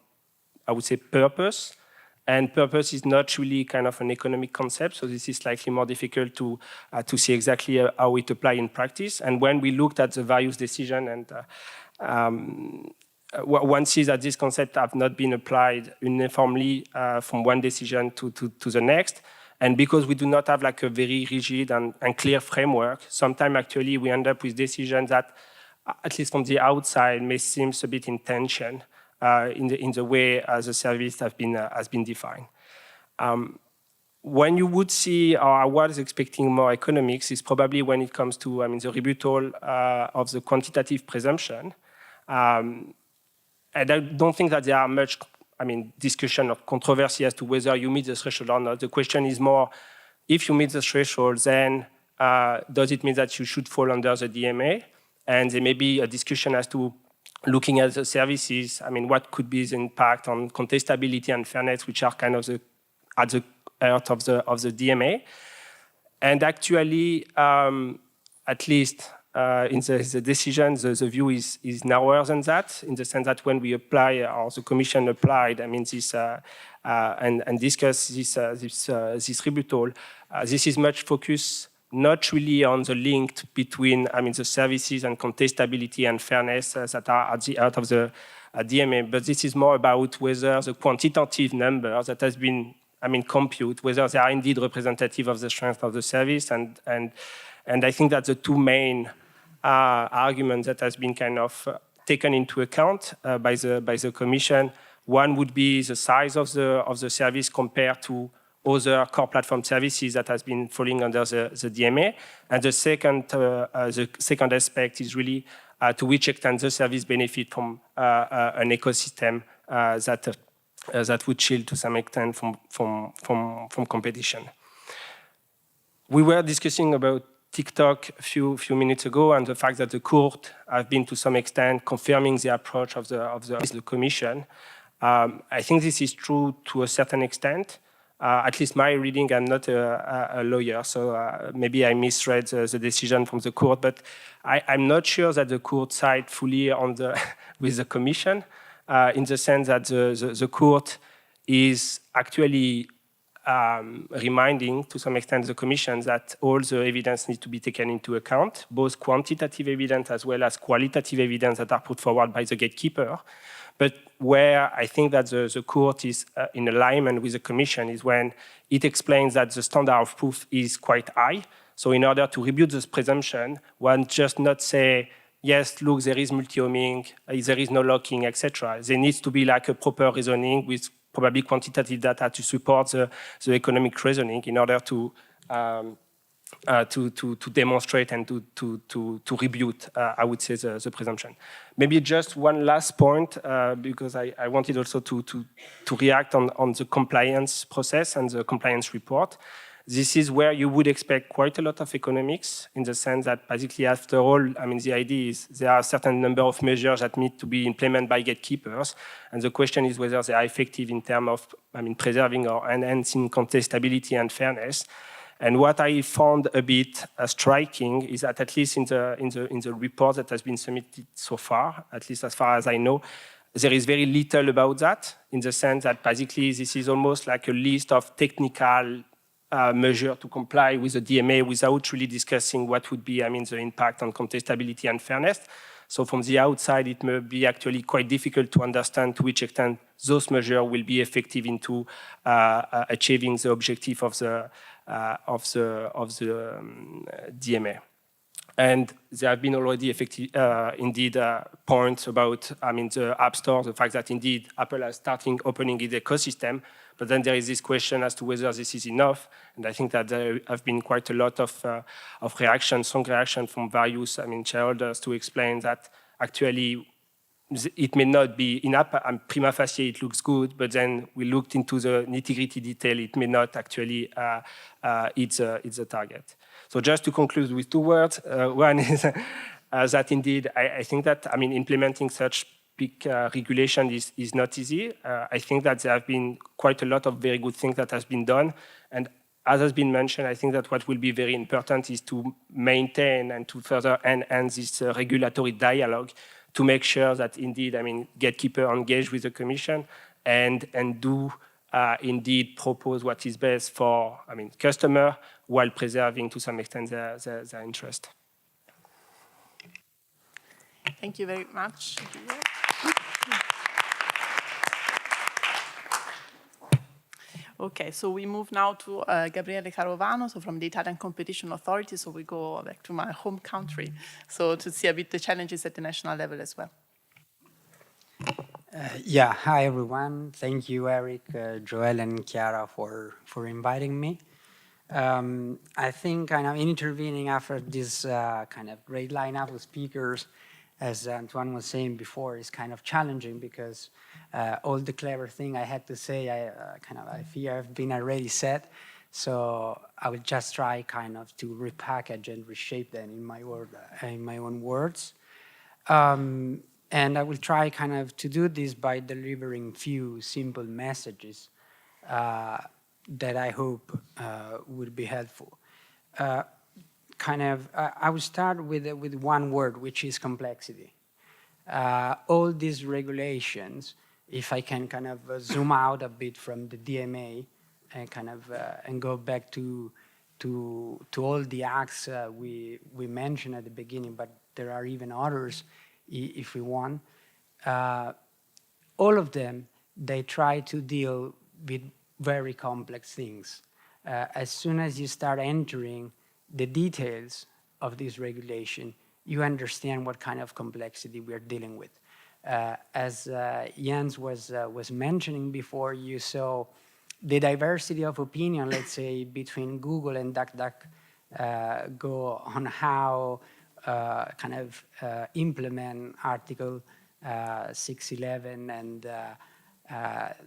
I would say, purpose And purpose is not really kind of an economic concept, so this is slightly more difficult to see exactly how it applies in practice. And when we looked at the various decisions, and one sees that these concepts have not been applied uniformly from one decision to the next. And because we do not have like a very rigid and clear framework, sometimes actually we end up with decisions that, at least from the outside, may seem a bit in tension in the way the service has been defined. When you would see, or I was expecting more economics, is probably when it comes to the rebuttal of the quantitative presumption. And I don't think that there are much discussion or controversy as to whether you meet the threshold or not. The question is more, if you meet the threshold, then does it mean that you should fall under the DMA? And there may be a discussion as to looking at the services, what could be the impact on contestability and fairness, which are kind of at the heart of the DMA. And actually, at least in the decision, the view is narrower than that, in the sense that when we apply, or the Commission applied, this and discuss this rebuttal, this is much focused not really on the link between the services and contestability and fairness that are at the heart of the DMA, but this is more about whether the quantitative number that has been compute, whether they are indeed representative of the strength of the service, and I think that the two main arguments that has been kind of taken into account by the Commission. One would be the size of the service compared to other core platform services that has been falling under the DMA. And the second aspect is really to which extent the service benefit from an ecosystem that would shield to some extent from competition. We were discussing about TikTok a few minutes ago, and the fact that the court have been to some extent confirming the approach of the Commission. I think this is true to a certain extent. At least my reading, I'm not a lawyer, so maybe I misread the decision from the court, but I'm not sure that the court side fully with the Commission, in the sense that the court is actually reminding to some extent the Commission that all the evidence needs to be taken into account, both quantitative evidence as well as qualitative evidence that are put forward by the gatekeeper. But where I think that the court is in alignment with the Commission is when it explains that the standard of proof is quite high. So in order to rebut this presumption, one just not say, yes, look, there is multi-homing, there is no locking, etc. There needs to be like a proper reasoning with probably quantitative data to support the economic reasoning in order to demonstrate and to rebut, I would say, the presumption. Maybe just one last point, because I wanted also to react on the compliance process and the compliance report. This is where you would expect quite a lot of economics, in the sense that basically, after all, the idea is there are a certain number of measures that need to be implemented by gatekeepers, and the question is whether they are effective in terms of preserving or enhancing contestability and fairness. And what I found a bit striking is that, at least in the report that has been submitted so far, at least as far as I know, there is very little about that, in the sense that basically this is almost like a list of technical measures to comply with the DMA without really discussing what would be the impact on contestability and fairness. So from the outside, it may be actually quite difficult to understand to which extent those measures will be effective into achieving the objective of the DMA. And there have been already indeed points about the App Store, the fact that indeed Apple has started opening its ecosystem, but then there is this question as to whether this is enough. And I think that there have been quite a lot of reactions, strong reaction from various shareholders to explain that actually it may not be in prima facie it looks good, but then we looked into the nitty-gritty detail, it may not actually it's a target. So just to conclude with two words, one is that indeed I think that implementing such big regulation is not easy. I think that there have been quite a lot of very good things that has been done, and as has been mentioned, I think that what will be very important is to maintain and to further enhance this regulatory dialogue to make sure that indeed, gatekeeper engage with the Commission and do indeed propose what is best for, customer, while preserving to some extent their interest. Thank you very much. Okay, so we move now to Gabriele CAROVANO, so from the Italian Competition Authority. So we go back to my home country, so to see a bit the challenges at the national level as well. Hi everyone. Thank you, Eric, Joelle, and Chiara for inviting me. I think kind of intervening after this kind of great lineup of speakers, as Antoine was saying before, is kind of challenging because all the clever thing I had to say, I fear have been already said. So I will just try kind of to repackage and reshape them in my own words. And I will try kind of to do this by delivering few simple messages that I hope would be helpful. I will start with one word, which is complexity. All these regulations, if I can kind of zoom out a bit from the DMA and and go back to all the acts we mentioned at the beginning, but there are even others if we want. All of them, they try to deal with very complex things. As soon as you start entering the details of this regulation, you understand what kind of complexity we are dealing with. As Jens was mentioning before, you saw the diversity of opinion, let's say, between Google and DACS go on how implement Article 611 and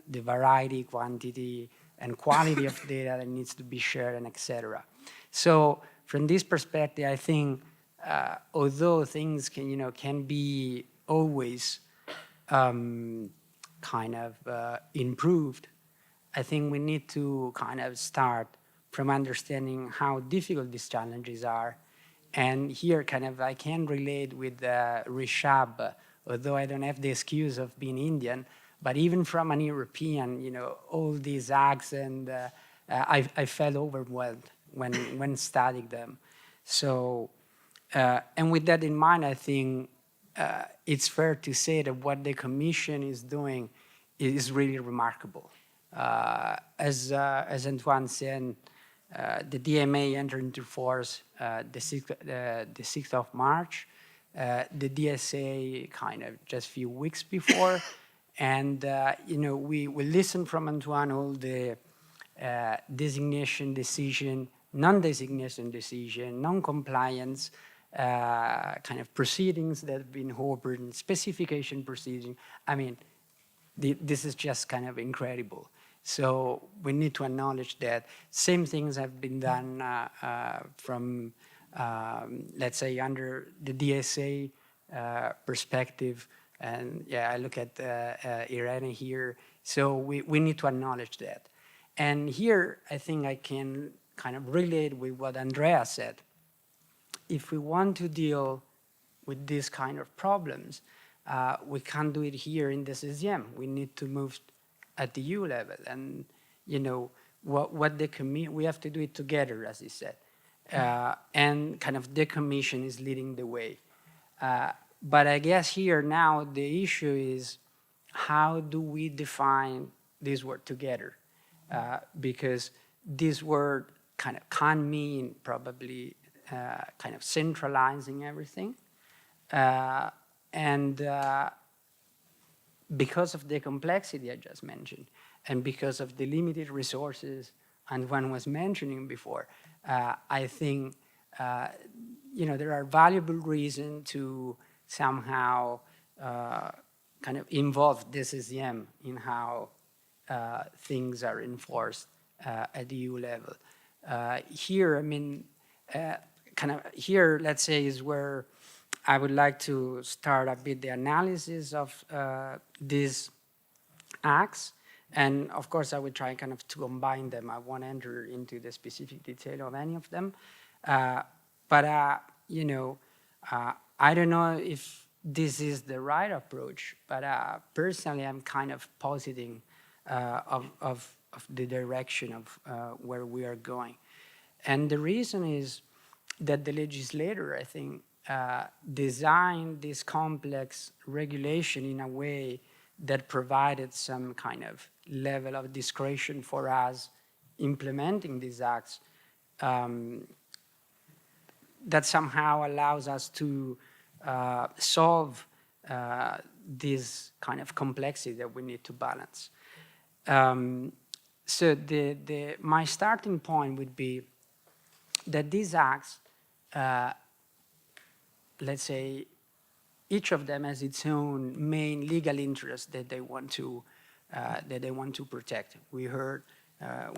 the variety, quantity, and quality of data that needs to be shared, and etc. So from this perspective, I think although things can be always improved, I think we need to start from understanding how difficult these challenges are. And here I can relate with Rishabh, although I don't have the excuse of being Indian, but even from an European, all these acts, and I felt overwhelmed when studying them. So, and with that in mind, I think it's fair to say that what the Commission is doing is really remarkable. As Antoine said, the DMA entered into force the 6th of March, the DSA just a few weeks before, and we listened from Antoine all the designation decision, non-designation decision, non-compliance proceedings that have been opened, specification proceeding. I mean, this is just incredible. So we need to acknowledge that same things have been done from, let's say, under the DSA perspective. And I look at Irene here. So we need to acknowledge that. And here, I think I can relate with what Andreas said. If we want to deal with these kind of problems, we can't do it here in the CCM. We need to move at the EU level, and we have to do it together, as he said, and the Commission is leading the way. But I guess here now the issue is how do we define this word together, because this word can mean probably centralizing everything, and because of the complexity I just mentioned, and because of the limited resources and one was mentioning before, I think there are valuable reasons to somehow involve the CCM in how things are enforced at the EU level. Here, here, let's say, is where I would like to start a bit the analysis of these acts. And of course, I will try to combine them. I won't enter into the specific detail of any of them. But I don't know if this is the right approach, but personally, I'm positing of the direction of where we are going. And the reason is that the legislator, I think, designed this complex regulation in a way that provided some kind of level of discretion for us implementing these acts that somehow allows us to solve this kind of complexity that we need to balance. So my starting point would be that these acts, let's say, each of them has its own main legal interest that they want to protect. We heard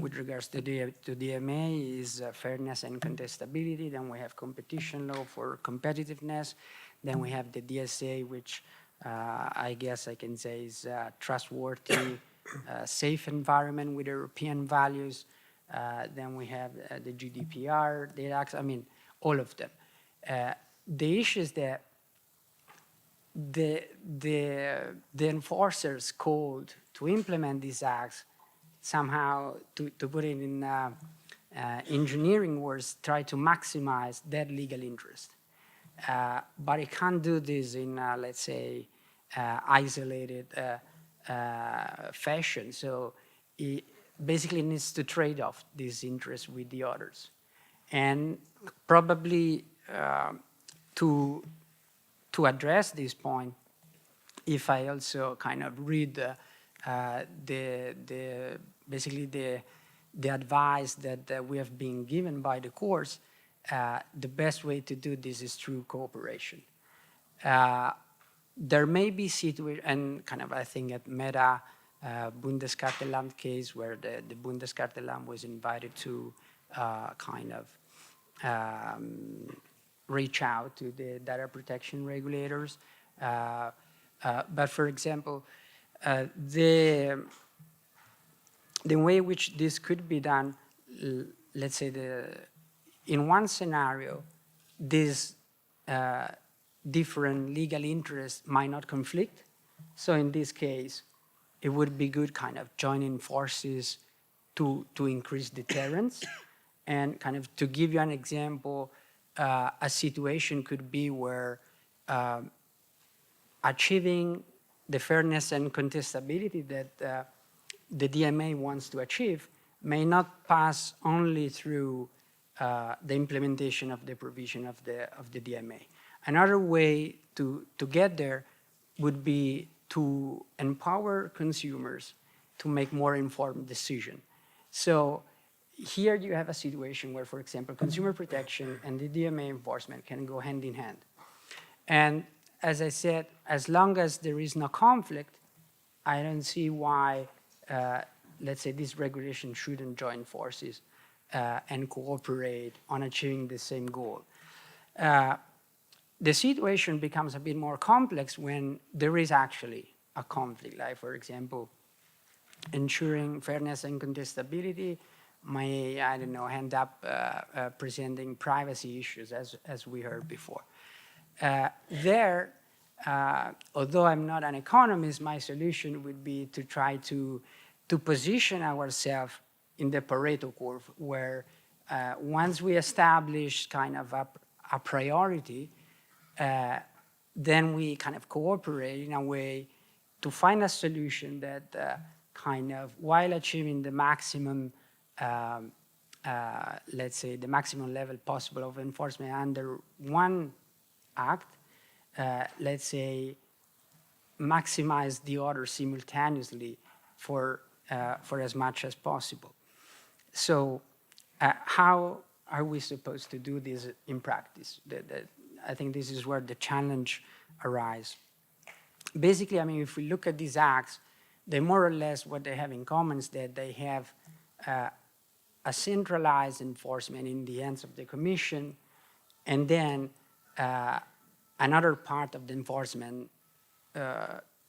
with regards to DMA is fairness and contestability. Then we have competition law for competitiveness. Then we have the DSA, which I guess I can say is trustworthy, safe environment with European values. Then we have the GDPR, the DACS, I mean, all of them. The issue is that the enforcers called to implement these acts somehow, to put it in engineering words, try to maximize that legal interest. But it can't do this in, let's say, isolated fashion. So it basically needs to trade off this interest with the others. And probably to address this point, if I also kind of read basically the advice that we have been given by the courts, the best way to do this is through cooperation. There may be situations, and kind of I think at Meta Bundeskartellamt case where the Bundeskartellamt was invited to kind of reach out to the data protection regulators. But for example, the way in which this could be done, let's say in one scenario, these different legal interests might not conflict. So in this case, it would be good kind of joining forces to increase deterrence. And kind of to give you an example, a situation could be where achieving the fairness and contestability that the DMA wants to achieve may not pass only through the implementation of the provision of the DMA. Another way to get there would be to empower consumers to make more informed decisions. So here you have a situation where, for example, consumer protection and the DMA enforcement can go hand in hand. And as I said, as long as there is no conflict, I don't see why, let's say, this regulation shouldn't join forces and cooperate on achieving the same goal. The situation becomes a bit more complex when there is actually a conflict, like, for example, ensuring fairness and contestability may, I don't know, end up presenting privacy issues, as we heard before. Although I'm not an economist, my solution would be to try to position ourselves in the Pareto curve, where once we establish kind of a priority, then we kind of cooperate in a way to find a solution that kind of, while achieving the maximum, let's say, the maximum level possible of enforcement under one act, let's say, maximize the other simultaneously for as much as possible. So how are we supposed to do this in practice? I think this is where the challenge arises. Basically, I mean, if we look at these acts, they more or less, what they have in common is that they have a centralized enforcement in the hands of the Commission, and then another part of the enforcement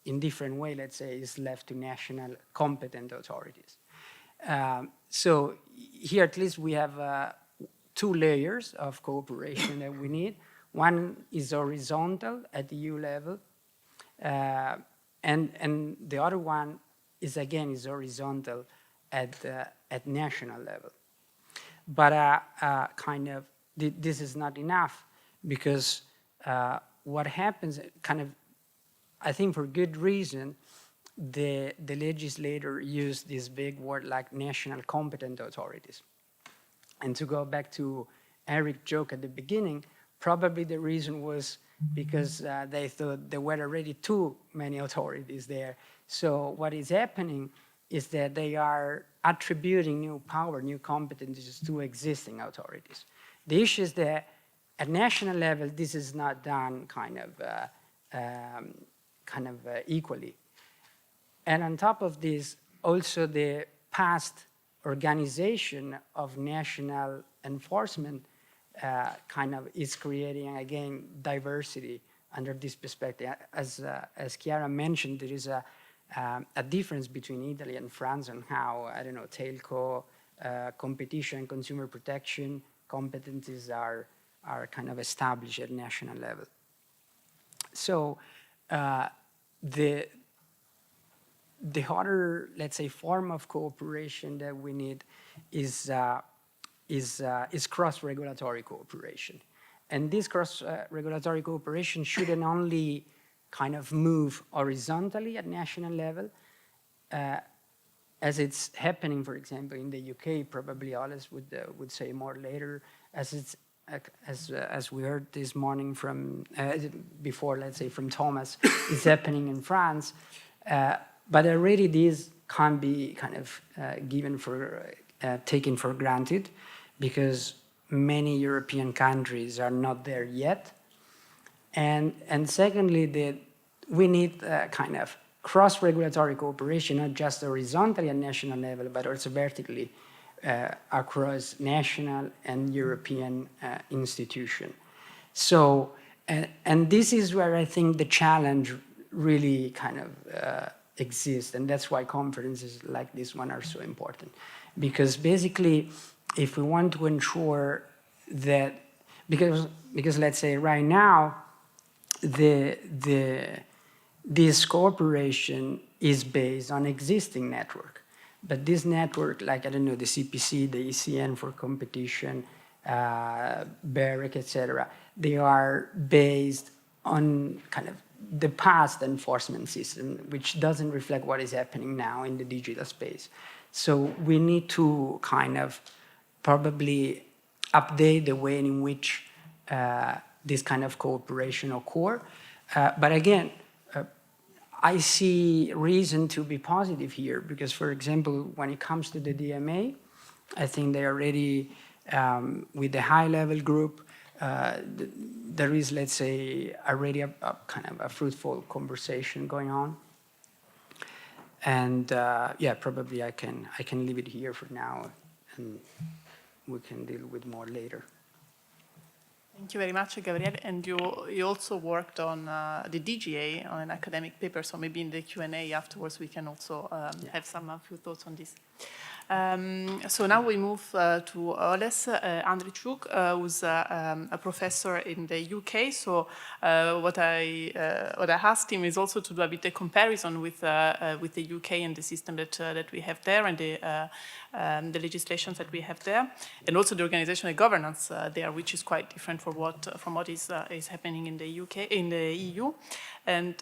in different way, let's say, is left to national competent authorities. So here at least we have two layers of cooperation that we need. One is horizontal at the EU level, and the other one is, again, is horizontal at national level. But this is not enough, because what happens, I think for good reason, the legislator used this big word like national competent authorities. And to go back to Eric's joke at the beginning, probably the reason was because they thought there were already too many authorities there. So what is happening is that they are attributing new power, new competencies to existing authorities. The issue is that at national level, this is not done equally. And on top of this, also the past organization of national enforcement is creating, again, diversity under this perspective. As Chiara mentioned, there is a difference between Italy and France on how, I don't know, telco, competition and consumer protection competencies are established at national level. So the other, let's say, form of cooperation that we need is cross-regulatory cooperation. And this cross-regulatory cooperation shouldn't only move horizontally at national level, as it's happening, for example, in the UK. Probably Alice would say more later, as we heard this morning from before, let's say, from Thomas, is happening in France. But already these can be taken for granted, because many European countries are not there yet. And secondly, we need cross-regulatory cooperation, not just horizontally at national level, but also vertically across national and European institutions. So, and this is where I think the challenge really exists, and that's why conferences like this one are so important. Because basically, if we want to ensure that, because let's say right now, this cooperation is based on existing network. But this network, like, I don't know, the CPC, the ECN for competition, BEREC, etc., they are based on the past enforcement system, which doesn't reflect what is happening now in the digital space. So we need to probably update the way in which this cooperation occur. But again, I see reason to be positive here, because, for example, when it comes to the DMA, I think they are already, with the high-level group, there is, let's say, already a fruitful conversation going on. And yeah, probably I can leave it here for now, and we can deal with more later. Thank you very much, Gabriele. And you also worked on the DGA on an academic paper, so maybe in the Q&A afterwards we can also have a few thoughts on this. So now we move to Oles Andrichuk, who's a professor in the UK. So what I asked him is also to do a bit of comparison with the UK and the system that we have there, and the legislations that we have there, and also the organizational governance there, which is quite different from what is happening in the UK, in the EU. And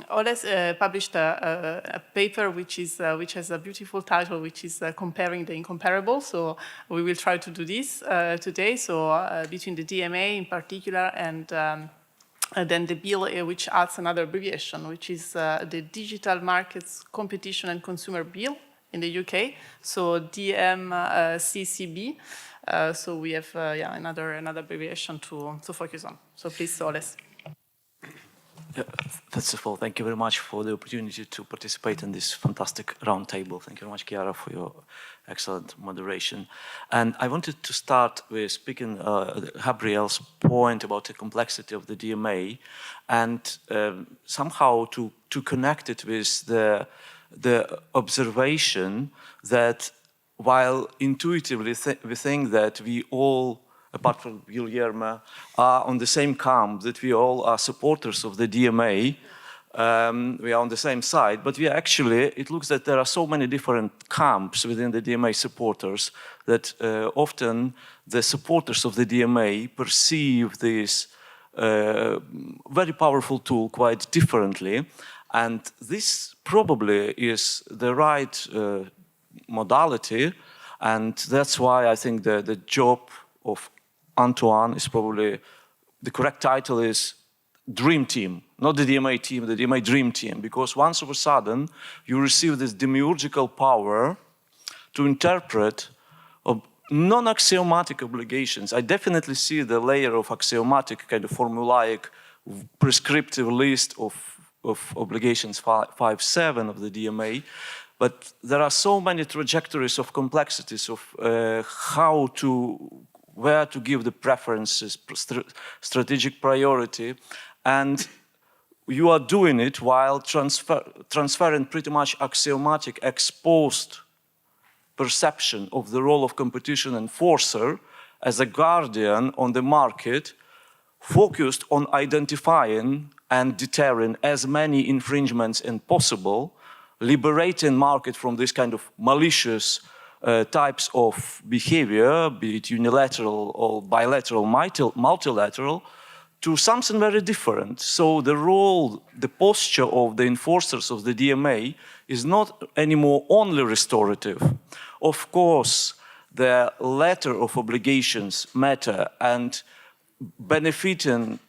Oles published a paper which has a beautiful title, which is Comparing the Incomparable. So we will try to do this today. So between the DMA in particular and then the bill which adds another abbreviation, which is the Digital Markets Competition and Consumer Bill in the UK. So DMCCB. So we have another abbreviation to focus on. So please, Oles. First of all, thank you very much for the opportunity to participate in this fantastic roundtable. Thank you very much, Chiara, for your excellent moderation. And I wanted to start with speaking Gabriele's point about the complexity of the DMA, and somehow to connect it with the observation that while intuitively we think that we all, apart from Guillermo, are on the same camp, that we all are supporters of the DMA, we are on the same side, but we actually, it looks that there are so many different camps within the DMA supporters that often the supporters of the DMA perceive this very powerful tool quite differently. And this probably is the right modality. And that's why I think the job of Antoine is probably, the correct title is Dream Team, not the DMA team, the DMA Dream Team, because once of a sudden you receive this demiurgical power to interpret non-axiomatic obligations. I definitely see the layer of axiomatic kind of formulaic prescriptive list of obligations 5.7 of the DMA, but there are so many trajectories of complexities of where to give the preferences, strategic priority, and you are doing it while transferring pretty much axiomatic exposed perception of the role of competition enforcer as a guardian on the market, focused on identifying and deterring as many infringements as possible, liberating market from this kind of malicious types of behavior, be it unilateral or bilateral, multilateral, to something very different. So the role, the posture of the enforcers of the DMA is not anymore only restorative. Of course, the letter of obligations matter, and benefiting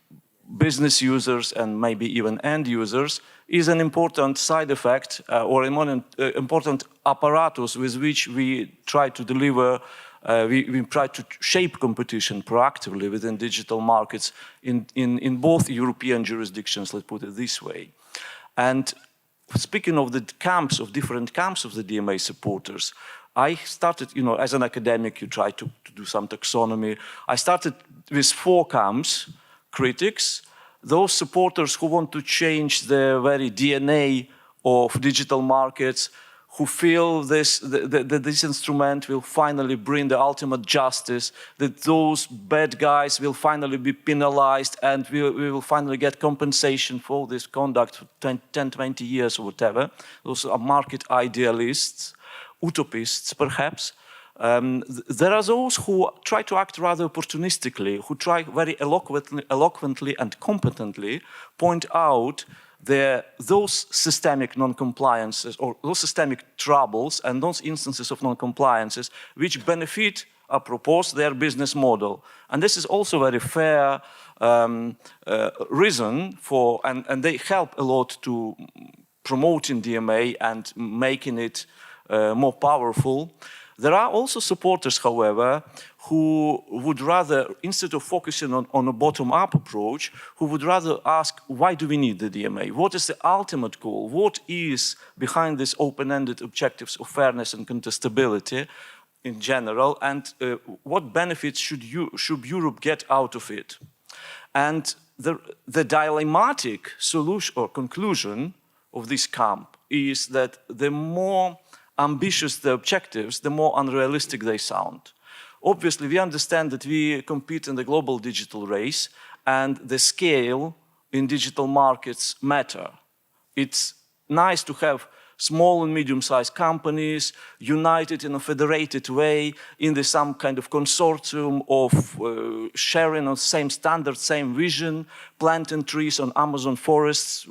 business users and maybe even end users is an important side effect or an important apparatus with which we try to deliver, we try to shape competition proactively within digital markets in both European jurisdictions, let's put it this way. And speaking of the camps, of different camps of the DMA supporters, I started, you know, as an academic, you try to do some taxonomy. I started with 4 camps: critics, those supporters who want to change the very DNA of digital markets, who feel this instrument will finally bring the ultimate justice, that those bad guys will finally be penalized, and we will finally get compensation for this conduct for 10, 20 years or whatever. Those are market idealists, utopists perhaps. There are those who try to act rather opportunistically, who try very eloquently and competently point out those systemic non-compliances or those systemic troubles and those instances of non-compliances which benefit, apropos, their business model. And this is also a very fair reason for, and they help a lot to promoting DMA and making it more powerful. There are also supporters, however, who would rather, instead of focusing on a bottom-up approach, who would rather ask, why do we need the DMA? What is the ultimate goal? What is behind these open-ended objectives of fairness and contestability in general? And what benefits should Europe get out of it? And the dilemmatic solution or conclusion of this camp is that the more ambitious the objectives, the more unrealistic they sound. Obviously, we understand that we compete in the global digital race, and the scale in digital markets matter. It's nice to have small and medium-sized companies united in a federated way in some kind of consortium of sharing of same standards, same vision, planting trees on Amazon forests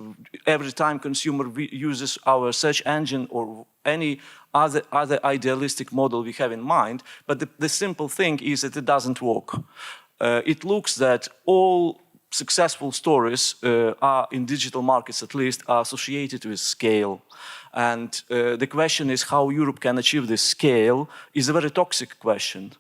every time consumer uses our search engine or any other idealistic model we have in mind. But the simple thing is that it doesn't work. It looks that all successful stories are, in digital markets at least, are associated with scale. And the question is how Europe can achieve this scale is a very toxic question.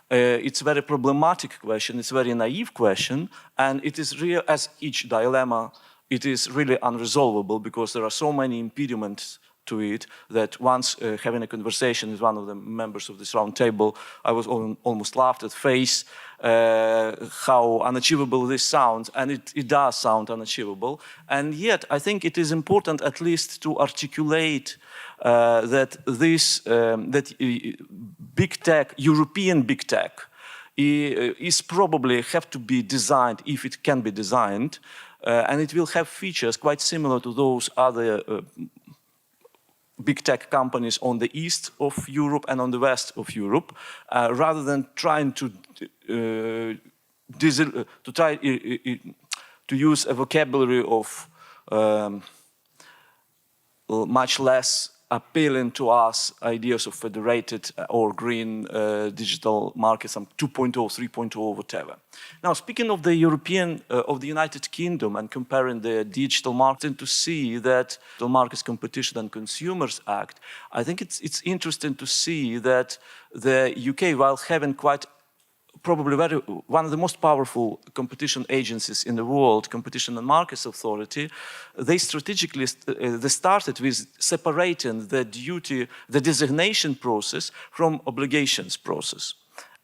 It's a very problematic question, it's a very naive question, and it is real, as each dilemma, it is really unresolvable because there are so many impediments to it that once having a conversation with one of the members of this round table, I was almost laughed at face how unachievable this sounds, and it does sound unachievable. And yet I think it is important at least to articulate that this big tech, European big tech, is probably have to be designed, if it can be designed, and it will have features quite similar to those other big tech companies on the east of Europe and on the west of Europe, rather than trying to use a vocabulary of much less appealing to us ideas of federated or green digital markets, some 2.0, 3.0, whatever. Now, speaking of the of the United Kingdom and comparing the digital market, and to see that the Markets Competition and Consumers Act, I think it's interesting to see that the UK, while having quite probably one of the most powerful competition agencies in the world, Competition and Markets Authority, they strategically they started with separating the designation process from obligations process.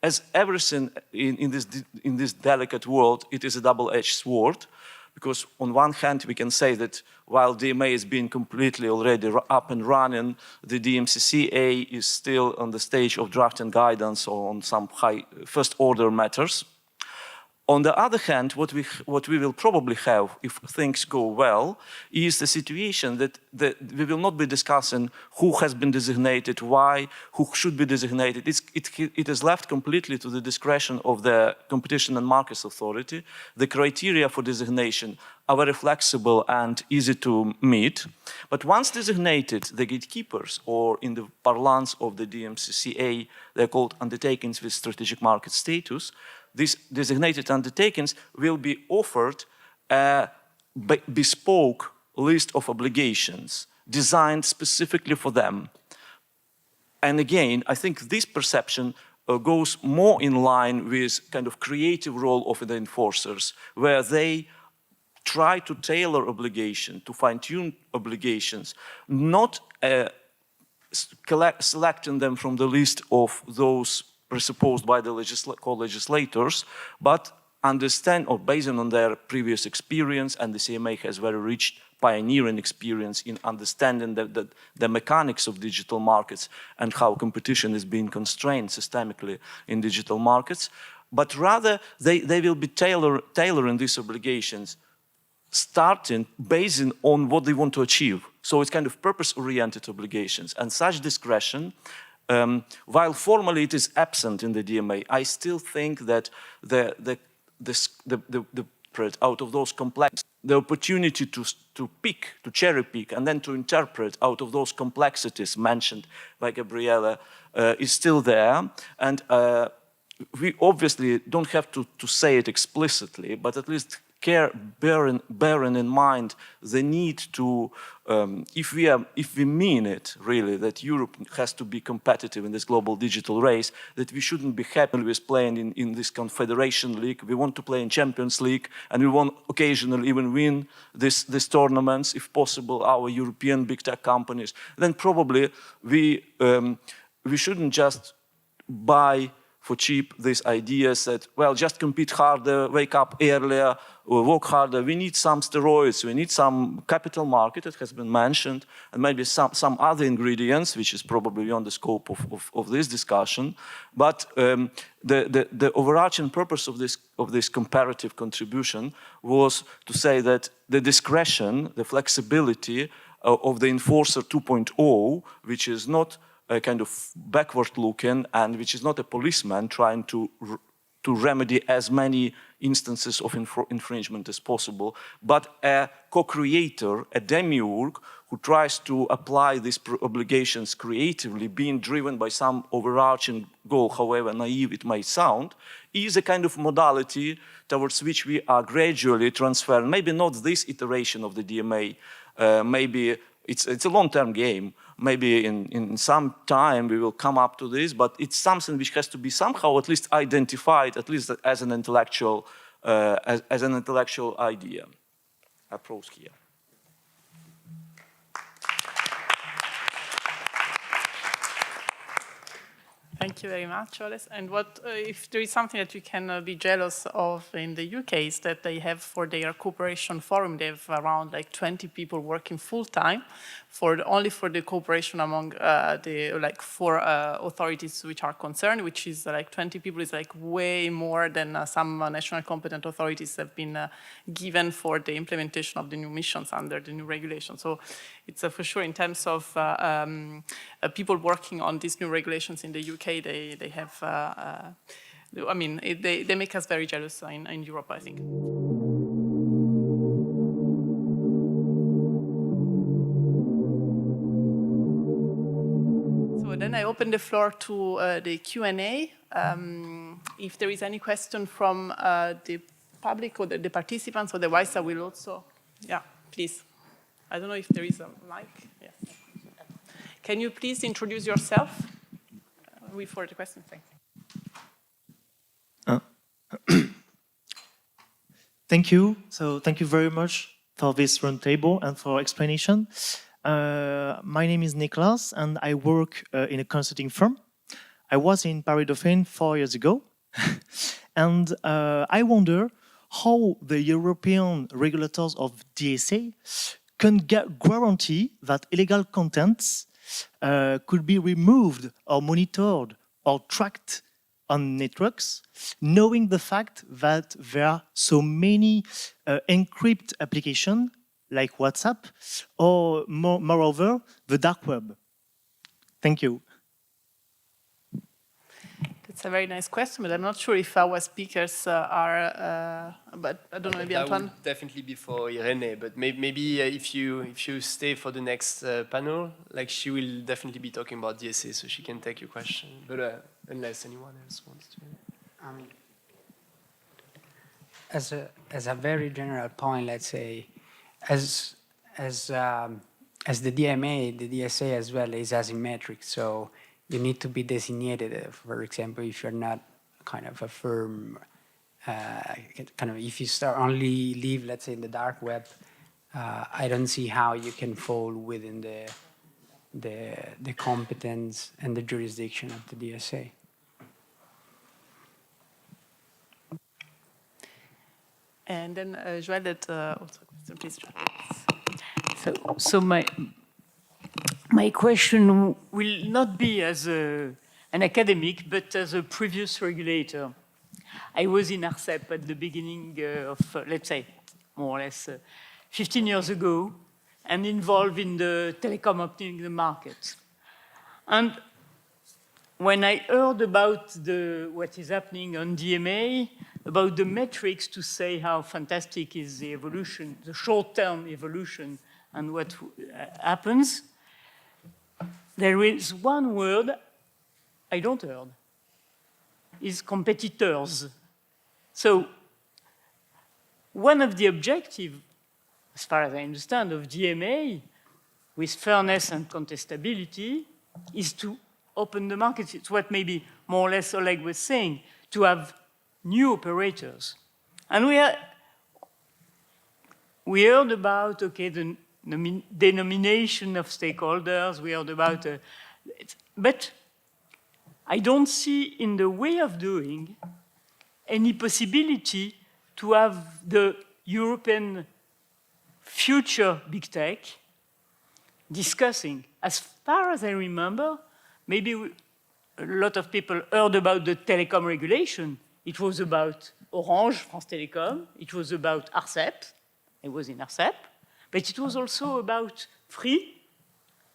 As everything in this delicate world, it is a double-edged sword, because on one hand we can say that while DMA is being completely already up and running, the DMCCA is still on the stage of drafting guidance on some high first-order matters. On the other hand, what we will probably have, if things go well, is the situation that we will not be discussing who has been designated, why, who should be designated. It is left completely to the discretion of the Competition and Markets Authority. The criteria for designation are very flexible and easy to meet. But once designated, the gatekeepers, or in the parlance of the DMCCA, they're called undertakings with strategic market status, these designated undertakings will be offered a bespoke list of obligations designed specifically for them. And again, I think this perception goes more in line with kind of creative role of the enforcers, where they try to tailor obligation, to fine-tune obligations, not selecting them from the list of those presupposed by the co-legislators, but understand, or based on their previous experience, and the CMA has very rich pioneering experience in understanding the mechanics of digital markets and how competition is being constrained systemically in digital markets, but rather they will be tailoring these obligations, starting based on what they want to achieve. So it's kind of purpose-oriented obligations, and such discretion, while formally it is absent in the DMA, I still think that out of those complex, the opportunity to cherry pick, and then to interpret out of those complexities mentioned by Gabriele is still there. And we obviously don't have to say it explicitly, but at least bearing in mind the need to, if we mean it really, that Europe has to be competitive in this global digital race, that we shouldn't be happy with playing in this Confederation League. We want to play in Champions League, and we want occasionally even win these tournaments, if possible, our European big tech companies. Then probably we shouldn't just buy for cheap these ideas that, well, just compete harder, wake up earlier, or work harder. We need some steroids, we need some capital market, that has been mentioned, and maybe some other ingredients, which is probably beyond the scope of this discussion. But the overarching purpose of this comparative contribution was to say that the discretion, the flexibility of the Enforcer 2.0, which is not a kind of backward-looking, and which is not a policeman trying to remedy as many instances of infringement as possible, but a co-creator, a demiurge, who tries to apply these obligations creatively, being driven by some overarching goal, however naive it may sound, is a kind of modality towards which we are gradually transferring, maybe not this iteration of the DMA, maybe it's a long-term game. Maybe in some time we will come up to this, but it's something which has to be somehow at least identified, at least as an intellectual, idea. Approach here. Thank you very much, Joelle. And what if there is something that you can be jealous of in the UK is that they have for their cooperation forum, they have around like 20 people working full time only for the cooperation among the like 4 authorities which are concerned, which is like 20 people is like way more than some national competent authorities have been given for the implementation of the new missions under the new regulation. So it's for sure in terms of people working on these new regulations in the UK, they have, I mean, they make us very jealous in Europe, I think. So then I open the floor to the Q&A. If there is any question from the public or the participants, otherwise I will also, yeah, please. I don't know if there is a mic. Yes. Can you please introduce yourself before the question? Thanks. Thank you. So thank you very much for this roundtable and for explanation. My name is Nicolas, and I work in a consulting firm. I was in Paris Dauphine 4 years ago, and I wonder how the European regulators of DSA can guarantee that illegal contents could be removed or monitored or tracked on networks, knowing the fact that there are so many encrypted applications like WhatsApp or moreover, the dark web. Thank you. It's a very nice question, but I'm not sure if our speakers are, but I don't know, maybe Antoine? That would definitely be for Irene, but maybe if you stay for the next panel, like she will definitely be talking about DSA, so she can take your question, but unless anyone else wants to. I mean, as a very general point, let's say, as the DMA, the DSA as well is asymmetric, so you need to be designated. For example, if you're not kind of a firm, kind of if you only live, let's say, in the dark web, I don't see how you can fall within the competence and the jurisdiction of the DSA. And then Joelle, also please. So my question will not be as an academic, but as a previous regulator. I was in ARCEP at the beginning of, let's say, more or less 15 years ago, and involved in the telecom opening the market. And when I heard about what is happening on DMA, about the metrics to say how fantastic is the evolution, the short-term evolution, and what happens, there is one word I don't heard, is competitors. So one of the objectives, as far as I understand, of DMA, with fairness and contestability, is to open the market. It's what maybe more or less Oleg was saying, to have new operators. And we heard about, okay, the denomination of stakeholders, we heard about, but I don't see in the way of doing any possibility to have the European future big tech discussing. As far as I remember, maybe a lot of people heard about the telecom regulation. It was about Orange, France Télécom. It was about ARCEP. I was in ARCEP. But it was also about Free,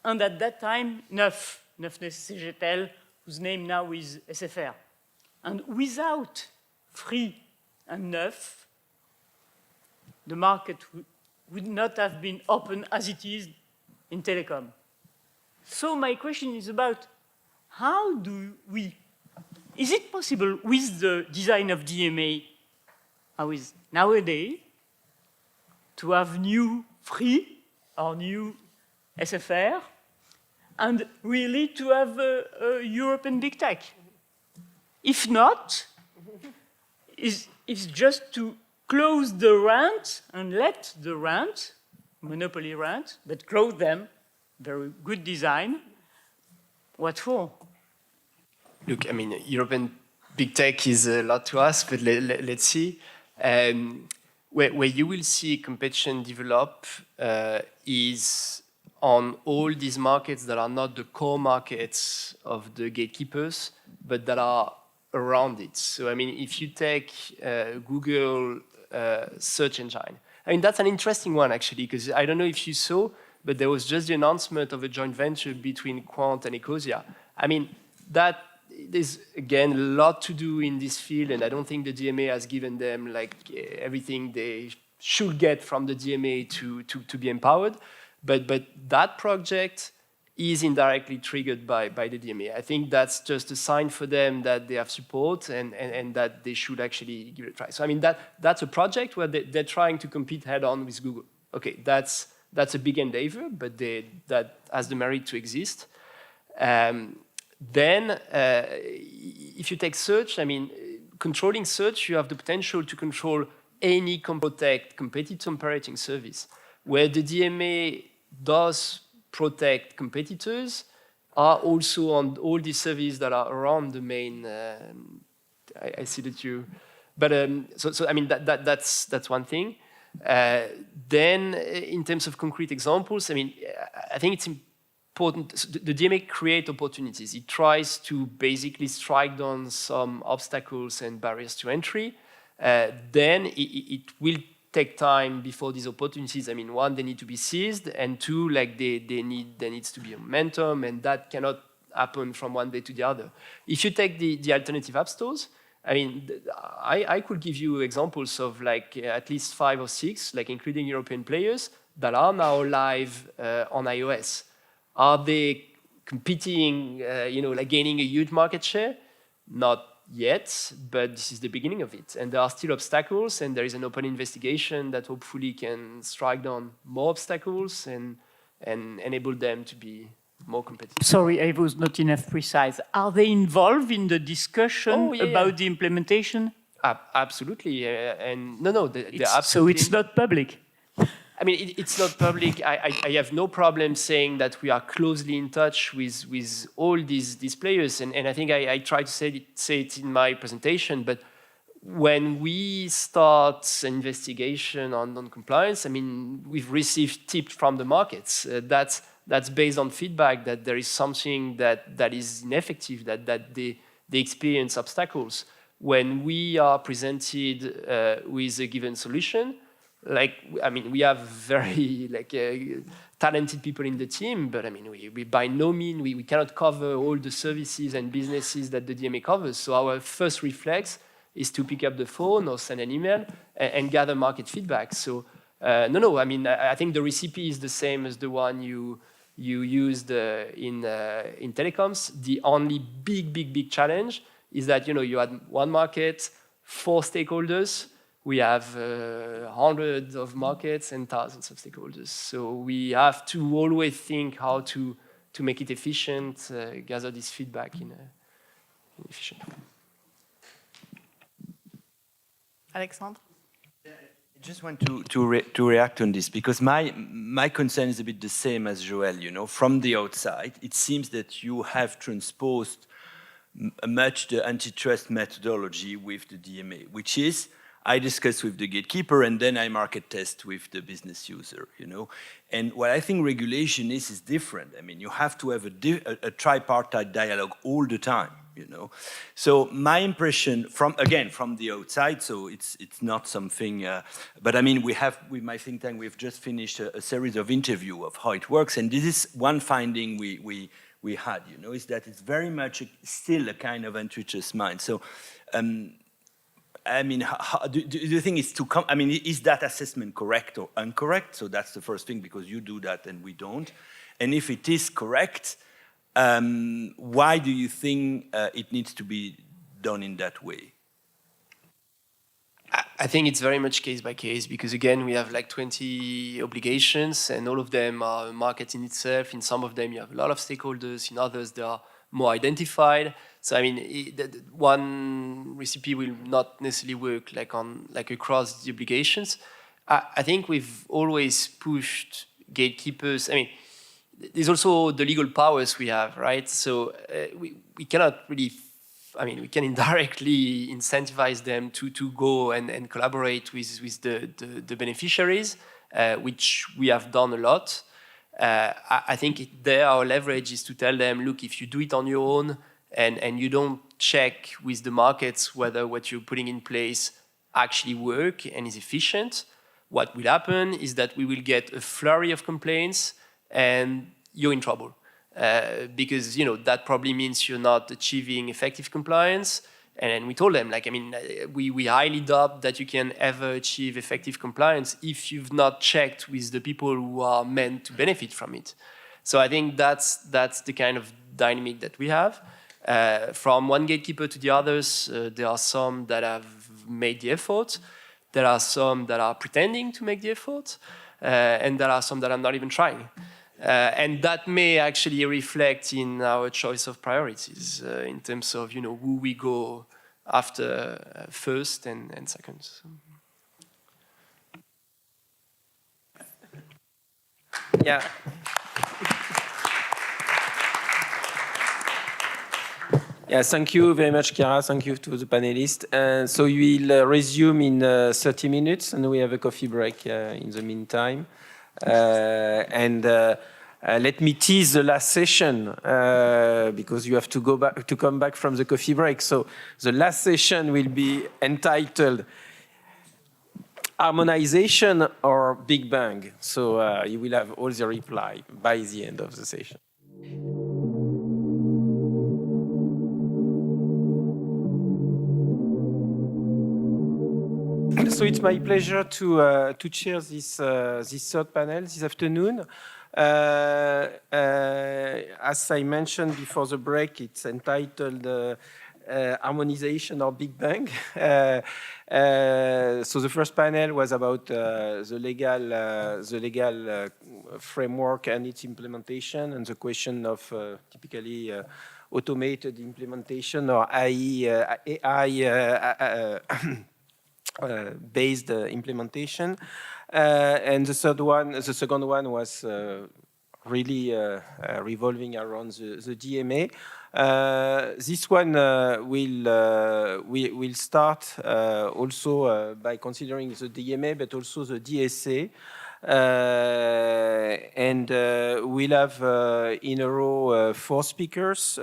and at that time, Neuf CGTL, whose name now is SFR. And without Free and Neuf, the market would not have been open as it is in telecom. So my question is about how do we, is it possible with the design of DMA, how is nowadays, to have new Free or new SFR, and really to have a European big tech? If not, it's just to close the rent and let the rent, monopoly rent, but close them, very good design. What for? Look, I mean, European big tech is a lot to ask, but let's see. Where you will see competition develop is on all these markets that are not the core markets of the gatekeepers, but that are around it. So, I mean, if you take Google search engine, I mean, that's an interesting one, actually, because I don't know if you saw, but there was just the announcement of a joint venture between Quant and Ecosia. I mean, that there's, again, a lot to do in this field, and I don't think the DMA has given them like everything they should get from the DMA to be empowered. But that project is indirectly triggered by the DMA. I think that's just a sign for them that they have support and that they should actually give it a try. So I mean, that's a project where they're trying to compete head-on with Google. Okay, that's a big endeavor, but that has the merit to exist. Then, if you take search, I mean, controlling search, you have the potential to control any protect competitor operating service. Where the DMA does protect competitors are also on all the services that are around the main. I see that you, but so I mean that's one thing. Then, in terms of concrete examples, I mean, I think it's important. The DMA creates opportunities. It tries to basically strike down some obstacles and barriers to entry. Then it will take time before these opportunities. I mean, one, they need to be seized, and two, like there needs to be a momentum, and that cannot happen from one day to the other. If you take the alternative app stores, I mean, I could give you examples of like at least 5 or 6, like including European players that are now live on iOS. Are they competing, like gaining a huge market share? Not yet, but this is the beginning of it. And there are still obstacles, and there is an open investigation that hopefully can strike down more obstacles and enable them to be more competitive. Sorry, I was not enough precise. Are they involved in the discussion about the implementation? Absolutely. And no, they're absolutely. So it's not public? I mean, it's not public. I have no problem saying that we are closely in touch with all these players. And I think I tried to say it in my presentation, but when we start an investigation on non-compliance, I mean, we've received tips from the markets. That's based on feedback that there is something that is ineffective, that they experience obstacles. When we are presented with a given solution, like, I mean, we have very talented people in the team, but I mean, we by no means, we cannot cover all the services and businesses that the DMA covers. So our first reflex is to pick up the phone or send an email and gather market feedback. So no, I mean, I think the recipe is the same as the one you used in telecoms. The only big challenge is that, you had one market, 4 stakeholders. We have hundreds of markets and thousands of stakeholders. So we have to always think how to make it efficient, gather this feedback in an efficient way. Alexandre? I just want to react on this, because my concern is a bit the same as Joelle. From the outside, it seems that you have transposed much the antitrust methodology with the DMA, which is I discuss with the gatekeeper and then I market test with the business user, And what I think regulation is different. I mean, you have to have a tripartite dialogue all the time, So my impression from the outside, so it's not something, but I mean, with my think tank, we've just finished a series of interviews of how it works. And this is one finding we had, is that it's very much still a kind of antitrust mind. So, I mean, do you think it's to come? I mean, is that assessment correct or incorrect? So that's the first thing, because you do that and we don't. And if it is correct, why do you think it needs to be done in that way? I think it's very much case by case, because again, we have like 20 obligations and all of them are a market in itself. In some of them, you have a lot of stakeholders. In others, they are more identified. So I mean, one recipe will not necessarily work like across the obligations. I think we've always pushed gatekeepers. I mean, there's also the legal powers we have, right? So we cannot really I mean, we can indirectly incentivize them to go and collaborate with the beneficiaries, which we have done a lot. I think there our leverage is to tell them, look, if you do it on your own and you don't check with the markets whether what you're putting in place actually work and is efficient, what will happen is that we will get a flurry of complaints and you're in trouble. Because that probably means you're not achieving effective compliance. And we told them, like, I mean, we highly doubt that you can ever achieve effective compliance if you've not checked with the people who are meant to benefit from it. So I think that's the kind of dynamic that we have. From one gatekeeper to the others, there are some that have made the effort. There are some that are pretending to make the effort. And there are some that are not even trying. And that may actually reflect in our choice of priorities in terms of who we go after first and second. Yeah. Yeah, thank you very much, Chiara. Thank you to the panelists. So we will resume in 30 minutes, and we have a coffee break in the meantime. Let me tease the last session because you have to come back from the coffee break. So the last session will be entitled Harmonization or Big Bang. So you will have all the reply by the end of the session. So it's my pleasure to chair this third panel this afternoon. As I mentioned before the break, it's entitled Harmonization or Big Bang. So the first panel was about the legal framework and its implementation, and the question of typically automated implementation or AI based implementation. And the second one was really revolving around the DMA. This one will start also by considering the DMA, but also the DSA. And we'll have in a row 4 speakers.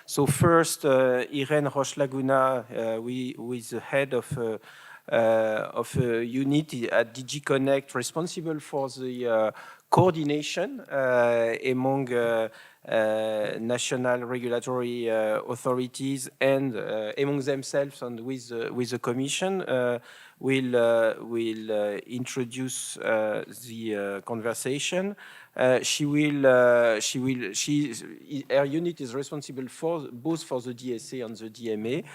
So first, Irene Roche-Laguna, who is the head of a unit at DG Connect responsible for the coordination among national regulatory authorities and among themselves and with the Commission. Will introduce the conversation. Her unit is responsible both for the DSA and the DMA.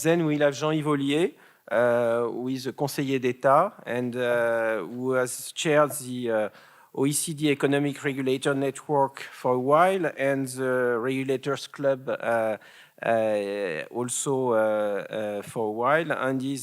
Then we'll have Jean-Yves Ollier, who is a conseiller d'État and who has chaired the OECD Economic Regulator Network for a while and the Regulators Club also for a while, and he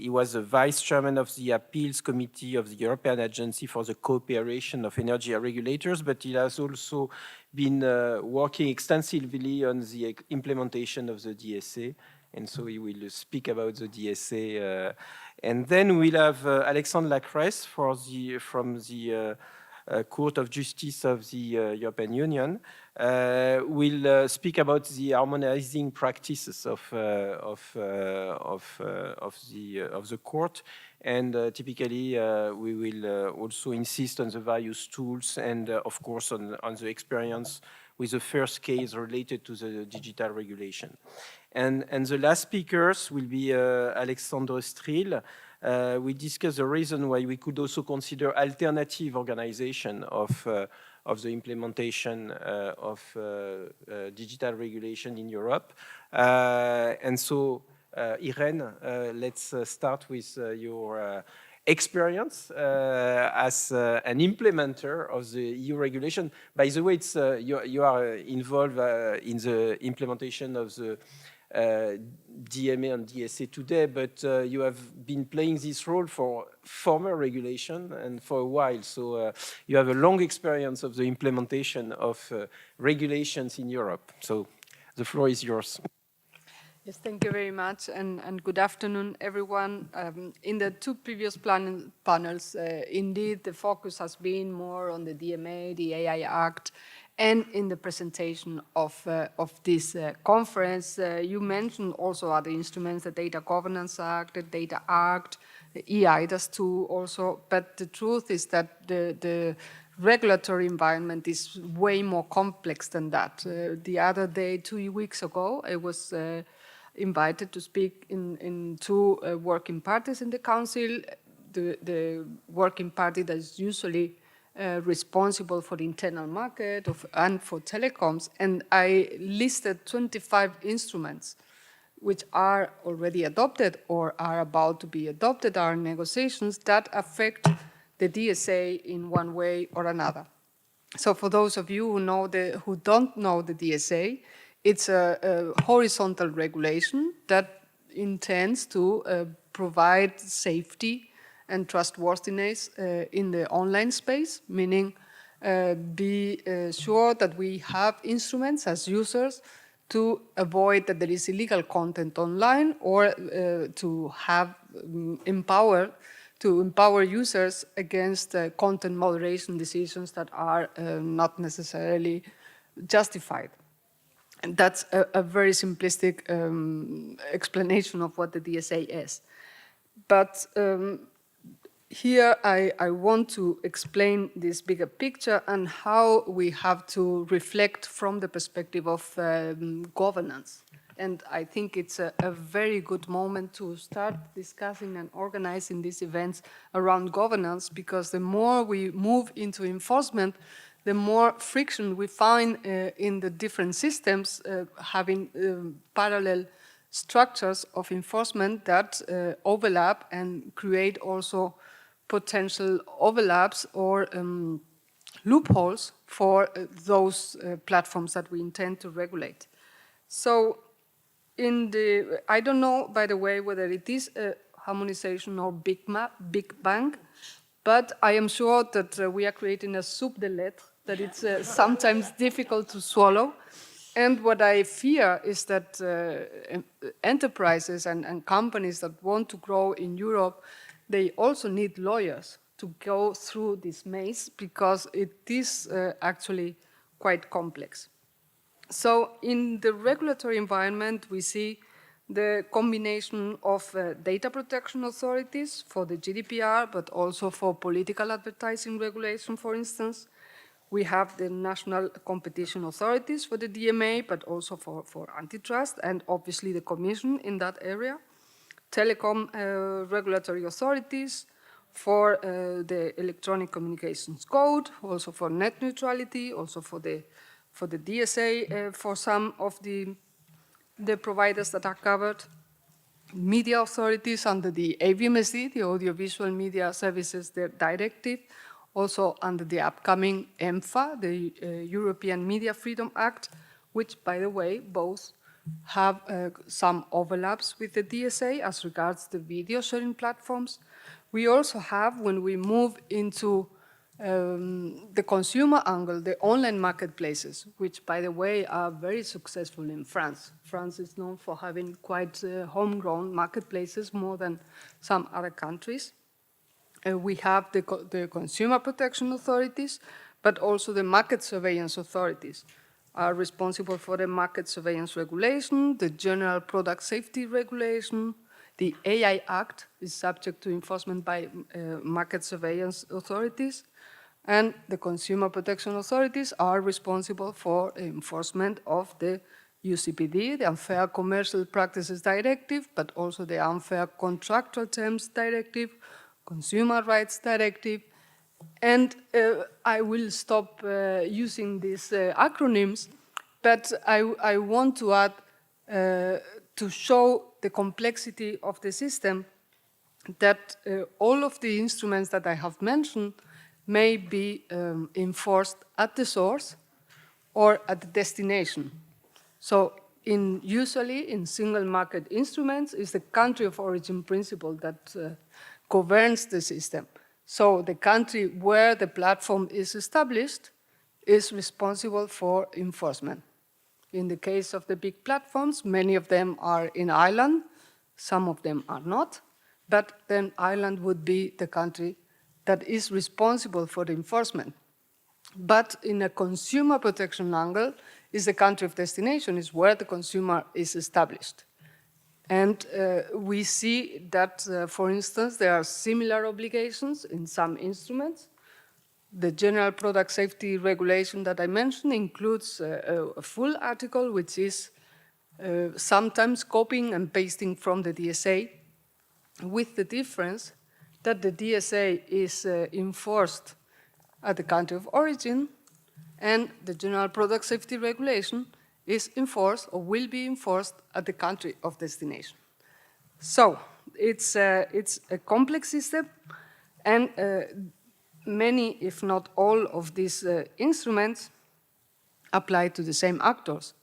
was the vice chairman of the Appeals Committee of the European Agency for the Cooperation of Energy Regulators, but he has also been working extensively on the implementation of the DSA, and so he will speak about the DSA. And then we'll have Alexandre Lacresse from the Court of Justice of the European Union. Will speak about the harmonizing practices of the court, and typically we will also insist on the various tools and of course on the experience with the first case related to the digital regulation. And the last speakers will be Alexandre Stril. We discuss the reason why we could also consider alternative organization of the implementation of digital regulation in Europe. And so, Irene, let's start with your experience as an implementer of the EU regulation. By the way, you are involved in the implementation of the DMA and DSA today, but you have been playing this role for former regulation and for a while. So you have a long experience of the implementation of regulations in Europe. So the floor is yours. Yes, thank you very much, and good afternoon, everyone. In the two previous panels, indeed, the focus has been more on the DMA, the AI Act, and in the presentation of this conference, you mentioned also other instruments, the Data Governance Act, the Data Act, the EIDAS too also, but the truth is that the regulatory environment is way more complex than that. The other day, 2 weeks ago, I was invited to speak in two working parties in the Council, the working party that is usually responsible for the internal market and for telecoms, and I listed 25 instruments which are already adopted or are about to be adopted, are negotiations that affect the DSA in one way or another. So for those of you who don't know the DSA, it's a horizontal regulation that intends to provide safety and trustworthiness in the online space, meaning be sure that we have instruments as users to avoid that there is illegal content online, or to have empower users against content moderation decisions that are not necessarily justified. And that's a very simplistic explanation of what the DSA is. But here I want to explain this bigger picture and how we have to reflect from the perspective of governance. And I think it's a very good moment to start discussing and organizing these events around governance, because the more we move into enforcement, the more friction we find in the different systems, having parallel structures of enforcement that overlap and create also potential overlaps or loopholes for those platforms that we intend to regulate. So I don't know, by the way, whether it is a harmonization or big bang, but I am sure that we are creating a soup de lettres, that it's sometimes difficult to swallow. And what I fear is that enterprises and companies that want to grow in Europe, they also need lawyers to go through this maze, because it is actually quite complex. So in the regulatory environment, we see the combination of data protection authorities for the GDPR, but also for political advertising regulation, for instance. We have the national competition authorities for the DMA, but also for antitrust, and obviously the Commission in that area. Telecom regulatory authorities for the Electronic Communications Code, also for net neutrality, also for the DSA, for some of the providers that are covered. Media authorities under the AVMSD, the Audiovisual Media Services Directive, also under the upcoming EMFA, the European Media Freedom Act, which, by the way, both have some overlaps with the DSA as regards the video sharing platforms. We also have, when we move into the consumer angle, the online marketplaces, which, by the way, are very successful in France. France is known for having quite homegrown marketplaces, more than some other countries. We have the consumer protection authorities, but also the market surveillance authorities are responsible for the market surveillance regulation, the general product safety regulation. The AI Act is subject to enforcement by market surveillance authorities, and the consumer protection authorities are responsible for enforcement of the UCPD, the Unfair Commercial Practices Directive, but also the Unfair Contractual Terms Directive, Consumer Rights Directive. And I will stop using these acronyms, but I want to add, to show the complexity of the system, that all of the instruments that I have mentioned may be enforced at the source or at the destination. So usually in single market instruments, is the country of origin principle that governs the system. So the country where the platform is established is responsible for enforcement. In the case of the big platforms, many of them are in Ireland, some of them are not, but then Ireland would be the country that is responsible for the enforcement. But in a consumer protection angle, is the country of destination, is where the consumer is established. And we see that, for instance, there are similar obligations in some instruments. The General Product Safety Regulation that I mentioned includes a full article, which is sometimes copying and pasting from the DSA, with the difference that the DSA is enforced at the country of origin, and the General Product Safety Regulation is enforced or will be enforced at the country of destination. So it's a complex system, and many, if not all, of these instruments apply to the same actors.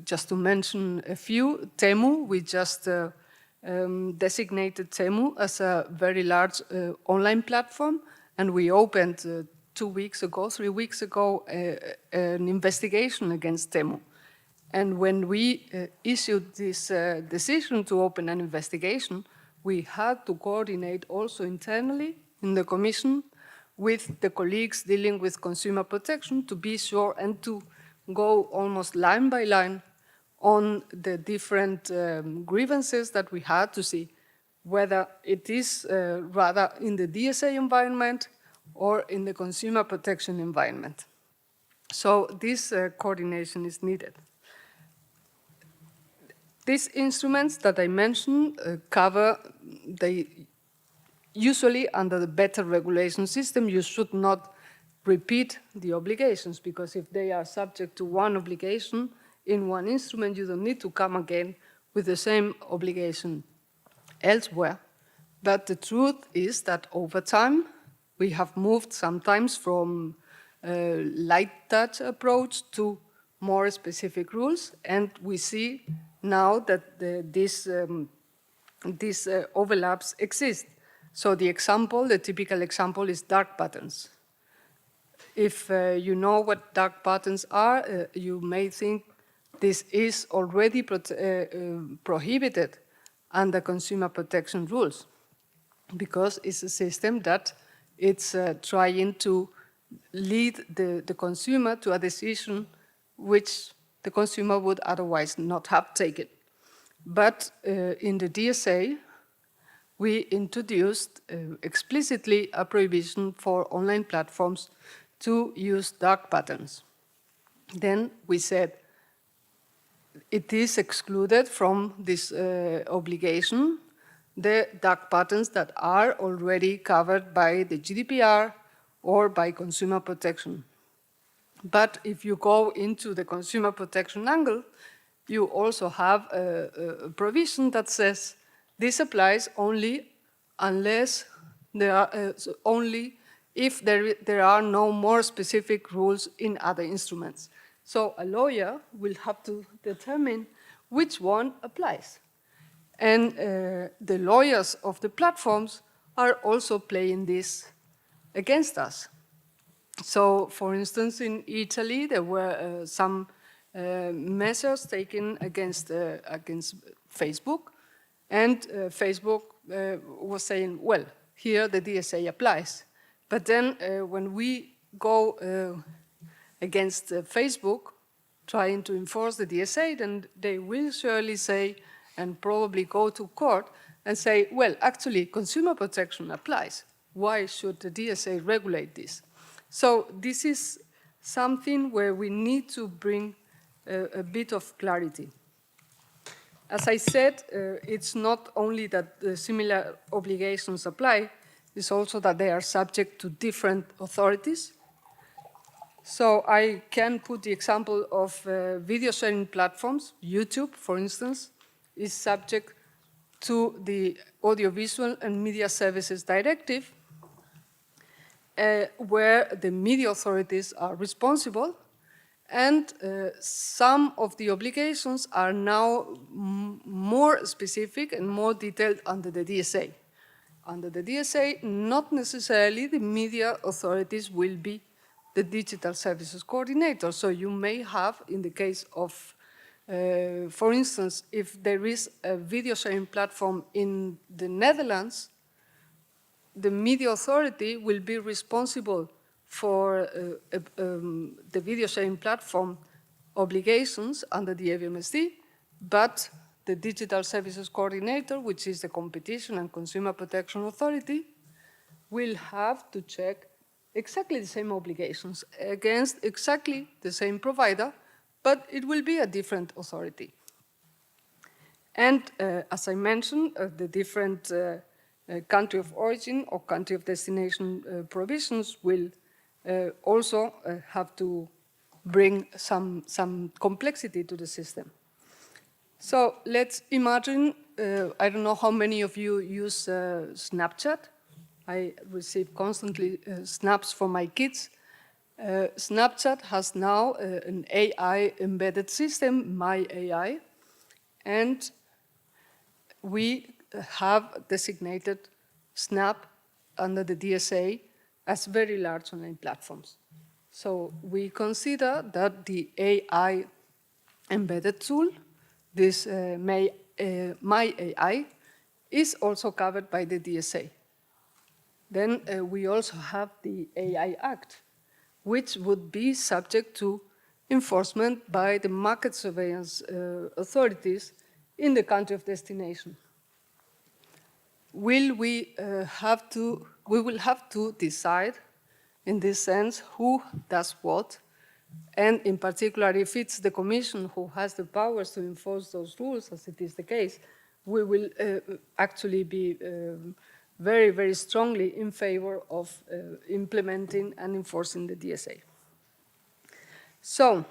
Just to mention a few, Temu, we just designated Temu as a very large online platform, and we opened 3 weeks ago, an investigation against Temu. And when we issued this decision to open an investigation, we had to coordinate also internally in the Commission with the colleagues dealing with consumer protection to be sure and to go almost line by line on the different grievances that we had to see whether it is rather in the DSA environment or in the consumer protection environment. So this coordination is needed. These instruments that I mentioned usually under the better regulation system, you should not repeat the obligations, because if they are subject to one obligation in one instrument, you don't need to come again with the same obligation elsewhere. But the truth is that over time, we have moved sometimes from a light touch approach to more specific rules, and we see now that these overlaps exist. So the typical example is dark patterns. If you know what dark patterns are, you may think this is already prohibited under consumer protection rules, because it's a system that it's trying to lead the consumer to a decision which the consumer would otherwise not have taken. But in the DSA, we introduced explicitly a prohibition for online platforms to use dark patterns. Then we said it is excluded from this obligation, the dark patterns that are already covered by the GDPR or by consumer protection. But if you go into the consumer protection angle, you also have a provision that says this applies only unless there are only if there are no more specific rules in other instruments. So a lawyer will have to determine which one applies. And the lawyers of the platforms are also playing this against us. So, for instance, in Italy, there were some measures taken against Facebook, and Facebook was saying, well, here the DSA applies. But then when we go against Facebook, trying to enforce the DSA, then they will surely say, and probably go to court and say, well, actually, consumer protection applies. Why should the DSA regulate this? So this is something where we need to bring a bit of clarity. As I said, it's not only that the similar obligations apply, it's also that they are subject to different authorities. So I can put the example of video sharing platforms. YouTube, for instance, is subject to the Audiovisual and Media Services Directive, where the media authorities are responsible, And some of the obligations are now more specific and more detailed under the DSA. Under the DSA, not necessarily the media authorities will be the digital services coordinator. So you may have, in the case of, for instance, if there is a video sharing platform in the Netherlands, the media authority will be responsible for the video sharing platform obligations under the AVMSD, but the Digital Services Coordinator, which is the Competition and Consumer Protection Authority, will have to check exactly the same obligations against exactly the same provider, but it will be a different authority. And as I mentioned, the different country of origin or country of destination provisions will also have to bring some complexity to the system. So let's imagine, I don't know how many of you use Snapchat. I receive constantly snaps from my kids. Snapchat has now an AI embedded system, My AI, and we have designated Snap under the DSA as very large online platforms. So we consider that the AI embedded tool, this My AI, is also covered by the DSA. Then we also have the AI Act, which would be subject to enforcement by the market surveillance authorities in the country of destination. We will have to decide, in this sense, who does what, and in particular, if it's the Commission who has the powers to enforce those rules, as it is the case, we will actually be very, very strongly in favor of implementing and enforcing the DSA. So,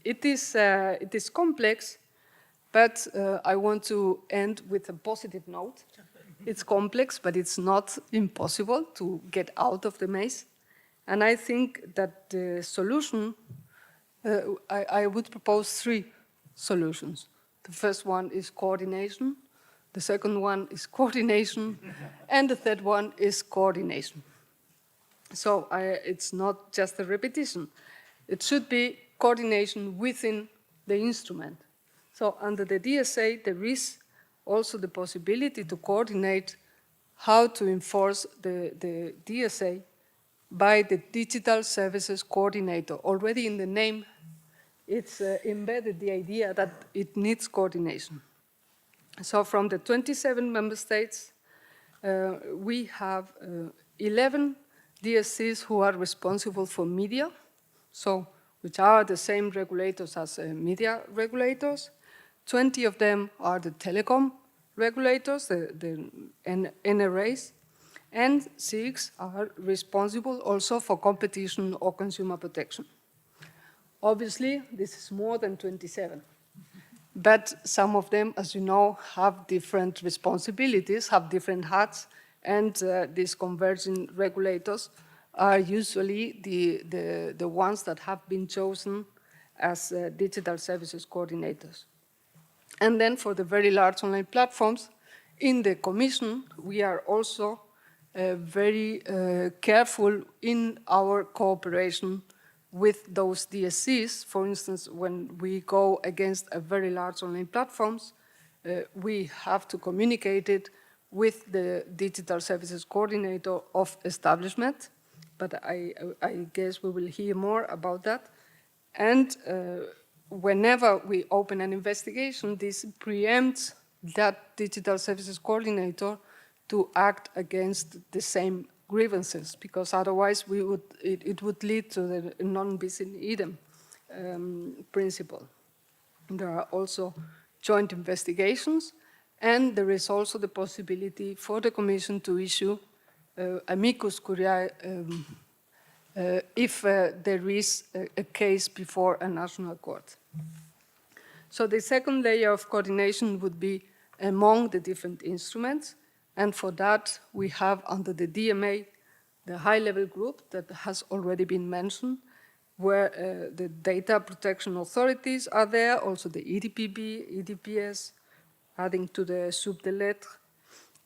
it is complex, but I want to end with a positive note. It's complex, but it's not impossible to get out of the maze. And I think that the solution, I would propose 3 solutions. The first one is coordination, the second one is coordination, and the third one is coordination. So it's not just a repetition. It should be coordination within the instrument. So under the DSA, there is also the possibility to coordinate how to enforce the DSA by the Digital Services Coordinator. Already in the name, it's embedded the idea that it needs coordination. So from the 27 member states, we have 11 DSCs who are responsible for media, so which are the same regulators as media regulators. 20 of them are the telecom regulators, the NRAs, and 6 are responsible also for competition or consumer protection. Obviously, this is more than 27. But some of them, as you know, have different responsibilities, have different hats, and these converging regulators are usually the ones that have been chosen as digital services coordinators. And then for the very large online platforms, in the Commission, we are also very careful in our cooperation with those DSCs. For instance, when we go against a very large online platforms, we have to communicate it with the Digital Services Coordinator of establishment, but I guess we will hear more about that. And whenever we open an investigation, this preempts that Digital Services Coordinator to act against the same grievances, because otherwise it would lead to the non-bis in idem principle. There are also joint investigations, and there is also the possibility for the Commission to issue amicus curiae if there is a case before a national court. So the second layer of coordination would be among the different instruments, and for that we have under the DMA the high-level group that has already been mentioned, where the data protection authorities are there, also the EDPB, EDPS, adding to the sub de lettres,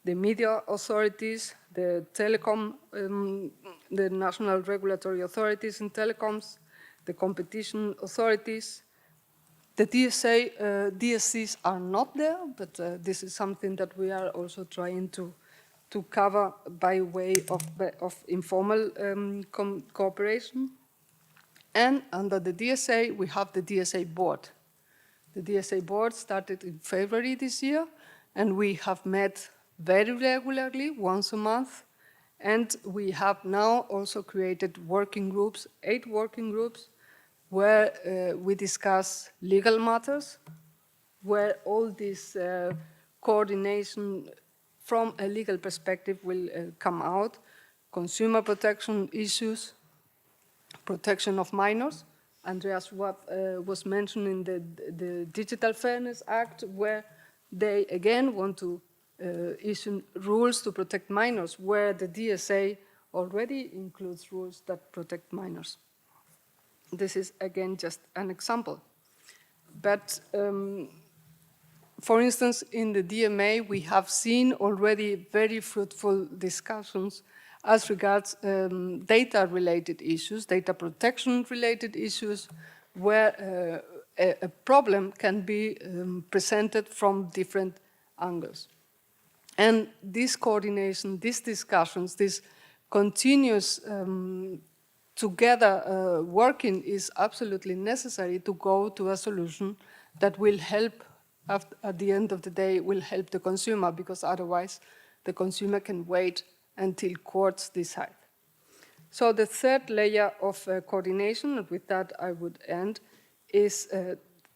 the media authorities, the telecom, the national regulatory authorities in telecoms, the competition authorities. The DSCs are not there, but this is something that we are also trying to cover by way of informal cooperation. And under the DSA, we have the DSA board. The DSA board started in February this year, and we have met very regularly, once a month. And we have now also created working groups, 8 working groups, where we discuss legal matters, where all this coordination from a legal perspective will come out, consumer protection issues, protection of minors. Andreas was mentioning the Digital Fairness Act, where they again want to issue rules to protect minors, where the DSA already includes rules that protect minors. This is again just an example. But for instance, in the DMA, we have seen already very fruitful discussions as regards data-related issues, data protection-related issues, where a problem can be presented from different angles. And this coordination, these discussions, this continuous together working is absolutely necessary to go to a solution that will help, at the end of the day, will help the consumer, because otherwise the consumer can wait until courts decide. So the third layer of coordination, and with that I would end, is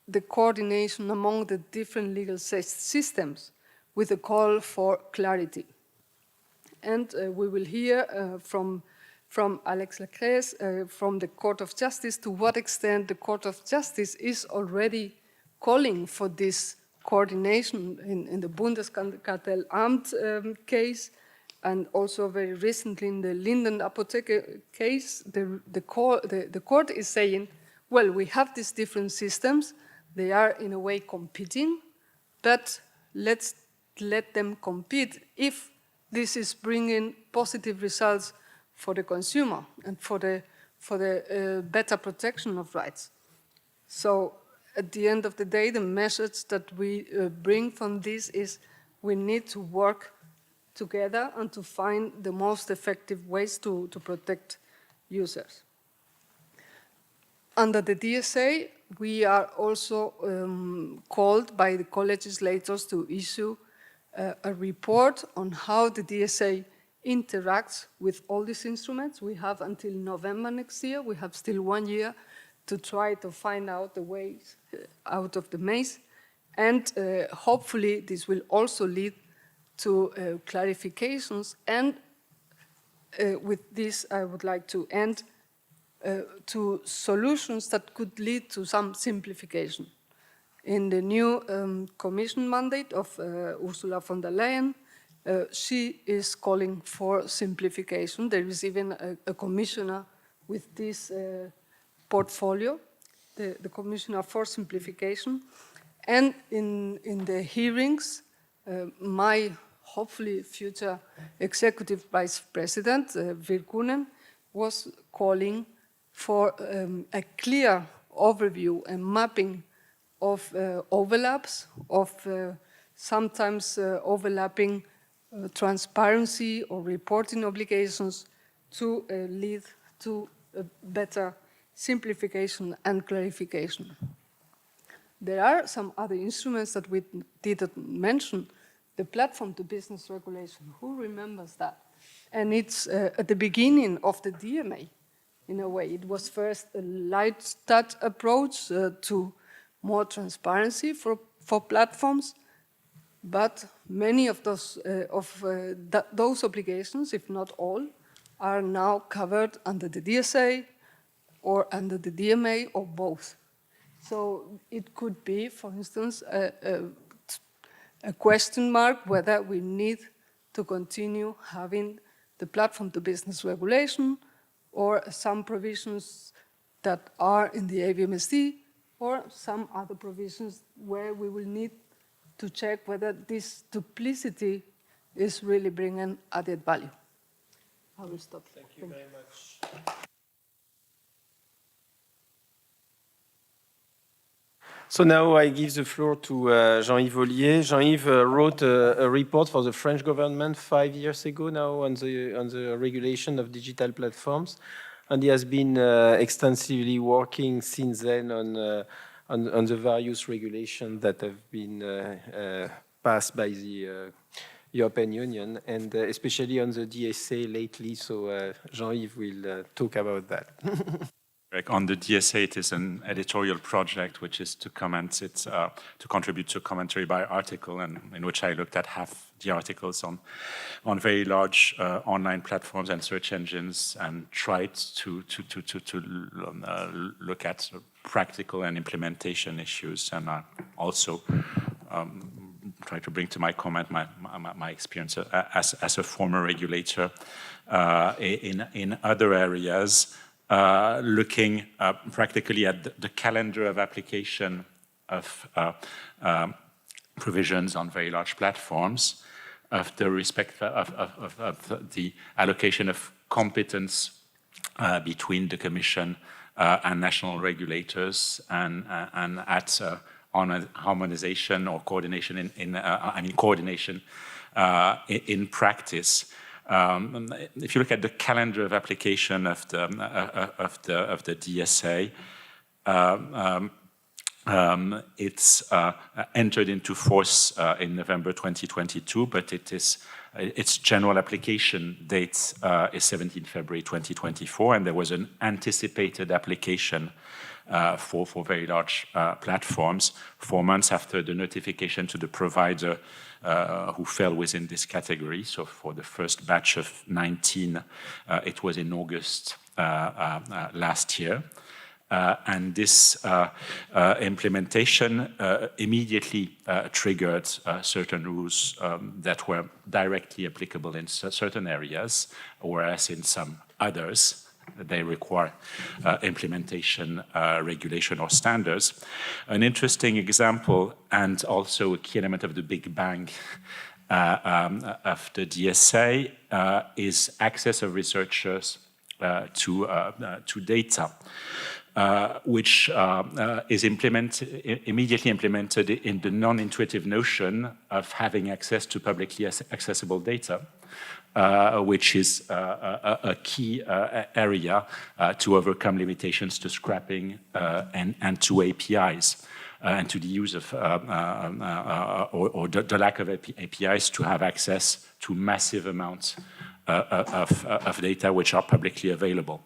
the coordination among the different legal systems with a call for clarity. And we will hear from Alex Lacresse from the Court of Justice to what extent the Court of Justice is already calling for this coordination in the Bundeskartellamt case, and also very recently in the Linden Apotheke case. The court is saying, well, we have these different systems, they are in a way competing, but let's let them compete if this is bringing positive results for the consumer and for the better protection of rights. So at the end of the day, the message that we bring from this is we need to work together and to find the most effective ways to protect users. Under the DSA, we are also called by the co-legislators to issue a report on how the DSA interacts with all these instruments. We have until November next year. We have still 1 year to try to find out the ways out of the maze. And hopefully this will also lead to clarifications. And with this, I would like to end to solutions that could lead to some simplification. In the new Commission mandate of Ursula von der Leyen, she is calling for simplification. There is even a commissioner with this portfolio, the Commissioner for Simplification. And in the hearings, my hopefully future Executive Vice President, Virkkunen, was calling for a clear overview and mapping of overlaps, of sometimes overlapping transparency or reporting obligations to lead to a better simplification and clarification. There are some other instruments that we didn't mention. The platform to business regulation, who remembers that? And it's at the beginning of the DMA, in a way. It was first a light touch approach to more transparency for platforms, but many of those obligations, if not all, are now covered under the DSA or under the DMA or both. So it could be, for instance, a question mark whether we need to continue having the platform to business regulation or some provisions that are in the AVMSD, or some other provisions where we will need to check whether this duplicity is really bringing added value. I will stop. Thank you very much. So now I give the floor to Jean-Yves Ollier. Jean-Yves wrote a report for the French government 5 years ago now on the regulation of digital platforms, and he has been extensively working since then on the various regulations that have been passed by the European Union, and especially on the DSA lately. So Jean-Yves will talk about that. On the DSA, it is an editorial project which is to comment. It's to contribute to a commentary by article, and in which I looked at half the articles on very large online platforms and search engines, and tried to look at practical and implementation issues, and also try to bring to my comment my experience as a former regulator in other areas. Looking practically at the calendar of application of provisions on very large platforms, of the respect of the allocation of competence between the Commission and national regulators, and at on harmonization or coordination coordination in practice. If you look at the calendar of application of the DSA, it's entered into force in November 2022, but its general application date is 17 February 2024, and there was an anticipated application for very large platforms 4 months after the notification to the provider who fell within this category. So for the first batch of 19, it was in August last year. And this implementation immediately triggered certain rules that were directly applicable in certain areas, whereas in some others, they require implementation, regulation, or standards. An interesting example, and also a key element of the Big Bang of the DSA, is access of researchers to data, which is immediately implemented in the non-intuitive notion of having access to publicly accessible data. Which is a key area to overcome limitations to scrapping and to APIs, and to the use of, or the lack of APIs to have access to massive amounts of data which are publicly available.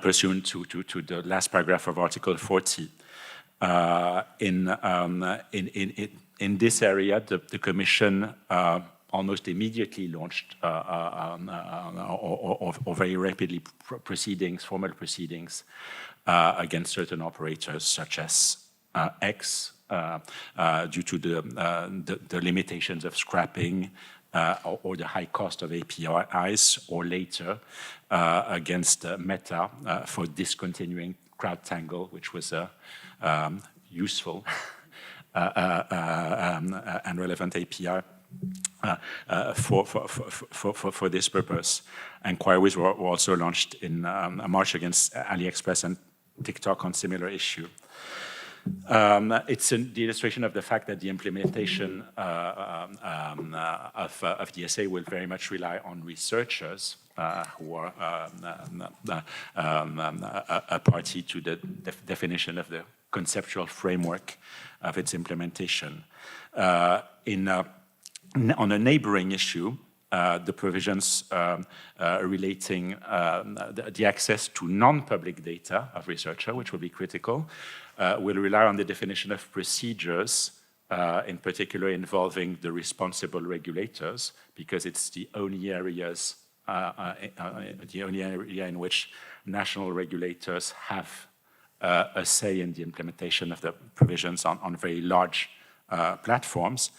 Pursuant to the last paragraph of Article 40. In this area, the Commission almost immediately launched or very rapidly formal proceedings against certain operators such as X due to the limitations of scrapping or the high cost of APIs, or later against Meta for discontinuing CrowdTangle, which was a useful and relevant API for this purpose. Inquiries were also launched in March against AliExpress and TikTok on similar issue. It's the illustration of the fact that the implementation of DSA will very much rely on researchers who are a party to the definition of the conceptual framework of its implementation. On a neighboring issue, the provisions relating the access to non-public data of researcher, which will be critical, will rely on the definition of procedures, in particular involving the responsible regulators, because it's the only area in which national regulators have a say in the implementation of the provisions on very large platforms.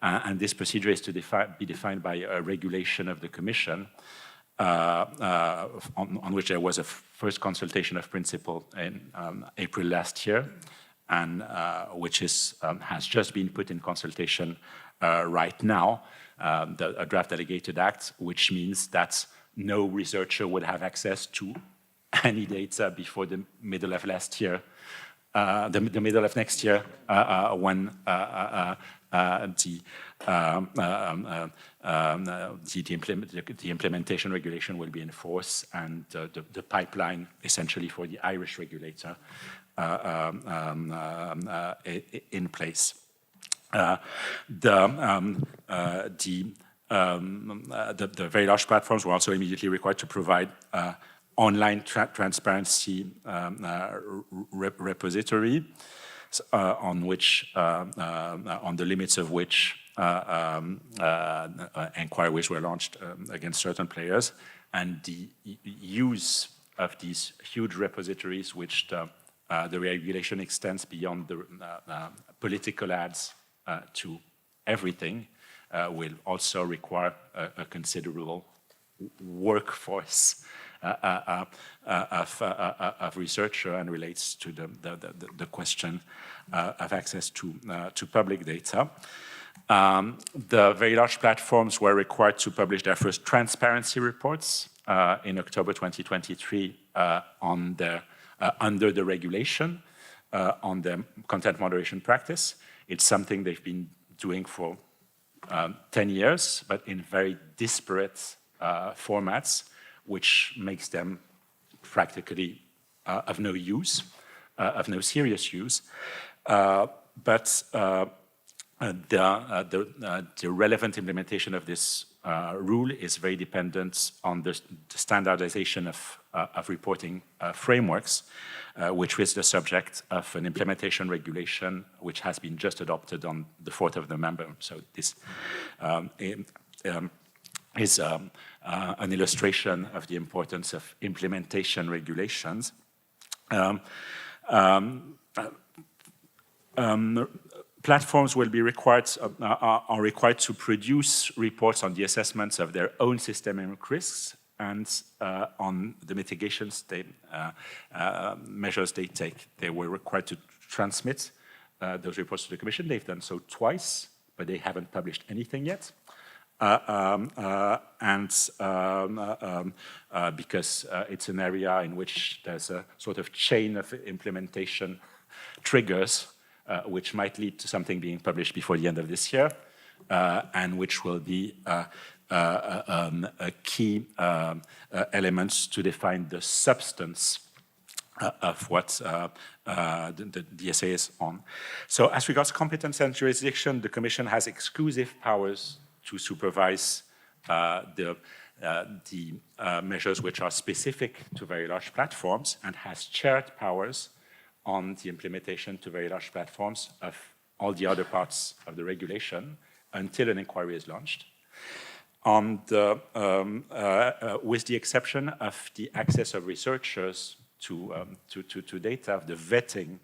And this procedure is to be defined by a regulation of the Commission, on which there was a first consultation of principle in April last year, and which has just been put in consultation right now, a draft delegated act, which means that no researcher would have access to any data before the middle of last year, the middle of next year, when the implementation regulation will be in force, and the pipeline essentially for the Irish regulator in place. The very large platforms were also immediately required to provide online transparency repository, on which, on the limits of which inquiries were launched against certain players, and the use of these huge repositories, which the regulation extends beyond the political ads to everything, will also require a considerable workforce of researcher, and relates to the question of access to public data. The very large platforms were required to publish their first transparency reports in October 2023 on their, under the regulation on the content moderation practice. It's something they've been doing for 10 years, but in very disparate formats, which makes them practically of no use, of no serious use. But the relevant implementation of this rule is very dependent on the standardization of reporting frameworks, which is the subject of an implementation regulation which has been just adopted on the 4th of November. So this is an illustration of the importance of implementation regulations. Platforms will be required, are required to produce reports on the assessments of their own systemic risks and on the mitigations measures they take. They were required to transmit those reports to the Commission. They've done so twice, but they haven't published anything yet. Because it's an area in which there's a sort of chain of implementation triggers, which might lead to something being published before the end of this year, and which will be a key element to define the substance of what the DSA is on. So as regards competence and jurisdiction, the Commission has exclusive powers to supervise the measures which are specific to very large platforms, and has shared powers on the implementation to very large platforms of all the other parts of the regulation until an inquiry is launched. On the, with the exception of the access of researchers to data, the vetting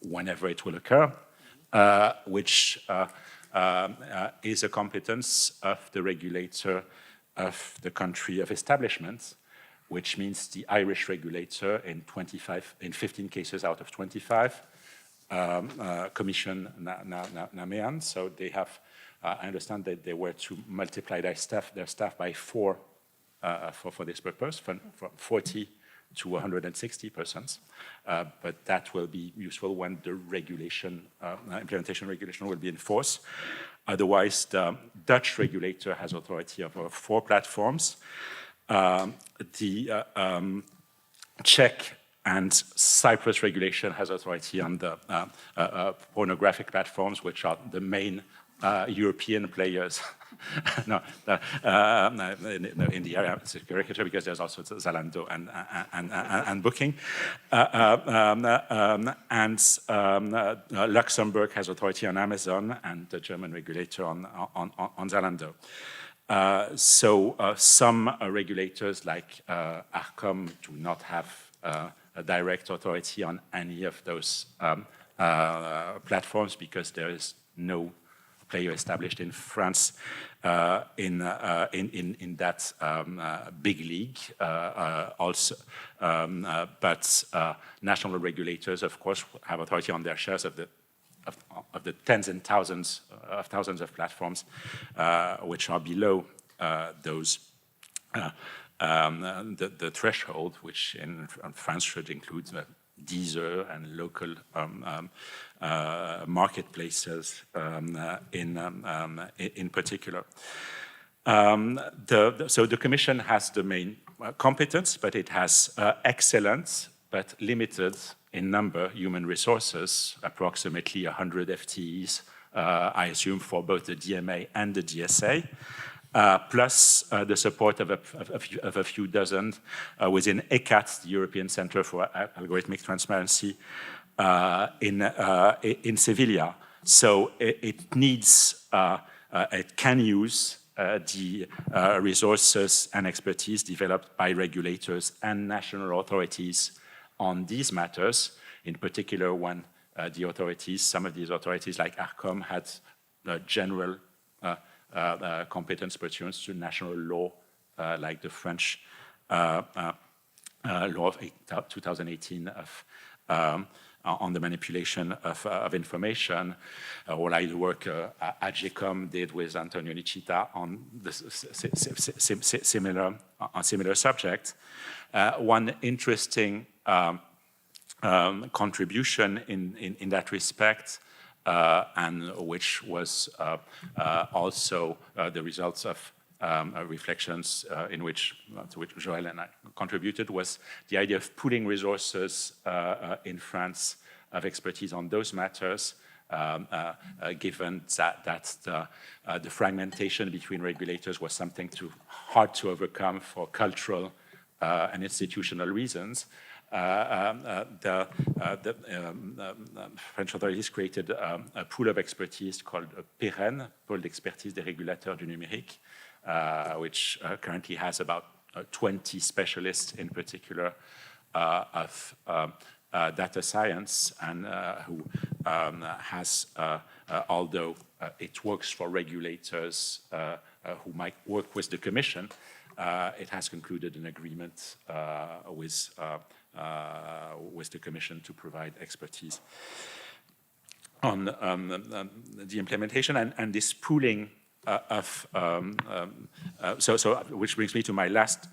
whenever it will occur, which is a competence of the regulator of the country of establishment, which means the Irish regulator in 15 cases out of 25, Commission Namean. So they have, I understand that they were to multiply their staff by 4 for this purpose, from 40 to 160 persons. But that will be useful when the regulation, implementation regulation will be in force. Otherwise, the Dutch regulator has authority over 4 platforms. The Czech and Cyprus regulation has authority on the pornographic platforms, which are the main European players. No, in the area, it's a caricature because there's also Zalando and Booking. Luxembourg has authority on Amazon, and the German regulator on Zalando. Some regulators like ARCOM do not have a direct authority on any of those platforms, because there is no player established in France in that big league also. But national regulators, of course, have authority on their shares of the tens and thousands of platforms which are below those the threshold, which in France should include Deezer and local marketplaces in particular. So the Commission has the main competence, but it has excellent but limited in number human resources, approximately 100 FTEs, I assume, for both the DMA and the DSA. Plus the support of a few dozen within ECAT, the European Centre for Algorithmic Transparency, in Sevilla. So it needs, it can use the resources and expertise developed by regulators and national authorities on these matters, in particular when the authorities, some of these authorities like ARCOM had general competence pursuant to national law, like the French law of 2018 on the manipulation of information, or like the work AGECOM did with Antonio Nicita on the similar subject. One interesting contribution in that respect, and which was also the results of reflections to which Joelle and I contributed, was the idea of pooling resources in France of expertise on those matters, given that the fragmentation between regulators was something hard to overcome for cultural and institutional reasons. The French authorities created a pool of expertise called PRAIRIE, Pôle d'expertise des régulateurs du numérique, which currently has about 20 specialists in particular of data science, and who has, although it works for regulators who might work with the Commission, it has concluded an agreement with the Commission to provide expertise on the implementation, and this pooling which brings me to my last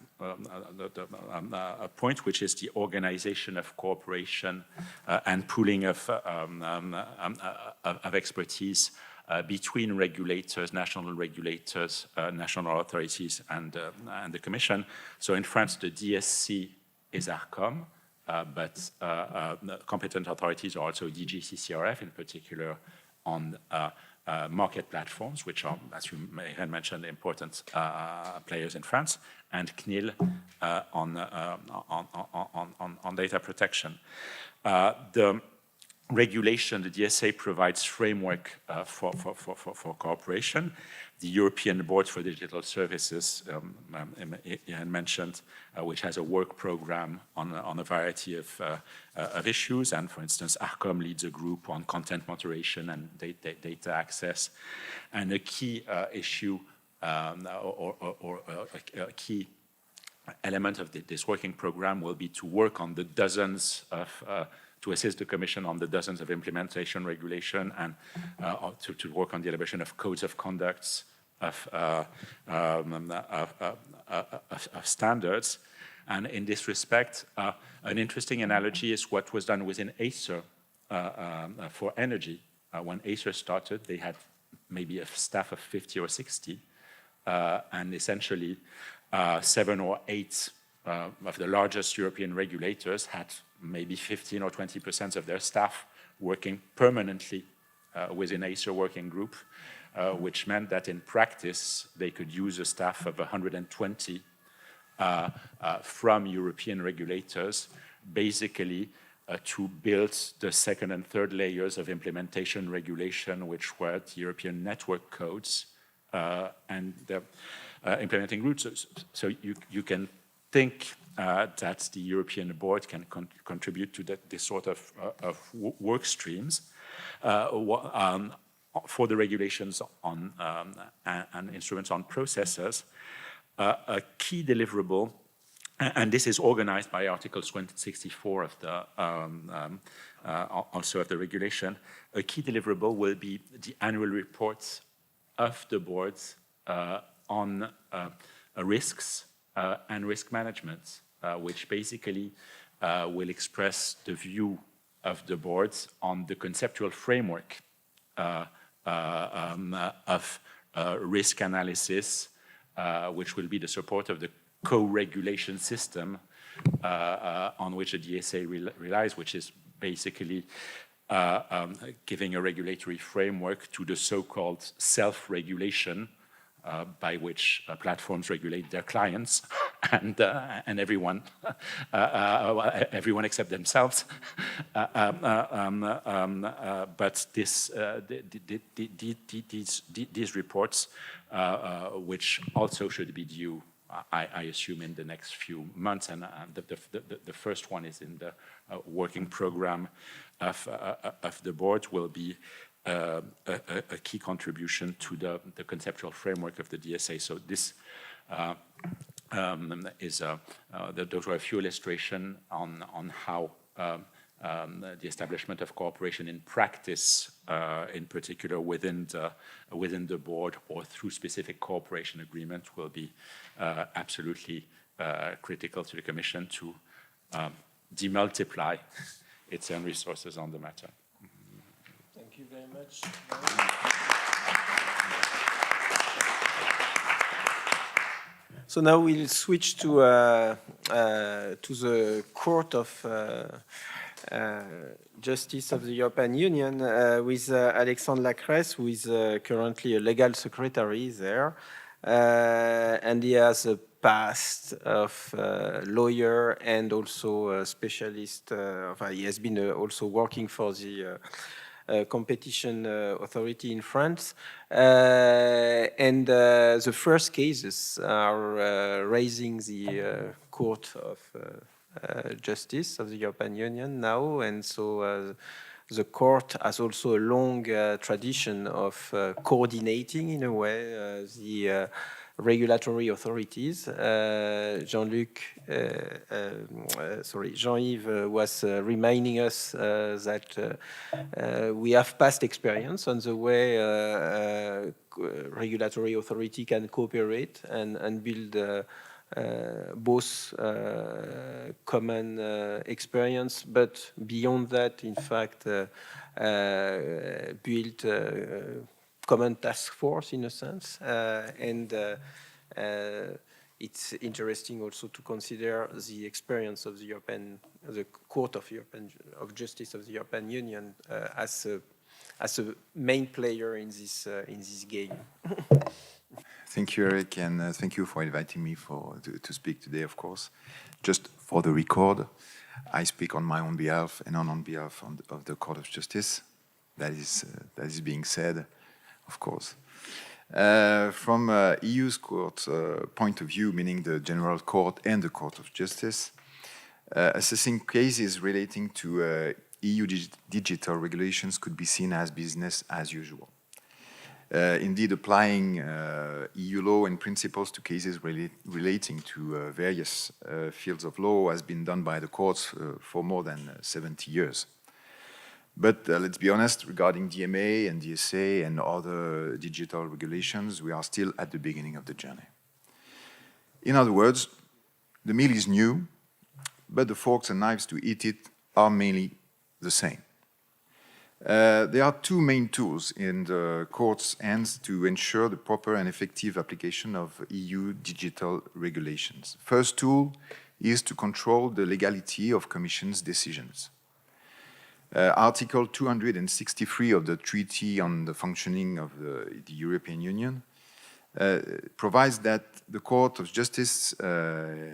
point, which is the organization of cooperation and pooling of expertise between regulators, national authorities, and the Commission. So in France, the DSC is ARCOM, but competent authorities are also DGCCRF, in particular on market platforms, which are, as you may have mentioned, important players in France, and CNIL on data protection. The regulation, the DSA provides framework for cooperation. The European Board for Digital Services, Ian mentioned, which has a work program on a variety of issues. And for instance, ARCOM leads a group on content moderation and data access. And a key issue or a key element of this working program will be to work on the dozens of to assist the Commission on the dozens of implementation regulation, and to work on the elaboration of codes of conducts, of standards. And in this respect, an interesting analogy is what was done within Acer for energy. When Acer started, they had maybe a staff of 50 or 60, and essentially 7 or 8 of the largest European regulators had maybe 15 or 20% of their staff working permanently within Acer working group, which meant that in practice they could use a staff of 120 from European regulators, basically to build the second and third layers of implementation regulation, which were the European network codes and the implementing routes. So you can think that the European Board can contribute to this sort of work streams. for the regulations on and instruments on processors, a key deliverable, and this is organized by Article 64 of the also of the regulation. A key deliverable will be the annual reports of the boards on risks and risk management, which basically will express the view of the boards on the conceptual framework of risk analysis, which will be the support of the co-regulation system on which the DSA relies, which is basically giving a regulatory framework to the so-called self-regulation by which platforms regulate their clients and everyone, everyone except themselves. But these reports, which also should be due, I assume, in the next few months, and the first one is in the working program of the board, will be a key contribution to the conceptual framework of the DSA. So this those were a few illustrations on how the establishment of cooperation in practice, in particular within the board or through specific cooperation agreement, will be absolutely critical to the Commission to demultiply its own resources on the matter. Thank you very much. So now we'll switch to the Court of Justice of the European Union with Alexandre Lacresse, who is currently a legal secretary there, and he has a past of lawyer and also a specialist. He has been also working for the competition authority in France. And the first cases are raising the Court of Justice of the European Union now. And so the court has also a long tradition of coordinating, in a way, the regulatory authorities. Jean-Yves was reminding us that we have past experience on the way regulatory authority can cooperate and build both common experience, but beyond that, in fact, build common task force in a sense, and it's interesting also to consider the experience of the Court of Justice of the European Union as a main player in this game. Thank you, Eric, and thank you for inviting me to speak today. Of course, just for the record, I speak on my own behalf and on behalf of the Court of Justice. That is being said. Of course. From EU's court point of view, meaning the General Court and the Court of Justice, assessing cases relating to EU digital regulations could be seen as business as usual. Indeed, applying EU law and principles to cases relating to various fields of law has been done by the courts for more than 70 years. But let's be honest, regarding DMA and DSA and other digital regulations, we are still at the beginning of the journey. In other words, the meal is new, but the forks and knives to eat it are mainly the same. There are two main tools in the court's hands to ensure the proper and effective application of EU digital regulations. First tool is to control the legality of Commission's decisions. Article 263 of the Treaty on the Functioning of the European Union provides that the Court of Justice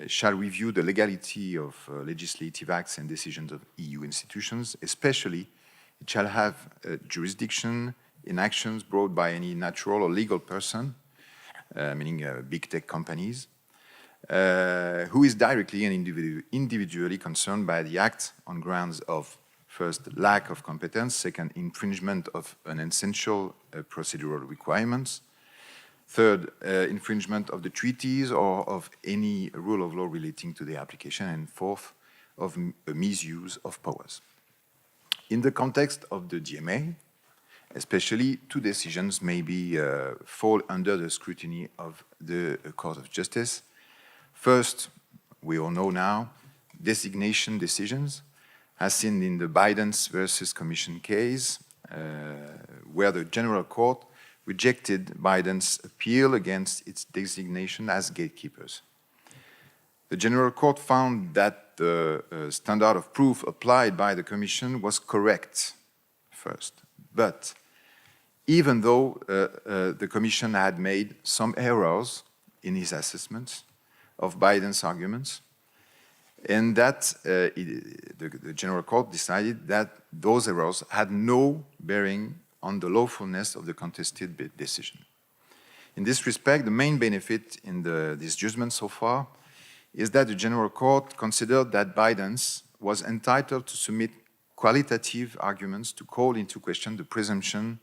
shall review the legality of legislative acts and decisions of EU institutions, especially it shall have jurisdiction in actions brought by any natural or legal person, meaning big tech companies, who is directly and individually concerned by the act on grounds of, First, lack of competence. Second, infringement of an essential procedural requirements. Third, infringement of the treaties or of any rule of law relating to the application. And fourth, of misuse of powers. In the context of the DMA, especially, two decisions may fall under the scrutiny of the Court of Justice. First, we all know now, designation decisions, as seen in the Bidens versus Commission case, where the General Court rejected Biden's appeal against its designation as gatekeepers. The General Court found that the standard of proof applied by the Commission was correct, first. But even though the Commission had made some errors in his assessments of Biden's arguments, and that the General Court decided that those errors had no bearing on the lawfulness of the contested decision. In this respect, the main benefit in this judgment so far is that the General Court considered that Biden's was entitled to submit qualitative arguments to call into question the presumption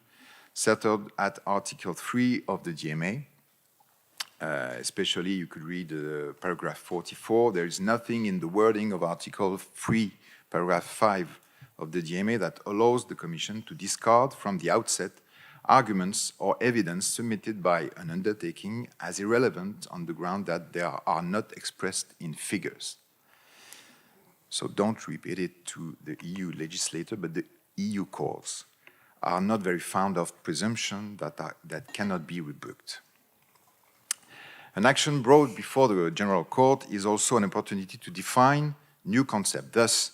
settled at Article 3 of the DMA. Especially, you could read paragraph 44. There is nothing in the wording of Article 3, paragraph 5 of the DMA that allows the Commission to discard from the outset arguments or evidence submitted by an undertaking as irrelevant on the ground that they are not expressed in figures. So don't repeat it to the EU legislator, but the EU courts are not very fond of presumption that cannot be rebuked. An action brought before the General Court is also an opportunity to define new concepts. Thus,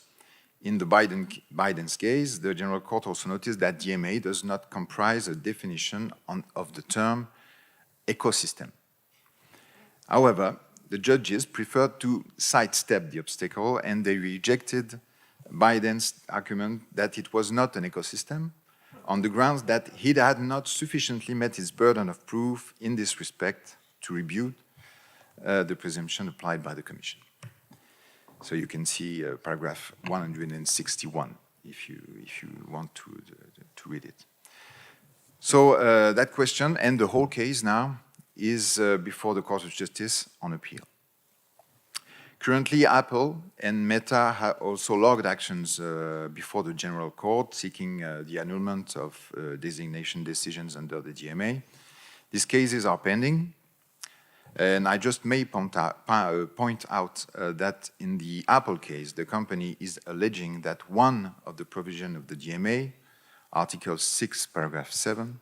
in the Biden's case, the General Court also noticed that DMA does not comprise a definition of the term ecosystem. However, the judges preferred to sidestep the obstacle, and they rejected Biden's argument that it was not an ecosystem on the grounds that he had not sufficiently met his burden of proof in this respect to rebut the presumption applied by the Commission. So you can see paragraph 161 if you want to read it. So that question and the whole case now is before the Court of Justice on appeal. Currently, Apple and Meta have also logged actions before the General Court seeking the annulment of designation decisions under the DMA. These cases are pending. And I just may point out that in the Apple case, the company is alleging that one of the provisions of the DMA, Article 6, paragraph 7,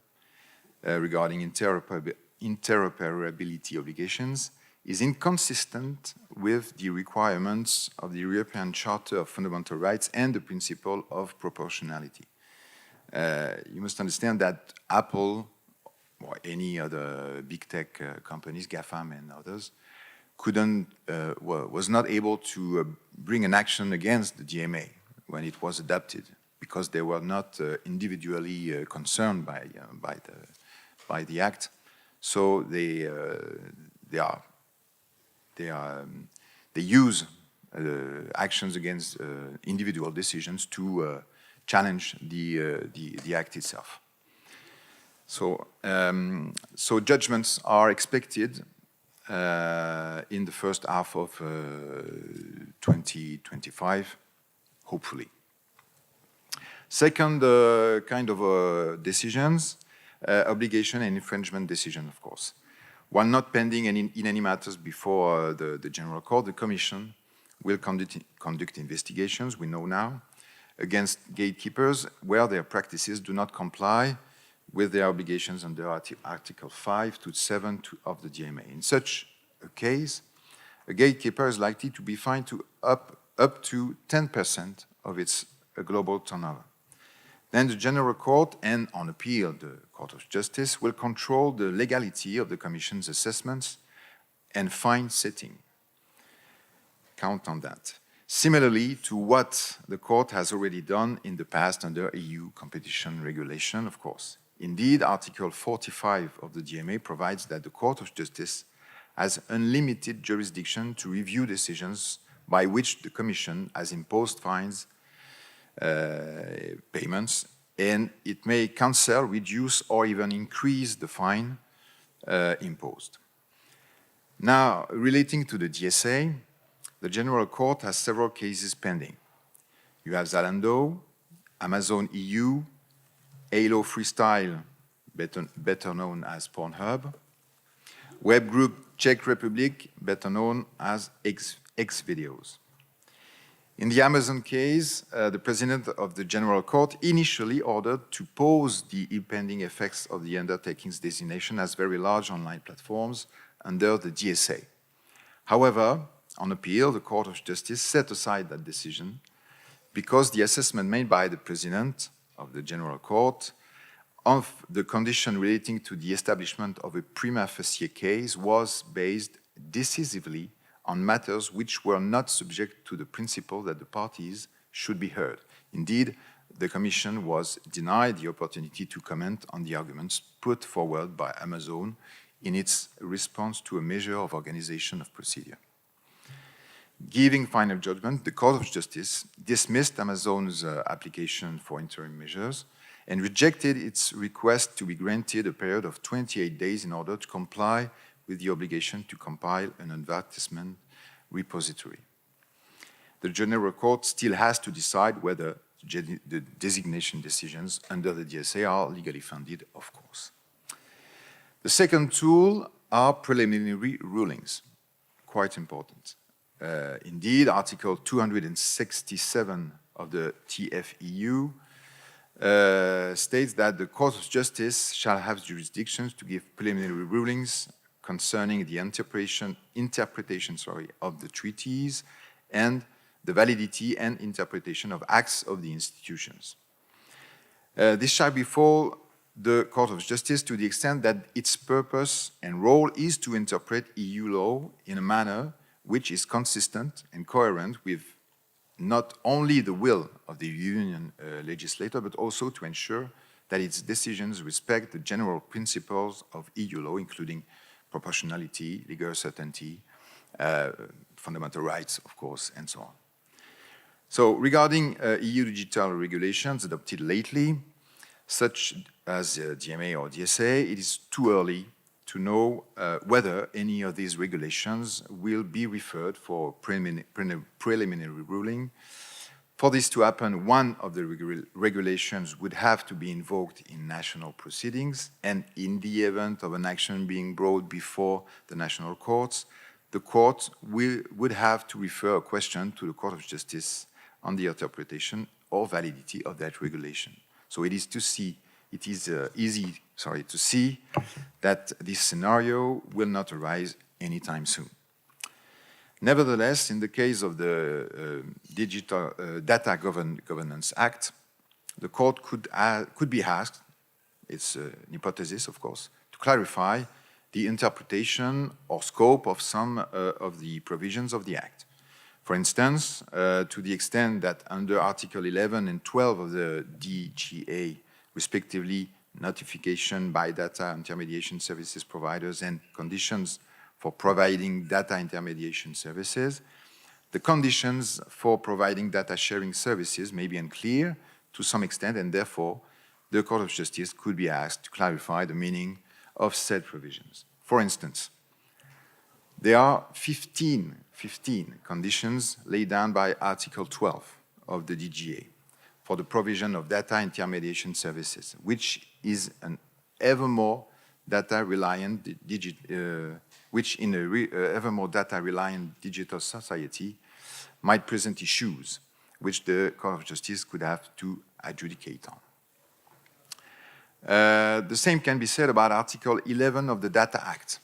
regarding interoperability obligations, is inconsistent with the requirements of the European Charter of Fundamental Rights and the principle of proportionality. You must understand that Apple or any other big tech companies, GAFAM and others, was not able to bring an action against the DMA when it was adopted because they were not individually concerned by the act. So they use actions against individual decisions to challenge the act itself. So judgments are expected in the first half of 2025, hopefully. Second kind of decisions, obligation and infringement decision, of course. While not pending in any matters before the General Court, the Commission will conduct investigations, we know now, against gatekeepers where their practices do not comply with their obligations under Article 5 to 7 of the DMA. In such a case, a gatekeeper is likely to be fined to up to 10% of its global turnover. Then the General Court, and on appeal, the Court of Justice, will control the legality of the Commission's assessments and fine setting. Count on that. Similarly to what the Court has already done in the past under EU competition regulation, of course. Indeed, Article 45 of the DMA provides that the Court of Justice has unlimited jurisdiction to review decisions by which the Commission has imposed fines payments, and it may cancel, reduce, or even increase the fine imposed. Now, relating to the DSA, the General Court has several cases pending. You have Zalando, Amazon EU, Halo Freestyle, better known as Pornhub, Web Group Czech Republic, better known as Xvideos. In the Amazon case, the President of the General Court initially ordered to pause the impending effects of the undertaking's designation as very large online platforms under the DSA. However, on appeal, the Court of Justice set aside that decision because the assessment made by the President of the General Court of the condition relating to the establishment of a prima facie case was based decisively on matters which were not subject to the principle that the parties should be heard. Indeed, the Commission was denied the opportunity to comment on the arguments put forward by Amazon in its response to a measure of organization of procedure. Giving final judgment, the Court of Justice dismissed Amazon's application for interim measures and rejected its request to be granted a period of 28 days in order to comply with the obligation to compile an advertisement repository. The General Court still has to decide whether the designation decisions under the DSA are legally founded, of course. The second tool are preliminary rulings, quite important. Indeed, Article 267 of the TFEU states that the Court of Justice shall have jurisdictions to give preliminary rulings concerning the interpretation of the treaties and the validity and interpretation of acts of the institutions. This shall befall the Court of Justice to the extent that its purpose and role is to interpret EU law in a manner which is consistent and coherent with not only the will of the Union legislator, but also to ensure that its decisions respect the general principles of EU law, including proportionality, legal certainty, fundamental rights, of course, and so on. So regarding EU digital regulations adopted lately, such as DMA or DSA, it is too early to know whether any of these regulations will be referred for preliminary ruling. For this to happen, one of the regulations would have to be invoked in national proceedings, and in the event of an action being brought before the national courts, the court would have to refer a question to the Court of Justice on the interpretation or validity of that regulation. So it is easy to see that this scenario will not arise anytime soon. Nevertheless, in the case of the Digital Data Governance Act, the court could be asked, it's an hypothesis of course, to clarify the interpretation or scope of some of the provisions of the Act. For instance, to the extent that under Article 11 and 12 of the DGA, respectively, notification by data intermediation services providers and conditions for providing data intermediation services, the conditions for providing data sharing services may be unclear to some extent, and therefore the Court of Justice could be asked to clarify the meaning of said provisions. For instance, there are 15 conditions laid down by Article 12 of the DGA for the provision of data intermediation services, which is an ever more data-reliant digital society might present issues which the Court of Justice could have to adjudicate on. The same can be said about Article 11 of the Data Act,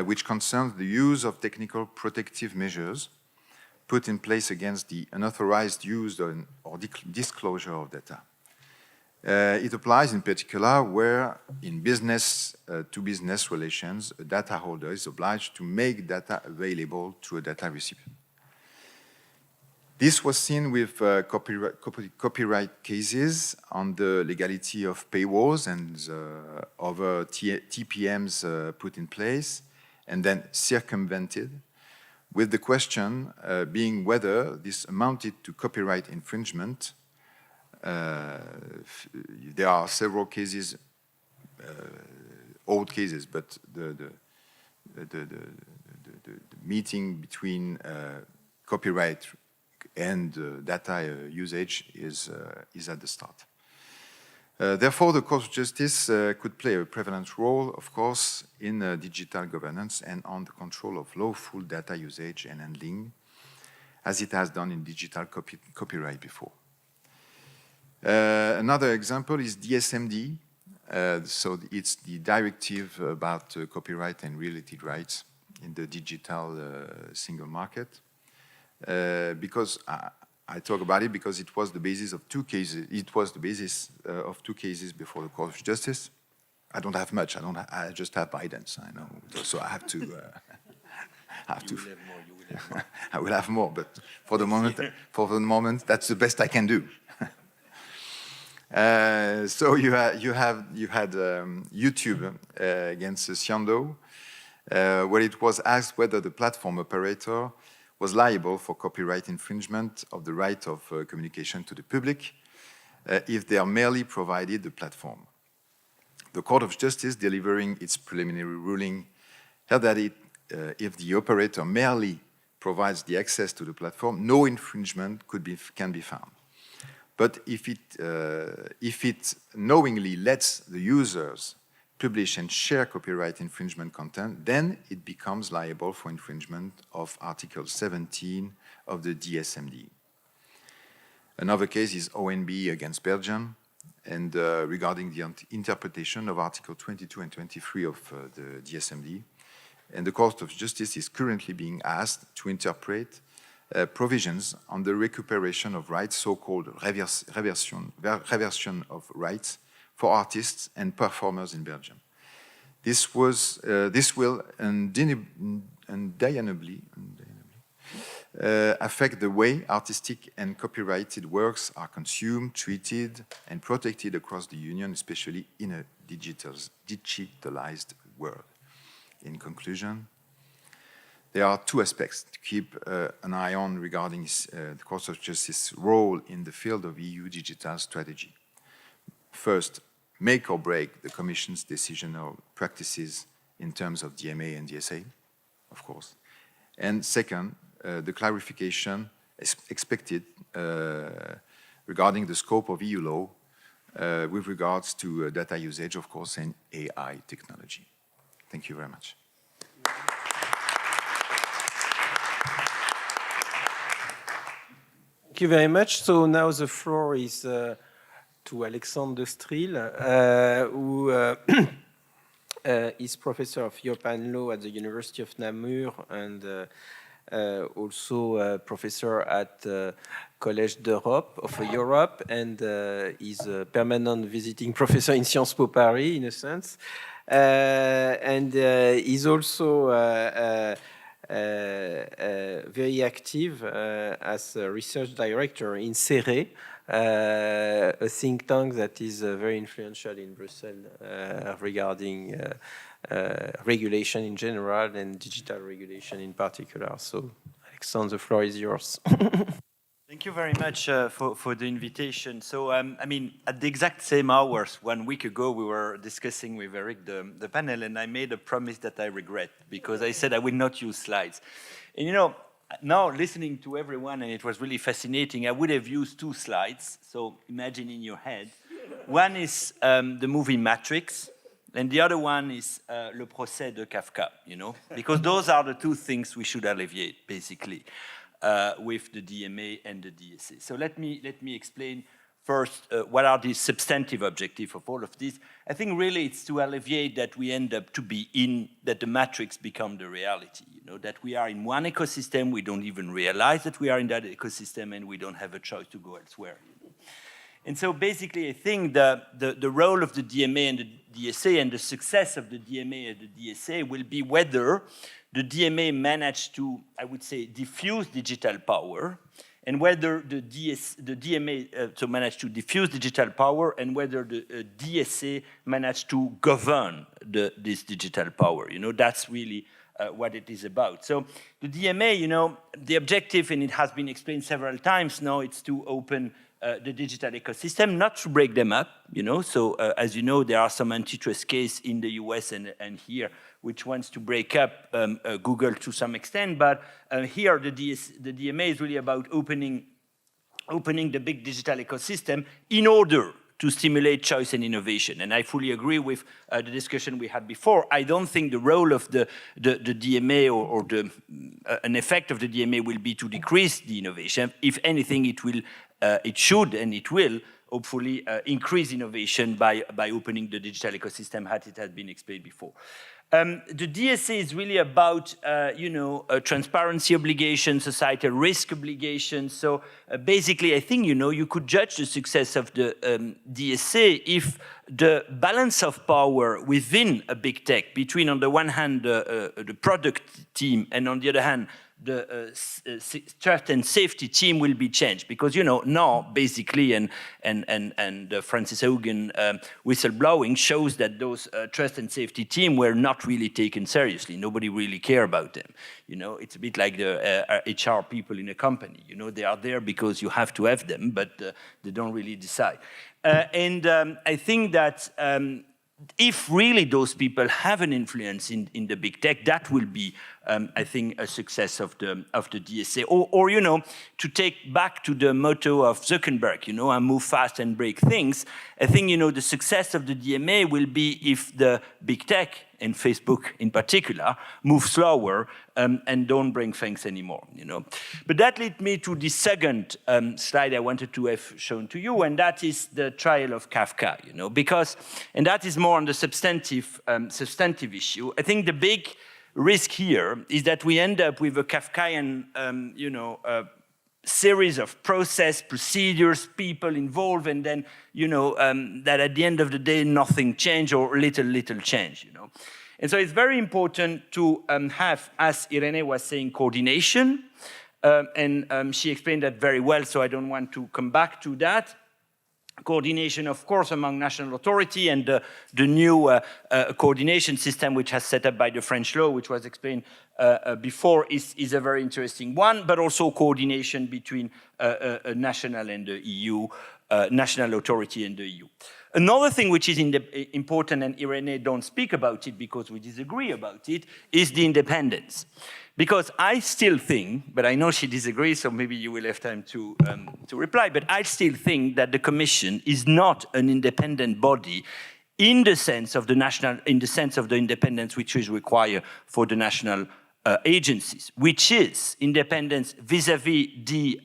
which concerns the use of technical protective measures put in place against the unauthorized use or disclosure of data. It applies in particular where in business-to-business relations, a data holder is obliged to make data available to a data recipient. This was seen with copyright cases on the legality of paywalls and other TPMs put in place and then circumvented, with the question being whether this amounted to copyright infringement There are several cases, old cases, but the meeting between copyright and data usage is at the start. Therefore, the Court of Justice could play a prevalent role, of course, in digital governance and on the control of lawful data usage and handling, as it has done in digital copyright before. Another example is DSMD. So it's the directive about copyright and related rights in the digital single market. Because I talk about it because it was the basis of two cases. It was the basis of two cases before the Court of Justice. I don't have much. I just have Biden's. I know. So I have to. You will have more. You will have more. I will have more, but for the moment, that's the best I can do. So you had YouTube against Siando, where it was asked whether the platform operator was liable for copyright infringement of the right of communication to the public if they are merely provided the platform. The Court of Justice, delivering its preliminary ruling, held that if the operator merely provides the access to the platform, no infringement can be found. But if it knowingly lets the users publish and share copyright infringement content, then it becomes liable for infringement of Article 17 of the DSMD. Another case is ONB against Belgium, and regarding the interpretation of Article 22 and 23 of the DSMD. And the Court of Justice is currently being asked to interpret provisions on the recuperation of rights, so-called reversion of rights for artists and performers in Belgium. This will undeniably affect the way artistic and copyrighted works are consumed, treated, and protected across the Union, especially in a digitalized world. In conclusion, there are two aspects to keep an eye on regarding the Court of Justice's role in the field of EU digital strategy. First, make or break the Commission's decisional practices in terms of DMA and DSA, of course. And second, the clarification expected regarding the scope of EU law with regards to data usage, of course, and AI technology. Thank you very much. Thank you very much. So now the floor is to Alexandre de Stril, who is professor of European law at the University of Namur and also professor at Collège d'Europe of Europe, and is a permanent visiting professor in Sciences Po Paris, in a sense. And he's also very active as a research director in CERE, a think tank that is very influential in Brussels regarding regulation in general and digital regulation in particular. So, Alexandre, the floor is yours. Thank you very much for the invitation. So, I mean, at the exact same hours, 1 week ago, we were discussing with Eric the panel, and I made a promise that I regret, because I said I will not use slides. And you know, now listening to everyone, and it was really fascinating, I would have used 2 slides. So imagine in your head. One is the movie Matrix, and the other one is Le Procès de Kafka, you know, because those are the 2 things we should alleviate, basically. With the DMA and the DSA. So let me explain first what are the substantive objectives of all of this. I think really it's to alleviate that we end up to be that the matrix become the reality, you know, that we are in one ecosystem, we don't even realize that we are in that ecosystem, and we don't have a choice to go elsewhere. You know? And so basically I think the role of the DMA and the DSA and the success of the DMA and the DSA will be whether the DMA managed to, I would say, diffuse digital power, and whether the DMA managed to diffuse digital power, and whether the DSA managed to govern this digital power. You know, that's really what it is about. So the DMA, you know, the objective, and it has been explained several times now, it's to open the digital ecosystem, not to break them up, you know. So as you know, there are some antitrust cases in the US and here which wants to break up Google to some extent, but here the DMA is really about opening the big digital ecosystem in order to stimulate choice and innovation. And I fully agree with the discussion we had before. I don't think the role of the DMA or an effect of the DMA will be to decrease the innovation. If anything, it should and it will hopefully increase innovation by opening the digital ecosystem as it has been explained before. The DSA is really about, transparency obligations, societal risk obligations. So basically, I think, you could judge the success of the DSA if the balance of power within a big tech, between, on the one hand, the product team, and on the other hand, the trust and safety team will be changed, because now basically and Francis Haugen whistleblowing shows that those trust and safety team were not really taken seriously. Nobody really cared about them. It's a bit like the HR people in a company. They are there because you have to have them, but they don't really decide. I think that if really those people have an influence in the big tech, that will be, I think, a success of the DSA. Or to take back to the motto of Zuckerberg, I move fast and break things. I think, the success of the DMA will be if the big tech, and Facebook in particular, move slower and don't bring things anymore, But that leads me to the second slide I wanted to have shown to you, and that is the trial of Kafka, because, and that is more on the substantive issue. I think the big risk here is that we end up with a Kafkaian, series of procedures, people involved, and then, that at the end of the day, nothing changed or little change, And so it's very important to have, as Irene was saying, coordination, and she explained that very well, so I don't want to come back to that. Coordination, of course, among national authority and the new coordination system which has set up by the French law, which was explained before, is a very interesting one, but also coordination between a national and the EU, national authority and the EU. Another thing which is important, and Irene don't speak about it because we disagree about it, is the independence. Because I still think, but I know she disagrees, so maybe you will have time to reply, but I still think that the Commission is not an independent body in the sense of the independence which is required for the national agencies, which is independence vis-à-vis the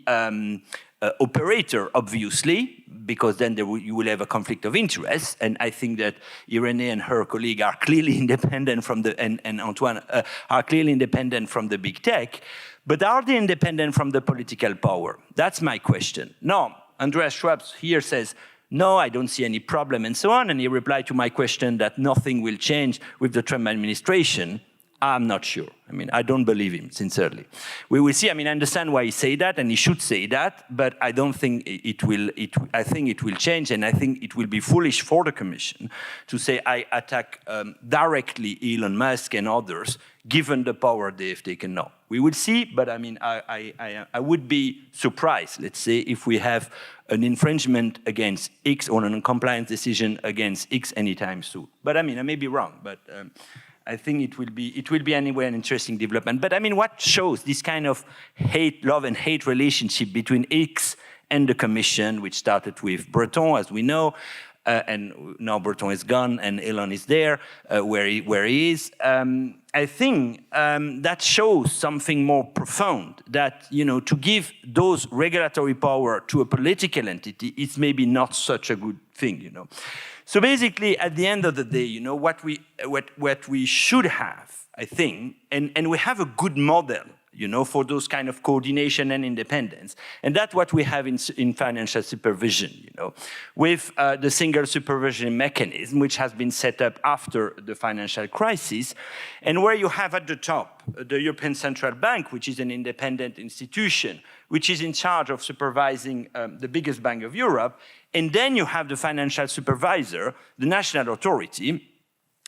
operator, obviously, because then you will have a conflict of interest, and I think that Irene and her colleague are clearly independent from and Antoine are clearly independent from the big tech, but are they independent from the political power? That's my question. Now, Andreas Schwab here says, no, I don't see any problem, and so on, and he replied to my question that nothing will change with the Trump administration. I'm not sure. I mean, I don't believe him, sincerely. We will see. I mean, I understand why he say that, and he should say that, but I don't think it will. I think it will change, and I think it will be foolish for the Commission to say, I attack directly Elon Musk and others, given the power they have taken now. We will see, but I mean, I would be surprised, let's say, if we have an infringement against X or a non-compliance decision against X anytime soon. But I mean, I may be wrong, but I think it will be anyway an interesting development. But I mean, what shows this kind of love and hate relationship between X and the Commission, which started with Breton, as we know, and now Breton is gone and Elon is there, where he is. I think that shows something more profound, that, to give those regulatory power to a political entity is maybe not such a good thing, So basically, at the end of the day, what we should have, I think, and we have a good model, for those kind of coordination and independence, and that's what we have in financial supervision, with the single supervision mechanism, which has been set up after the financial crisis, and where you have at the top the European Central Bank, which is an independent institution, which is in charge of supervising the biggest bank of Europe. And then you have the financial supervisor, the national authority,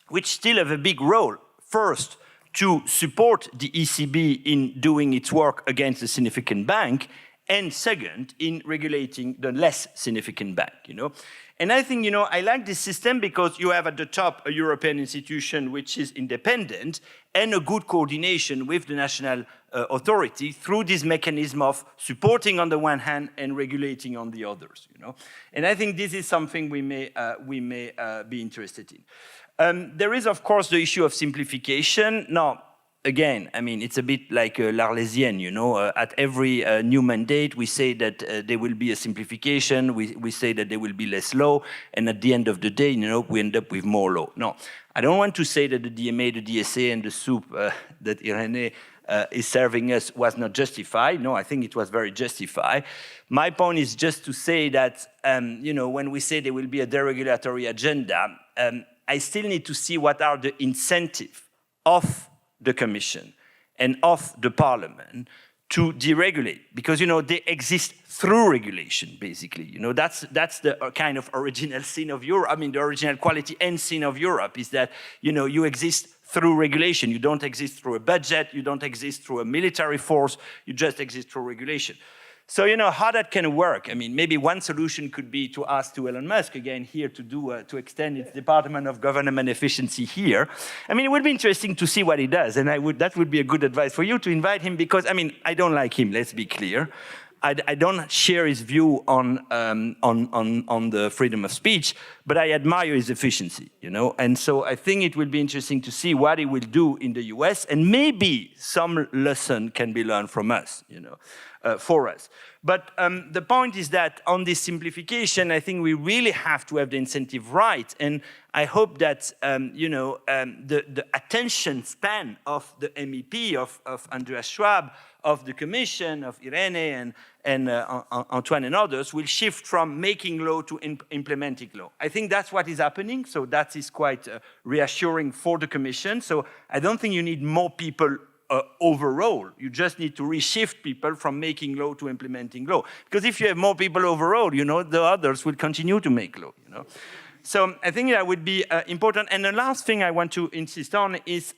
which still have a big role. First, to support the ECB in doing its work against a significant bank, and second, in regulating the less significant bank, And I think, I like this system because you have at the top a European institution which is independent and a good coordination with the national authority through this mechanism of supporting on the one hand and regulating on the others, And I think this is something we may be interested in. There is, of course, the issue of simplification. Now, again, I mean, it's a bit like l'Arlésienne, at every new mandate, we say that there will be a simplification, we say that there will be less law, and at the end of the day, we end up with more law. No, I don't want to say that the DMA, the DSA, and the soup that Irene is serving us was not justified. No, I think it was very justified. My point is just to say that, when we say there will be a deregulatory agenda, I still need to see what are the incentives of the Commission and of the Parliament to deregulate, because they exist through regulation, basically. That's the kind of original sin of Europe. I mean, the original quality and sin of Europe is that you exist through regulation. You don't exist through a budget. You don't exist through a military force. You just exist through regulation. So, how that can work? I mean, maybe one solution could be to ask to Elon Musk, again, here to extend its Department of Government Efficiency here. I mean, it would be interesting to see what he does, and that would be a good advice for you to invite him, because, I mean, I don't like him, let's be clear. I don't share his view on the freedom of speech, but I admire his efficiency, And so I think it will be interesting to see what he will do in the US, and maybe some lesson can be learned from us, for us. But the point is that on this simplification, I think we really have to have the incentive right. And I hope that, the attention span of the MEP, of Andreas Schwab, of the Commission, of Irene and Antoine and others will shift from making law to implementing law. I think that's what is happening, so that is quite reassuring for the Commission. So I don't think you need more people overall. You just need to reshift people from making law to implementing law. Because if you have more people overall, the others will continue to make law, So I think that would be important. And the last thing I want to insist on is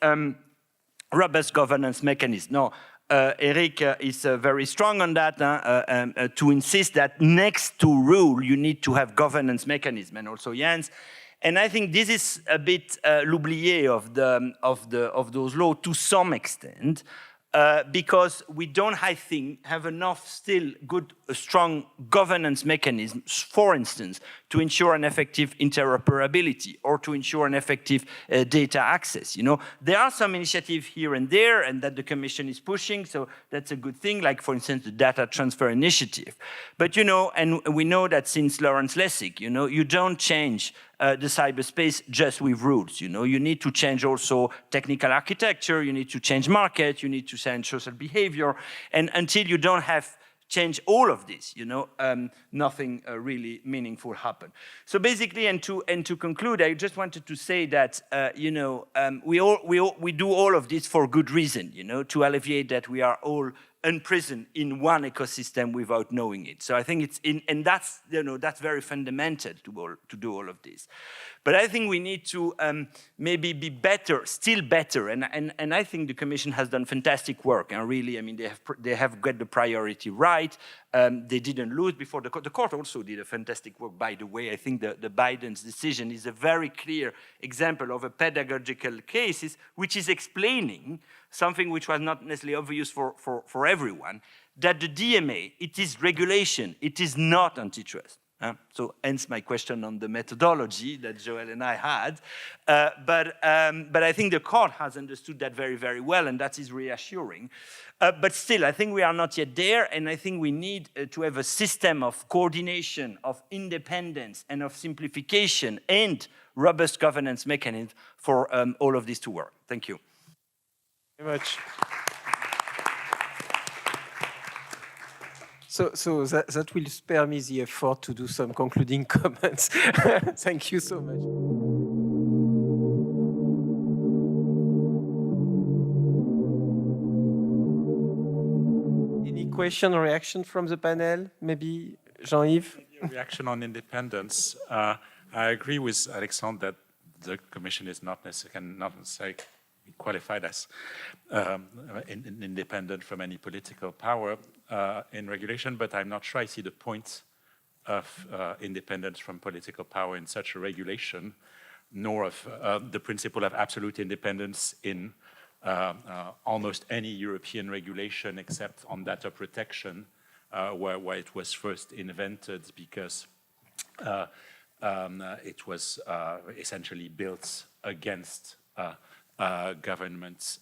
robust governance mechanism. Now, Eric is very strong on that, to insist that next to rule, you need to have governance mechanism, and also Jens. And I think this is a bit l'oublié of those laws to some extent, because we don't, I think, have enough still good, strong governance mechanisms, for instance, to ensure an effective interoperability or to ensure an effective data access. There are some initiatives here and there, and that the Commission is pushing, so that's a good thing, like, for instance, the data transfer initiative. But, and we know that since Lawrence Lessig, you don't change the cyberspace just with rules. You need to change also technical architecture, you need to change market, you need to change social behavior, and until you don't have change all of this, nothing really meaningful happen. So basically, and to conclude, I just wanted to say that we do all of this for good reason, to alleviate that we are all imprisoned in one ecosystem without knowing it. So I think and that's that's very fundamental to do all of this. But I think we need to maybe be better, still better. And I think the Commission has done fantastic work. And really, I mean, they have got the priority right. They didn't lose before the court also did a fantastic work, by the way. I think the Biden's decision is a very clear example of a pedagogical case, which is explaining something which was not necessarily obvious for everyone, that the DMA, it is regulation, it is not antitrust. So hence my question on the methodology that Joelle and I had. But I think the court has understood that very, very well, and that is reassuring. But still, I think we are not yet there, and I think we need to have a system of coordination, of independence, and of simplification, and robust governance mechanism for all of this to work. Thank you. Very much. So that will spare me the effort to do some concluding comments. Thank you so much. Any question or reaction from the panel? Maybe Jean-Yves? Reaction on independence. I agree with Alexandre that the Commission is not necessarily qualified as independent from any political power. in regulation, but I'm not sure I see the point of independence from political power in such a regulation, nor of the principle of absolute independence in almost any European regulation except on data protection, where it was first invented because it was essentially built against government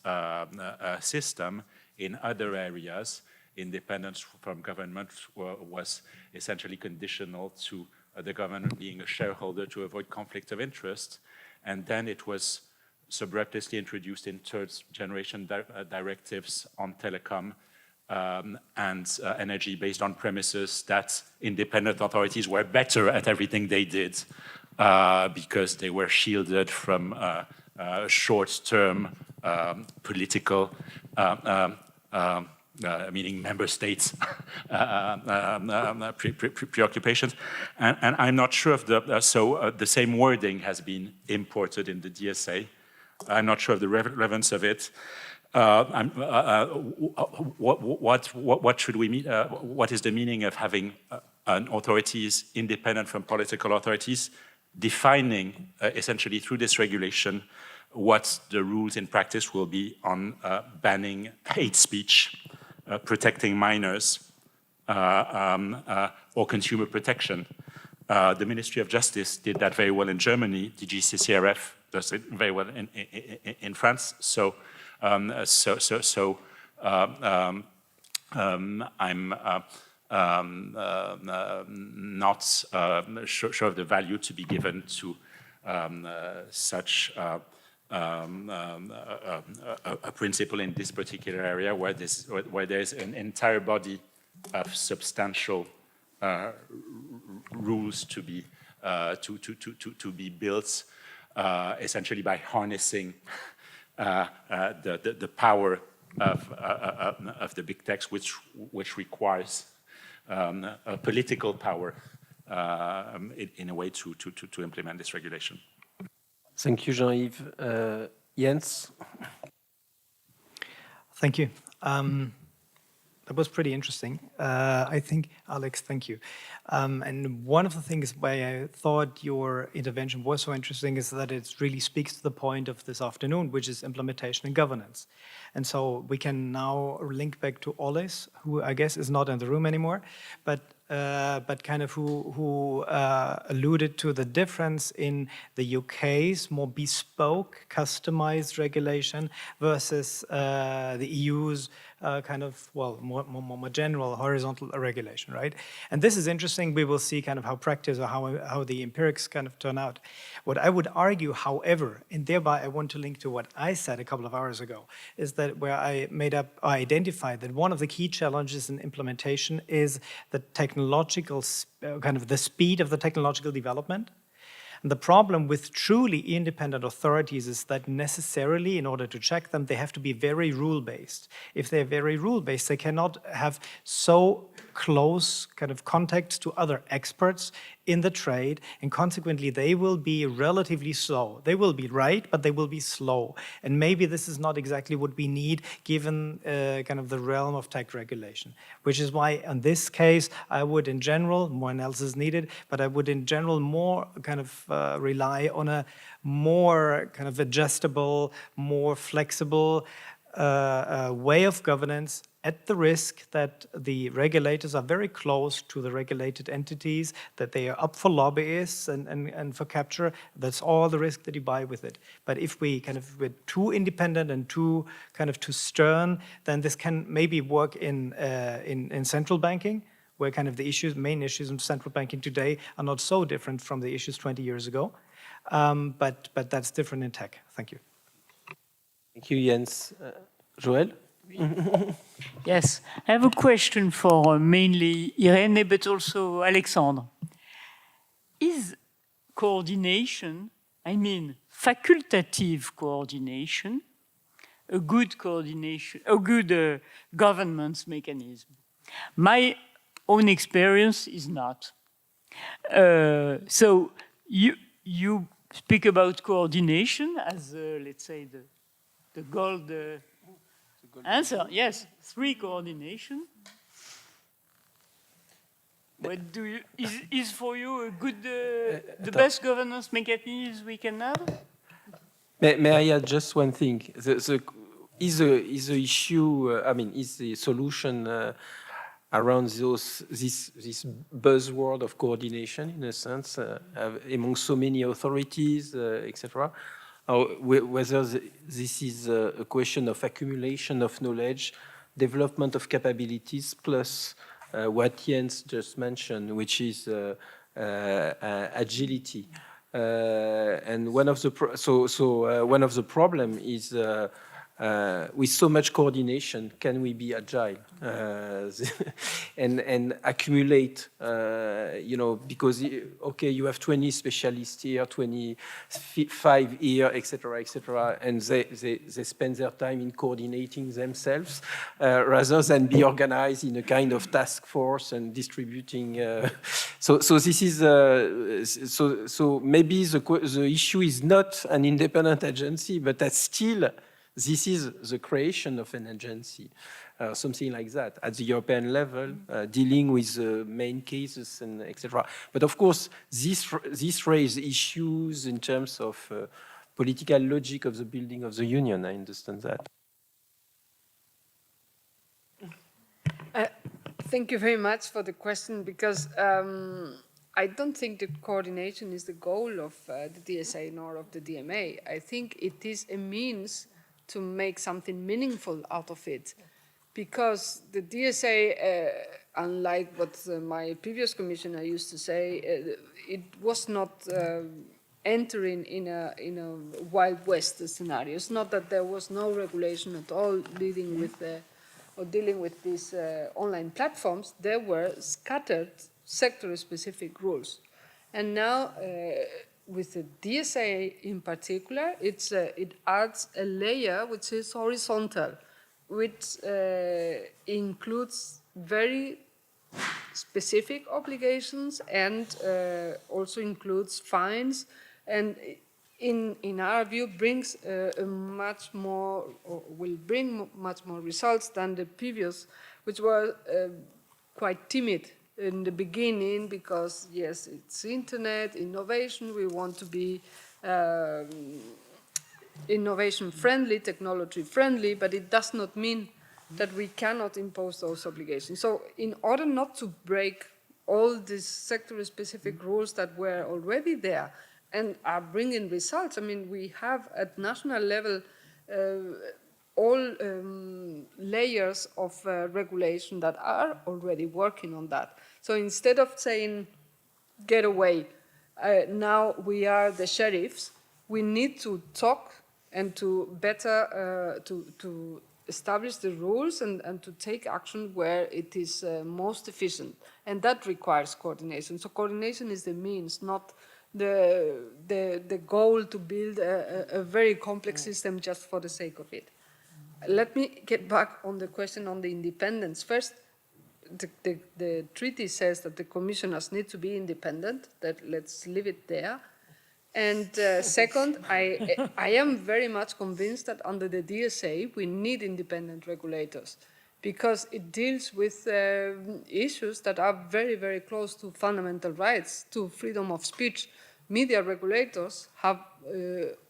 system. In other areas, independence from government was essentially conditional to the government being a shareholder to avoid conflict of interest, and then it was subreptitiously introduced in third-generation directives on telecom and energy based on premises that independent authorities were better at everything they did because they were shielded from short-term political, meaning member states' preoccupations. And I'm not sure if the same wording has been imported in the DSA. I'm not sure of the relevance of it. What should we mean? What is the meaning of having an authorities independent from political authorities, defining essentially through this regulation what the rules in practice will be on banning hate speech, protecting minors, or consumer protection? The Ministry of Justice did that very well in Germany. DGCCRF does it very well in France. So I'm not sure of the value to be given to such a principle in this particular area, where there's an entire body of substantial rules to be built, essentially by harnessing the power of the big techs, which requires a political power in a way to implement this regulation. Thank you, Jean-Yves. Jens? Thank you. That was pretty interesting. I think, Alex, thank you. And one of the things why I thought your intervention was so interesting is that it really speaks to the point of this afternoon, which is implementation and governance. And so we can now link back to Oles, who I guess is not in the room anymore, but kind of who alluded to the difference in the UK's more bespoke, customized regulation versus the EU's kind of, well, more general horizontal regulation, right? And this is interesting. We will see kind of how practice or how the empirics kind of turn out. What I would argue, however, and thereby I want to link to what I said a couple of hours ago, is that where I identified that one of the key challenges in implementation is the technological, kind of the speed of the technological development. And the problem with truly independent authorities is that necessarily, in order to check them, they have to be very rule-based. If they're very rule-based, they cannot have so close kind of contacts to other experts in the trade, and consequently, they will be relatively slow. They will be right, but they will be slow. And maybe this is not exactly what we need, given kind of the realm of tech regulation, which is why, in this case, I would, in general, more analysis needed, but I would, in general, more kind of rely on a more kind of adjustable, more flexible way of governance, at the risk that the regulators are very close to the regulated entities, that they are up for lobbyists and for capture. That's all the risk that you buy with it. But if we kind of we're too independent and too kind of too stern, then this can maybe work in central banking, where kind of the main issues in central banking today are not so different from the issues 20 years ago. But that's different in tech. Thank you. Thank you, Jens. Joelle? Yes, I have a question for mainly Irene, but also Alexandre. Is coordination, I mean facultative coordination, a good coordination, a good governance mechanism? My own experience is not. So you speak about coordination as, let's say, the gold answer. Yes, 3 coordination. What is for you a good, the best governance mechanism we can have? May I add just one thing? Is the issue, is the solution around this buzzword of coordination, in a sense, among so many authorities, etc., whether this is a question of accumulation of knowledge, development of capabilities, plus what Jens just mentioned, which is agility. And one of the one of the problem is with so much coordination, can we be agile and accumulate? Because okay, you have 20 specialists here, 25 here, etc., and they spend their time in coordinating themselves rather than be organized in a kind of task force and distributing. So this is so maybe the issue is not an independent agency, but that still. This is the creation of an agency, something like that, at the European level, dealing with the main cases and etc. But of course, this raises issues in terms of political logic of the building of the union. I understand that. Thank you very much for the question, because I don't think the coordination is the goal of the DSA nor of the DMA. I think it is a means to make something meaningful out of it. Because the DSA, unlike what my previous commissioner used to say, it was not entering in a Wild West scenario. It's not that there was no regulation at all dealing with these online platforms. There were scattered sector-specific rules. And now, with the DSA in particular, it adds a layer which is horizontal, which includes very specific obligations and also includes fines, and in our view brings much more, or will bring much more results than the previous, which were quite timid in the beginning, because yes, it's internet, innovation, we want to be innovation friendly, technology friendly, but it does not mean that we cannot impose those obligations. So in order not to break all these sector-specific rules that were already there and are bringing results, I mean, we have at national level all layers of regulation that are already working on that. So instead of saying, get away, now we are the sheriffs, we need to talk and to better, to establish the rules and to take action where it is most efficient. And that requires coordination. So coordination is the means, not the goal to build a very complex system just for the sake of it. Let me get back on the question on the independence. First, the treaty says that the commissioners need to be independent. Let's leave it there. And second, I am very much convinced that under the DSA we need independent regulators, because it deals with issues that are very, very close to fundamental rights, to freedom of speech. Media regulators have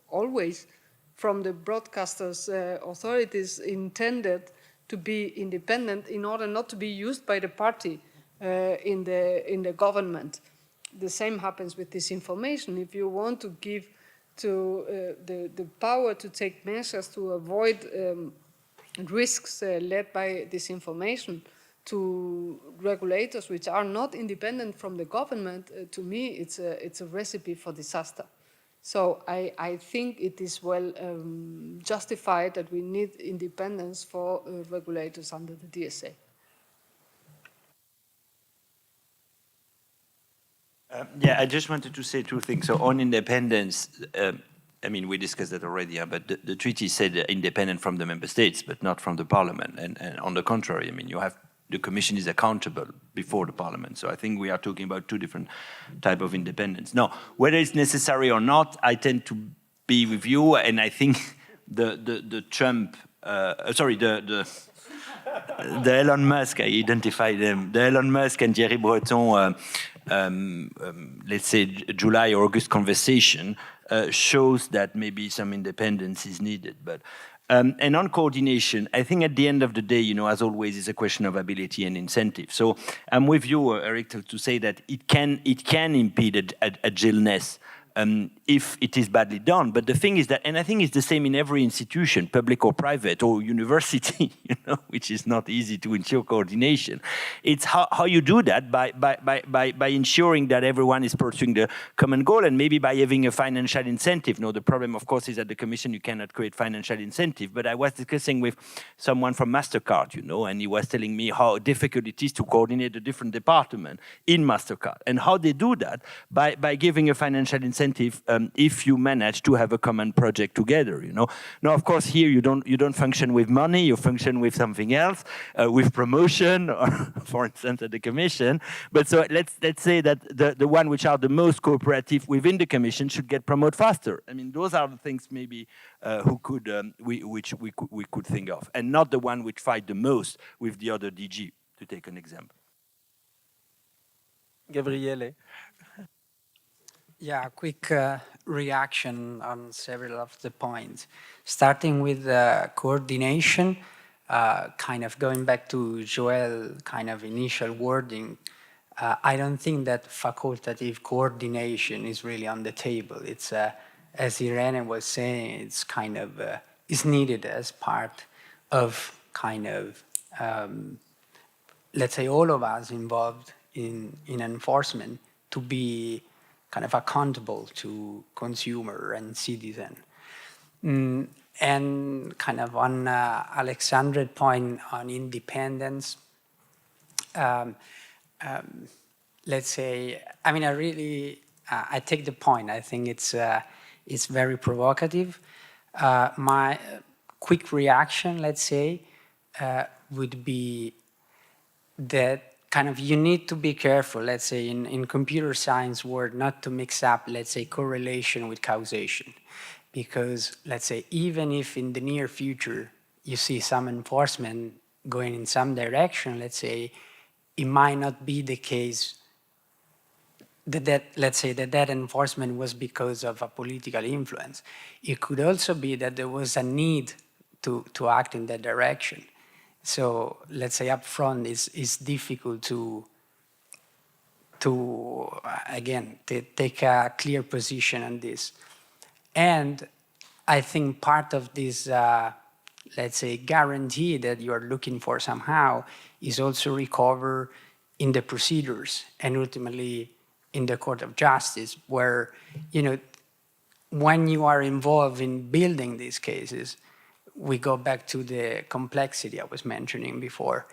always, from the broadcasters' authorities, intended to be independent in order not to be used by the party in the government. The same happens with disinformation. If you want to give to the power to take measures to avoid risks led by disinformation to regulators which are not independent from the government, to me it's a recipe for disaster. So I think it is well justified that we need independence for regulators under the DSA. Yeah, I just wanted to say two things. So on independence, I mean, we discussed that already, but the treaty said independent from the member states, but not from the parliament. And on the contrary, I mean, you have the commission is accountable before the parliament. So I think we are talking about two different types of independence. Now, whether it's necessary or not, I tend to be with you, and I think the the Elon Musk, I identify them, the Elon Musk and Thierry Breton, let's say July or August conversation shows that maybe some independence is needed. But and on coordination, I think at the end of the day, as always, it's a question of ability and incentive. So I'm with you, Eric, to say that it can impede agileness if it is badly done. But the thing is that, and I think it's the same in every institution, public or private or university, which is not easy to ensure coordination. It's how you do that by ensuring that everyone is pursuing the common goal, and maybe by having a financial incentive. The problem, of course, is that the Commission, you cannot create financial incentive. But I was discussing with someone from MasterCard, and he was telling me how difficult it is to coordinate the different departments in MasterCard, and how they do that by giving a financial incentive if you manage to have a common project together. Now, of course, here you don't function with money, you function with something else, with promotion, or, for instance, at the Commission. But so let's say that the one which are the most cooperative within the Commission should get promoted faster. I mean, those are the things maybe which we could think of, and not the one which fight the most with the other DG, to take an example. Gabriele. Yeah, quick reaction on several of the points. Starting with coordination, kind of going back to Joelle kind of initial wording, I don't think that facultative coordination is really on the table. It's, as Irene was saying, it's kind of, is needed as part of kind of, let's say all of us involved in enforcement to be kind of accountable to consumer and citizen. And kind of on Alexandra's point on independence, let's say, I mean, I take the point. I think it's very provocative. My quick reaction, let's say, would be that kind of you need to be careful, let's say, in computer science word, not to mix up, let's say, correlation with causation. Because, let's say, even if in the near future you see some enforcement going in some direction, let's say, it might not be the case that let's say, that enforcement was because of a political influence. It could also be that there was a need to act in that direction. So let's say up front it's difficult to again, take a clear position on this. And I think part of this, let's say, guarantee that you are looking for somehow is also recover in the procedures and ultimately in the Court of Justice, where, when you are involved in building these cases, we go back to the complexity I was mentioning before.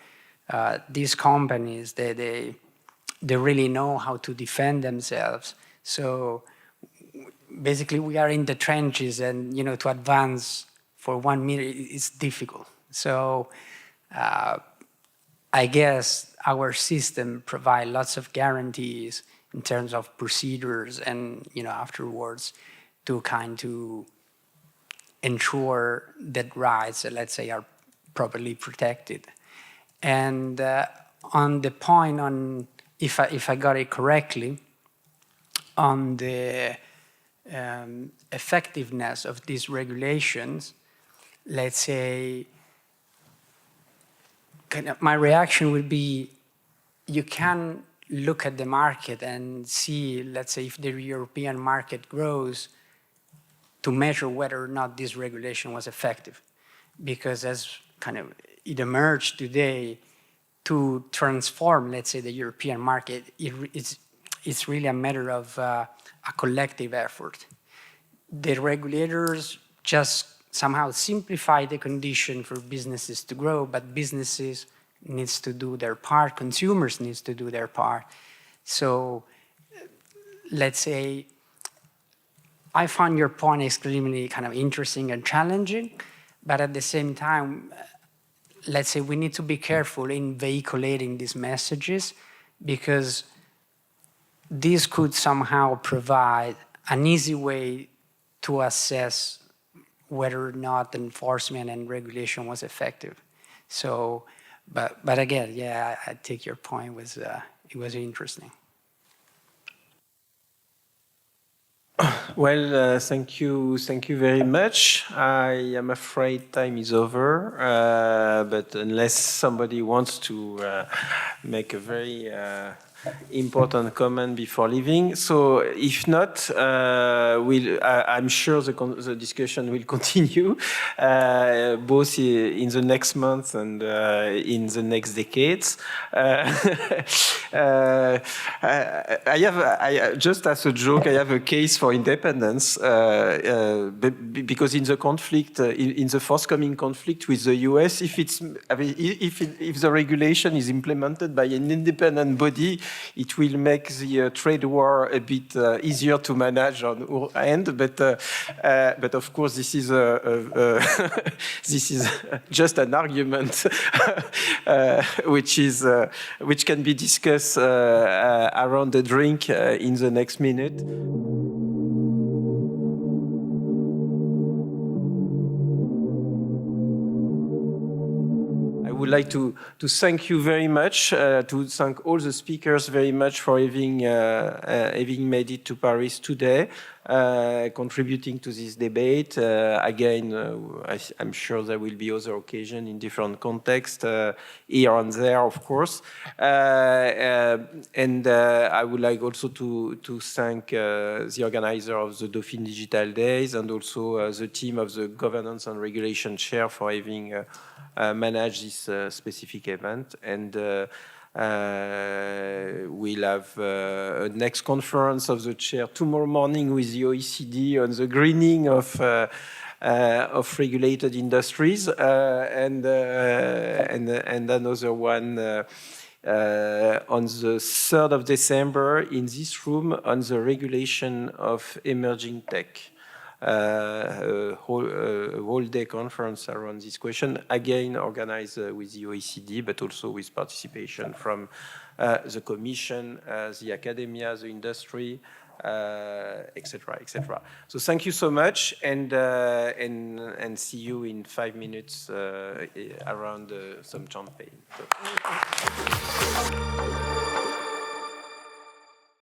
These companies, they really know how to defend themselves. So basically we are in the trenches, and to advance for 1 minute is difficult. So I guess our system provides lots of guarantees in terms of procedures and afterwards to ensure that rights, let's say, are properly protected. And on the point on, if I got it correctly, on the effectiveness of these regulations, let's say, my reaction would be, you can look at the market and see, let's say, if the European market grows, to measure whether or not this regulation was effective. Because as it emerged today, to transform, let's say, the European market, it's really a matter of a collective effort. The regulators just somehow simplify the condition for businesses to grow, but businesses needs to do their part, consumers needs to do their part. So let's say, I found your point extremely interesting and challenging, but at the same time, let's say we need to be careful in vehiculating these messages, because this could somehow provide an easy way to assess whether or not enforcement and regulation was effective. So But again, yeah, I take your point. It was interesting. Well, thank you very much. I am afraid time is over, but unless somebody wants to make a very important comment before leaving. So if not, I'm sure the discussion will continue, both in the next month and in the next decades. Just as a joke, I have a case for independence because in the conflict, in the forthcoming conflict with the US, if the regulation is implemented by an independent body, it will make the trade war a bit easier to manage on our end. But of course, this is this is just an argument which can be discussed around the drink in the next minute. I would like to thank you very much, to thank all the speakers very much for having made it to Paris today, contributing to this debate. Again, I'm sure there will be other occasions in different contexts, here and there, of course. And I would like also to thank the organizer of the Dauphine Digital Days and also the team of the Governance and Regulation Chaire for having managed this specific event. And we'll have a next conference of the chair tomorrow morning with the OECD on the greening of regulated industries, and another one on the 3rd of December in this room on the regulation of emerging tech. A whole day conference around this question, again organized with the OECD, but also with participation from the Commission, the academia, the industry, etc., etc. So thank you so much, and see you in 5 minutes around some champagne. So.